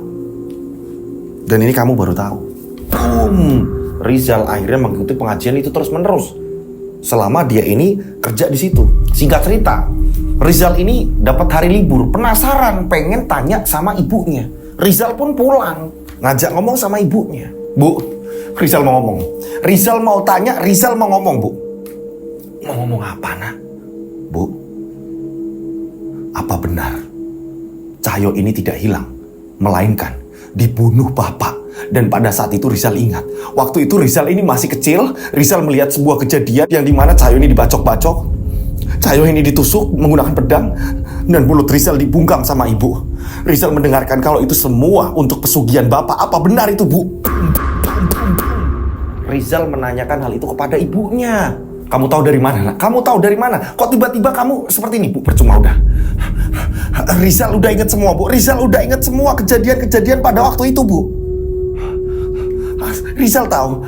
Dan ini kamu baru tahu. Rizal akhirnya mengikuti pengajian itu terus menerus selama dia ini kerja di situ. Singkat cerita, Rizal ini dapat hari libur, penasaran, pengen tanya sama ibunya. Rizal pun pulang, ngajak ngomong sama ibunya. Bu, Rizal mau ngomong. Rizal mau tanya, Rizal mau ngomong, Bu. Mau ngomong apa, Nak? Bu, apa benar Cahyo ini tidak hilang, melainkan dibunuh Bapak? Dan pada saat itu Rizal ingat, waktu itu Rizal ini masih kecil. Rizal melihat sebuah kejadian yang dimana Cahyo ini dibacok-bacok, Cahyo ini ditusuk menggunakan pedang, dan mulut Rizal dibungkam sama ibu. Rizal mendengarkan kalau itu semua untuk pesugihan Bapak. Apa benar itu, Bu? Rizal menanyakan hal itu kepada ibunya. Kamu tahu dari mana, Nak? Kamu tahu dari mana? Kok tiba-tiba kamu seperti ini, Bu? Percuma udah. Rizal udah ingat semua, Bu. Rizal udah ingat semua kejadian-kejadian pada waktu itu, Bu. Rizal tahu.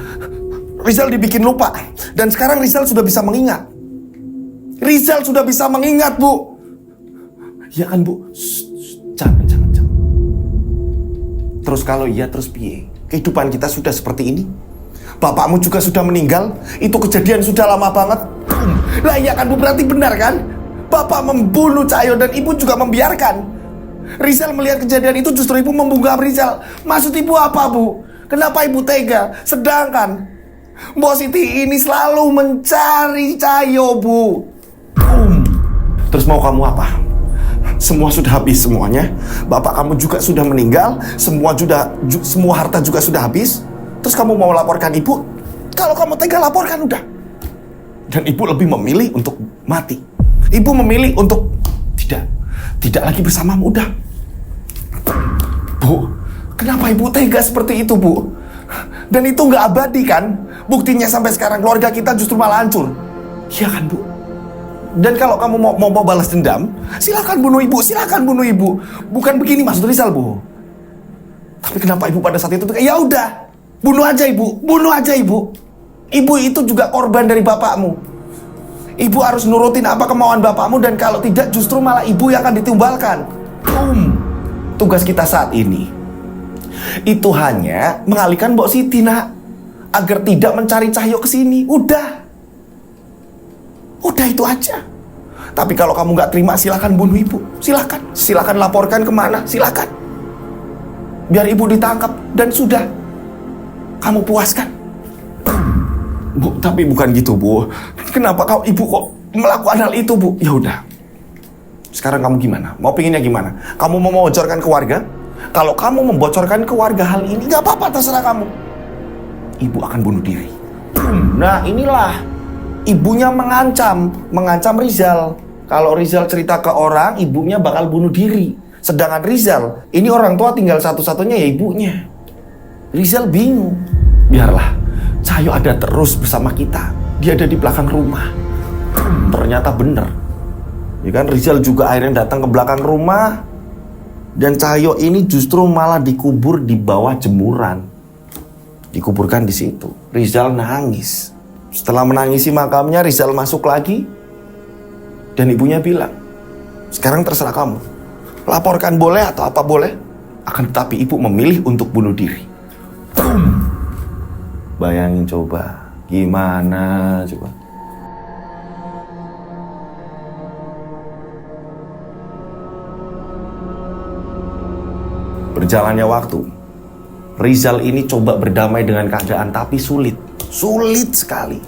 Rizal dibikin lupa. Dan sekarang Rizal sudah bisa mengingat. Rizal sudah bisa mengingat, Bu. Ya kan, Bu? Jangan. Terus kalau iya, terus piye? Kehidupan kita sudah seperti ini. Bapakmu juga sudah meninggal. Itu kejadian sudah lama banget. Lah iya kan, Bu? Berarti benar kan? Bapak membunuh Cahyo dan ibu juga membiarkan. Rizal melihat kejadian itu, justru ibu membungkam Rizal. Maksud ibu apa, Bu? Kenapa ibu tega? Sedangkan Mbok Siti ini selalu mencari Cahyo, Bu. Terus mau kamu apa? Semua sudah habis semuanya. Bapak kamu juga sudah meninggal. Semua harta juga sudah habis. Terus kamu mau laporkan ibu? Kalau kamu tega, laporkan udah. Dan ibu lebih memilih untuk mati. Ibu memilih untuk tidak lagi bersamamu, udah. Bu, kenapa ibu tega seperti itu, Bu? Dan itu nggak abadi kan? Buktinya sampai sekarang keluarga kita justru malah hancur. Iya kan, Bu? Dan kalau kamu mau balas dendam, silakan bunuh ibu, silakan bunuh ibu. Bukan begini maksud Rizal, Bu. Tapi kenapa ibu pada saat itu ya udah, bunuh aja ibu, bunuh aja ibu. Ibu itu juga korban dari bapakmu. Ibu harus nurutin apa kemauan bapakmu, dan kalau tidak justru malah ibu yang akan ditumbalkan. Tugas kita saat ini itu hanya mengalihkan Mbok Siti, Nak, agar tidak mencari Cahyo ke sini. Udah itu aja. Tapi kalau kamu nggak terima, silakan bunuh ibu, silakan laporkan kemana, silakan. Biar ibu ditangkap dan sudah, kamu puaskan. Bu, tapi bukan gitu, Bu. Kenapa ibu kok melakukan hal itu, Bu? Ya udah. Sekarang kamu gimana? Mau pinginnya gimana? Kamu mau membocorkan ke warga? Kalau kamu membocorkan ke warga hal ini, nggak apa-apa, terserah kamu. Ibu akan bunuh diri. Nah, inilah ibunya mengancam Rizal. Kalau Rizal cerita ke orang, ibunya bakal bunuh diri. Sedangkan Rizal, ini orang tua tinggal satu-satunya ya ibunya. Rizal bingung. Biarlah, Cahyo ada terus bersama kita. Dia ada di belakang rumah. Ternyata bener. Ya kan, Rizal juga akhirnya datang ke belakang rumah. Dan Cahyo ini justru malah dikubur di bawah jemuran. Dikuburkan di situ. Rizal nangis. Setelah menangisi makamnya, Rizal masuk lagi. Dan ibunya bilang, sekarang terserah kamu. Laporkan boleh atau apa boleh. Akan tetapi ibu memilih untuk bunuh diri. Bayangin coba, gimana coba. Berjalannya waktu, Rizal ini coba berdamai dengan keadaan, tapi sulit sekali.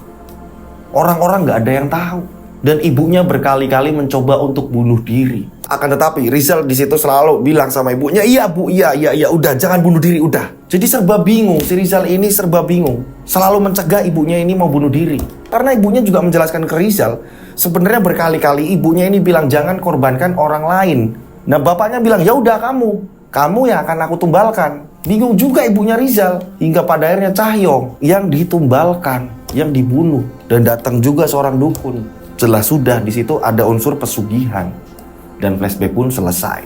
Orang-orang gak ada yang tahu. Dan ibunya berkali-kali mencoba untuk bunuh diri. Akan tetapi Rizal di situ selalu bilang sama ibunya, iya bu, iya, udah jangan bunuh diri, udah. Jadi serba bingung, si Rizal ini serba bingung. Selalu mencegah ibunya ini mau bunuh diri. Karena ibunya juga menjelaskan ke Rizal, sebenarnya berkali-kali ibunya ini bilang jangan korbankan orang lain. Nah bapaknya bilang, ya udah kamu yang akan aku tumbalkan. Bingung juga ibunya Rizal, hingga pada akhirnya Cahyo yang ditumbalkan, yang dibunuh, dan datang juga seorang dukun. Jelas sudah di situ ada unsur pesugihan. Dan flashback pun selesai.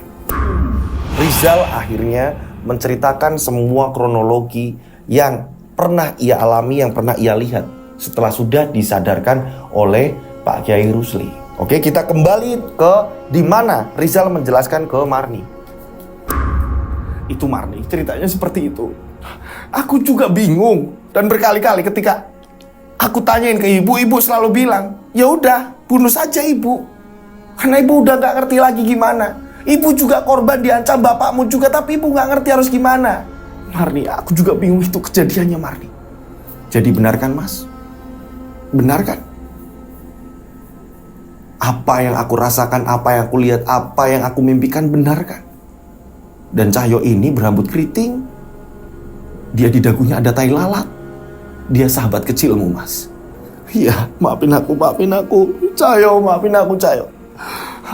Rizal akhirnya menceritakan semua kronologi yang pernah ia alami, yang pernah ia lihat setelah sudah disadarkan oleh Pak Kiai Rusli. Oke, kita kembali ke di mana Rizal menjelaskan ke Marni. Itu Marni, ceritanya seperti itu. Aku juga bingung, dan berkali-kali ketika aku tanyain ke ibu selalu bilang, ya udah bunuh saja ibu. Karena ibu udah gak ngerti lagi gimana. Ibu juga korban, diancam bapakmu juga, tapi ibu gak ngerti harus gimana. Marni, aku juga bingung itu kejadiannya Marni. Jadi benar kan mas? Benar kan? Apa yang aku rasakan, apa yang aku lihat, apa yang aku mimpikan benar kan? Dan Cahyo ini berambut keriting. Dia di dagunya ada tai lalat. Dia sahabat kecilmu mas. Iya, maafin aku Cahyo, maafin aku Cahyo.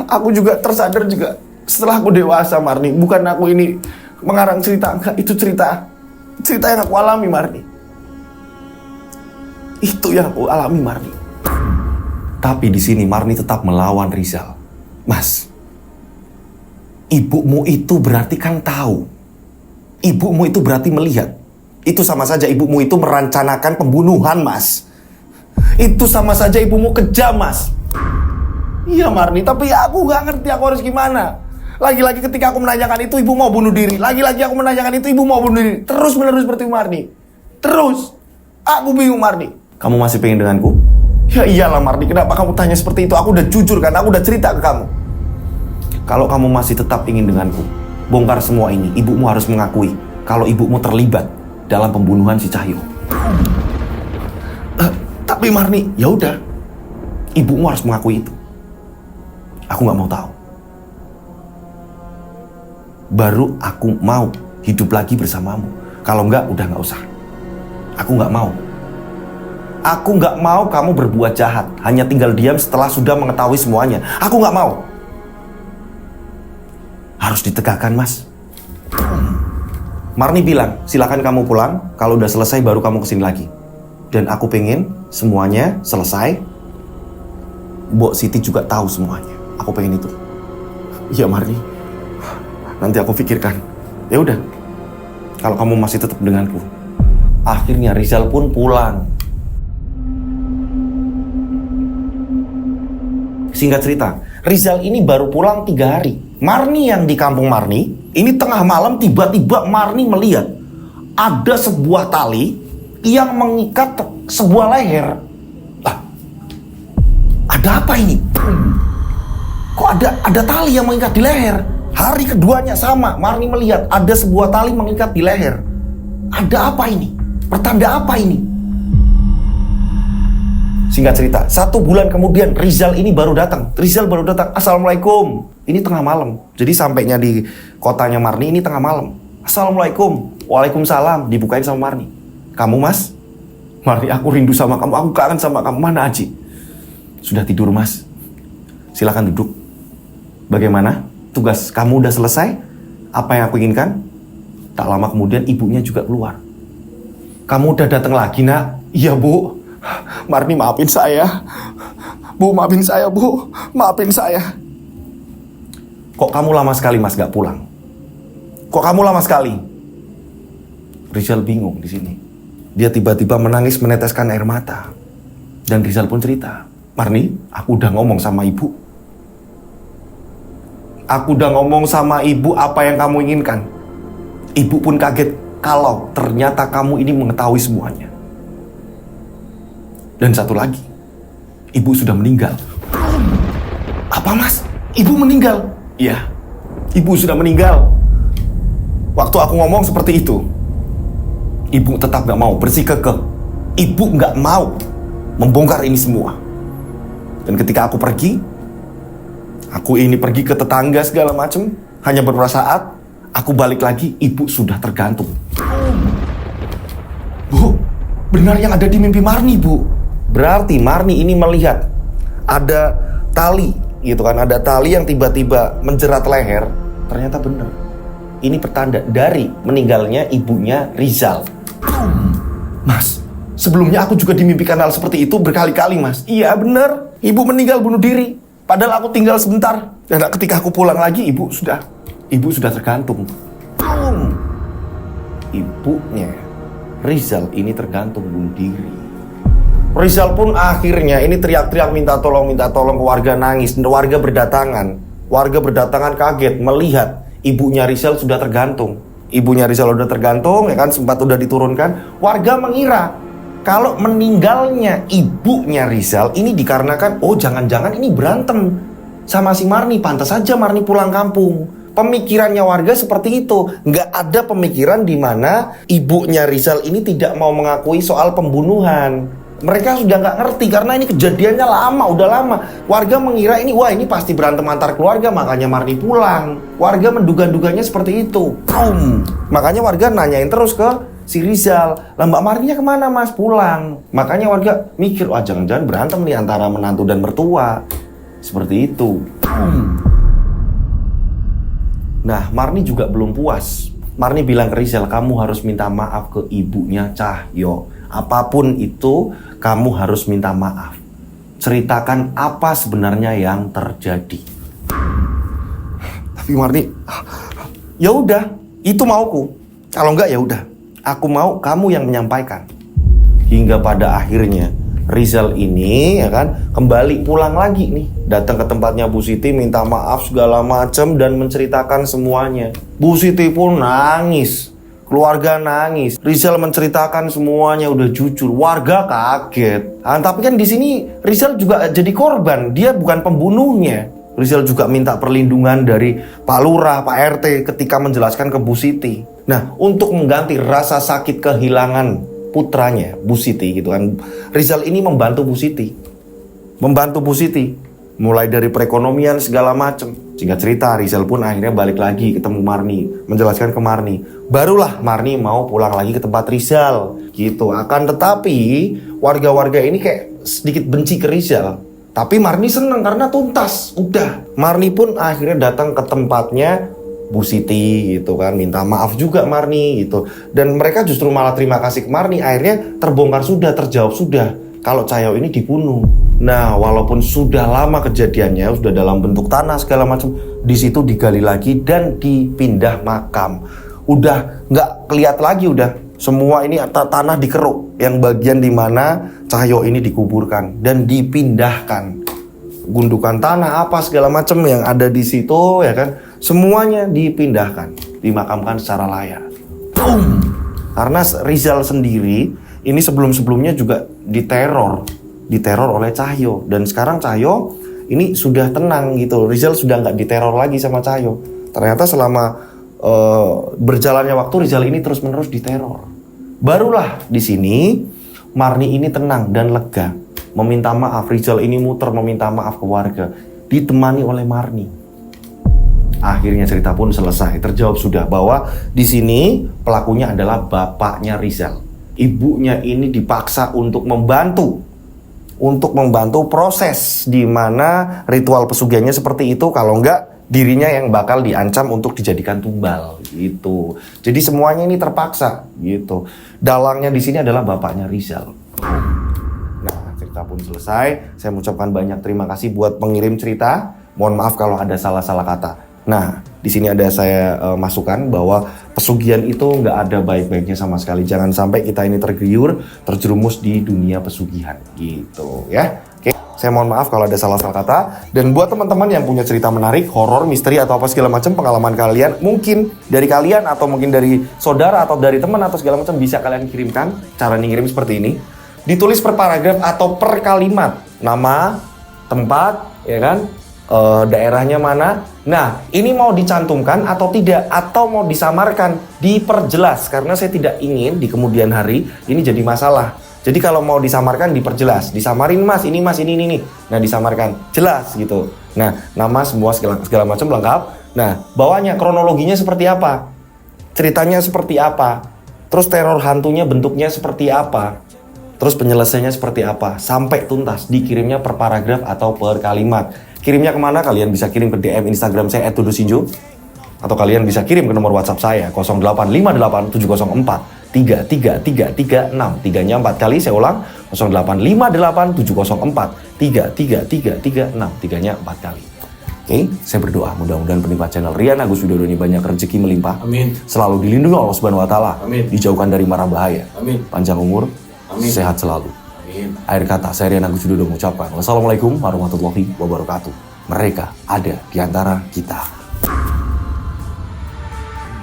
Aku juga tersadar juga setelah aku dewasa Marni. Bukan aku ini mengarang cerita, enggak, itu cerita yang aku alami Marni. Itu yang aku alami Marni. Tapi di sini Marni tetap melawan Rizal. Mas, ibumu itu berarti kan tahu. Ibumu itu berarti melihat. Itu sama saja ibumu itu merencanakan pembunuhan mas. Itu sama saja ibumu kejam mas. Iya Marni, tapi aku gak ngerti aku harus gimana. Lagi-lagi ketika aku menanyakan itu ibu mau bunuh diri. Lagi-lagi aku menanyakan itu ibu mau bunuh diri. Terus menerus seperti Marni. Terus. Aku bingung Marni. Kamu masih pengen denganku? Ya iyalah Marni, kenapa kamu tanya seperti itu? Aku udah jujur kan, aku udah cerita ke kamu. Kalau kamu masih tetap ingin denganku, bongkar semua ini. Ibumu harus mengakui kalau ibumu terlibat dalam pembunuhan si Cahyo. Tapi Marni, Ya udah, ibumu harus mengakui itu. Aku nggak mau tahu. Baru aku mau hidup lagi bersamamu. Kalau nggak, udah nggak usah. Aku nggak mau. Aku nggak mau kamu berbuat jahat, hanya tinggal diam setelah sudah mengetahui semuanya. Aku nggak mau. Harus ditegakkan, Mas. Marni bilang, silakan kamu pulang. Kalau udah selesai baru kamu kesini lagi. Dan aku pengen semuanya selesai. Mbok Siti juga tahu semuanya. Aku pengen itu. iya Marni, nanti aku pikirkan. Ya udah. Kalau kamu masih tetap denganku. Akhirnya Rizal pun pulang. Singkat cerita, Rizal ini baru pulang 3 hari. Marni yang di kampung Marni, ini tengah malam tiba-tiba Marni melihat ada sebuah tali yang mengikat sebuah leher. Lah, ada apa ini? Kok ada tali yang mengikat di leher? Hari keduanya sama, Marni melihat ada sebuah tali mengikat di leher. Ada apa ini? Pertanda apa ini? Singkat cerita, 1 bulan kemudian Rizal ini baru datang. Assalamualaikum. Ini tengah malam. Jadi sampainya di kotanya Marni ini tengah malam. Assalamualaikum. Waalaikumsalam. Dibukain sama Marni. Kamu mas? Marni, aku rindu sama kamu. Aku kangen sama kamu. Mana Aji? Sudah tidur mas. Silakan duduk. Bagaimana? Tugas kamu udah selesai? Apa yang aku inginkan? Tak lama kemudian ibunya juga keluar. Kamu udah datang lagi nak? Iya bu. Marni maafin saya. Bu, maafin saya bu. Maafin saya. Kok kamu lama sekali mas gak pulang? Kok kamu lama sekali? Rizal bingung di sini. Dia tiba-tiba menangis meneteskan air mata. Dan Rizal pun cerita, Marni, aku udah ngomong sama ibu. Aku udah ngomong sama ibu apa yang kamu inginkan. Ibu pun kaget kalau ternyata kamu ini mengetahui semuanya. Dan satu lagi, ibu sudah meninggal. Apa mas? Ibu meninggal? Iya, ibu sudah meninggal. Waktu aku ngomong seperti itu, ibu tetap gak mau, bersikukuh. Ibu gak mau membongkar ini semua. Dan ketika aku pergi, Aku ini pergi ke tetangga segala macem. Hanya beberapa saat, aku balik lagi, ibu sudah tergantung. Bu, benar yang ada di mimpi Marni, Bu. Berarti Marni ini melihat ada tali gitu kan, ada tali yang tiba-tiba menjerat leher. Ternyata benar. Ini pertanda dari meninggalnya ibunya Rizal. Mas, sebelumnya aku juga dimimpikan hal seperti itu berkali-kali, Mas. Iya, benar. Ibu meninggal bunuh diri. Padahal aku tinggal sebentar. Dan ketika aku pulang lagi, ibu sudah tergantung. Ibunya Rizal ini tergantung bunuh diri. Rizal pun akhirnya ini teriak-teriak minta tolong ke warga, nangis. Warga berdatangan kaget melihat ibunya Rizal sudah tergantung. Ibunya Rizal sudah tergantung, ya kan, sempat sudah diturunkan. Warga mengira kalau meninggalnya ibunya Rizal ini dikarenakan, oh jangan-jangan ini berantem sama si Marni, pantas saja Marni pulang kampung. Pemikirannya warga seperti itu. Nggak ada pemikiran di mana ibunya Rizal ini tidak mau mengakui soal pembunuhan. Mereka sudah nggak ngerti karena ini kejadiannya lama, udah lama. Warga mengira ini, wah ini pasti berantem antar keluarga, makanya Marni pulang. Warga menduga-duganya seperti itu. Makanya warga nanyain terus ke si Rizal, lah Mbak Marninya kemana Mas? Pulang. Makanya warga mikir, wah jangan-jangan berantem nih antara menantu dan mertua. Seperti itu. Nah, Marni juga belum puas. Marni bilang ke Rizal, kamu harus minta maaf ke ibunya Cahyo. Apapun itu, kamu harus minta maaf. Ceritakan apa sebenarnya yang terjadi. Tapi Marni, ya udah, itu mauku. Kalau enggak ya udah, aku mau kamu yang menyampaikan. Hingga pada akhirnya Rizal ini ya kan kembali pulang lagi nih, datang ke tempatnya Bu Siti, minta maaf segala macam dan menceritakan semuanya. Bu Siti pun nangis. Keluarga nangis. Rizal menceritakan semuanya udah jujur. Warga kaget. Tapi kan di sini Rizal juga jadi korban. Dia bukan pembunuhnya. Rizal juga minta perlindungan dari Pak Lurah, Pak RT ketika menjelaskan ke Bu Siti. Nah, untuk mengganti rasa sakit kehilangan putranya, Bu Siti gitu kan, Rizal ini membantu Bu Siti. Mulai dari perekonomian segala macam. Singkat cerita, Rizal pun akhirnya balik lagi ketemu Marni, menjelaskan ke Marni. Barulah Marni mau pulang lagi ke tempat Rizal gitu. Akan tetapi warga-warga ini kayak sedikit benci ke Rizal. Tapi Marni seneng karena tuntas. Udah, Marni pun akhirnya datang ke tempatnya Bu Siti gitu kan, minta maaf juga Marni gitu. Dan mereka justru malah terima kasih ke Marni. Akhirnya terbongkar sudah, terjawab sudah kalau Cahyo ini dibunuh. Nah, walaupun sudah lama kejadiannya, sudah dalam bentuk tanah segala macam, di situ digali lagi dan dipindah makam. Udah nggak kelihat lagi, udah semua ini tanah dikeruk, yang bagian dimana Cahyo ini dikuburkan dan dipindahkan. Gundukan tanah apa segala macam yang ada di situ ya kan, semuanya dipindahkan, dimakamkan secara layak. Karena Rizal sendiri ini sebelum-sebelumnya juga diteror oleh Cahyo, dan sekarang Cahyo ini sudah tenang gitu. Rizal sudah nggak diteror lagi sama Cahyo. Ternyata selama berjalannya waktu Rizal ini terus-menerus diteror. Barulah di sini Marni ini tenang dan lega, meminta maaf. Rizal ini muter meminta maaf ke warga, ditemani oleh Marni. Akhirnya cerita pun selesai, terjawab sudah bahwa di sini pelakunya adalah bapaknya Rizal. Ibunya ini dipaksa untuk membantu proses di mana ritual pesugihannya seperti itu. Kalau enggak, dirinya yang bakal diancam untuk dijadikan tumbal gitu. Jadi semuanya ini terpaksa gitu. Dalangnya di sini adalah bapaknya Rizal. Nah, cerita pun selesai. Saya mengucapkan banyak terima kasih buat pengirim cerita. Mohon maaf kalau ada salah-salah kata. Nah, di sini ada saya masukkan bahwa pesugihan itu nggak ada baik-baiknya sama sekali. Jangan sampai kita ini terjerumus di dunia pesugihan gitu ya. Oke, saya mohon maaf kalau ada salah-salah kata. Dan buat teman-teman yang punya cerita menarik, horor, misteri atau apa segala macam, pengalaman kalian, mungkin dari kalian atau mungkin dari saudara atau dari teman atau segala macam, bisa kalian kirimkan. Cara ngirim seperti ini. Ditulis per paragraf atau per kalimat. Nama, tempat, ya kan? Daerahnya mana. Nah, ini mau dicantumkan atau tidak, atau mau disamarkan, diperjelas, karena saya tidak ingin di kemudian hari ini jadi masalah. Jadi kalau mau disamarkan, diperjelas, disamarin mas ini, ini. Nah, disamarkan jelas gitu. Nah, nama semua segala macam lengkap. Nah, bawahnya kronologinya seperti apa? Ceritanya seperti apa? Terus teror hantunya bentuknya seperti apa? Terus penyelesaiannya seperti apa? Sampai tuntas, dikirimnya per paragraf atau per kalimat. Kirimnya kemana? Kalian bisa kirim ke DM Instagram saya @tudusinjo. Atau kalian bisa kirim ke nomor WhatsApp saya 085870433336. Tiganya 4 kali, saya ulang 085870433336. Tiganya 4 kali. Oke, saya berdoa mudah-mudahan penikmat channel Rian Agus Widodo ini banyak rezeki melimpah. Amin. Selalu dilindungi Allah Subhanahu wa taala. Amin. Dijauhkan dari mara bahaya. Amin. Panjang umur, Amin. sehat selalu. Amin. Akhir kata, saya Rian Agus Widodo mengucapkan wassalamualaikum warahmatullahi wabarakatuh. Mereka ada di antara kita.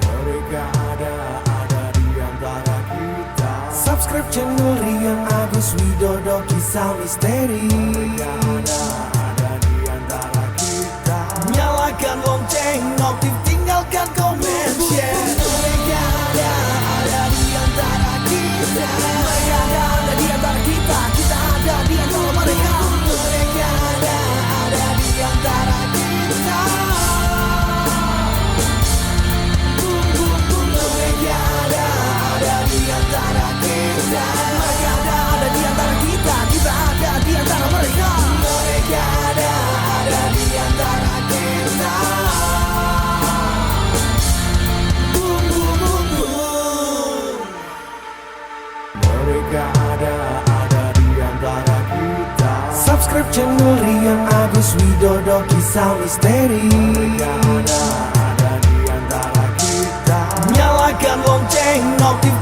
Mereka ada di antara kita. Subscribe channel Rian Agus Widodo, kisah misteri. Mereka ada di antara kita. Nyalakan lonceng, notif, tinggalkan komen, share. Mereka ada di antara kita. Mereka ada di antara kita. Kita ada di antara mereka. Mereka ada di antara kita. Mereka ada di antara kita. Mereka ada di antara kita. Kita ada di antara mereka. Mereka ada di antara kita. Mereka ada di antara kita. Subscribe channel Rian Agus Widodo, kisah misteri. Mereka ada di antara kita. Nyalakan lonceng, notif.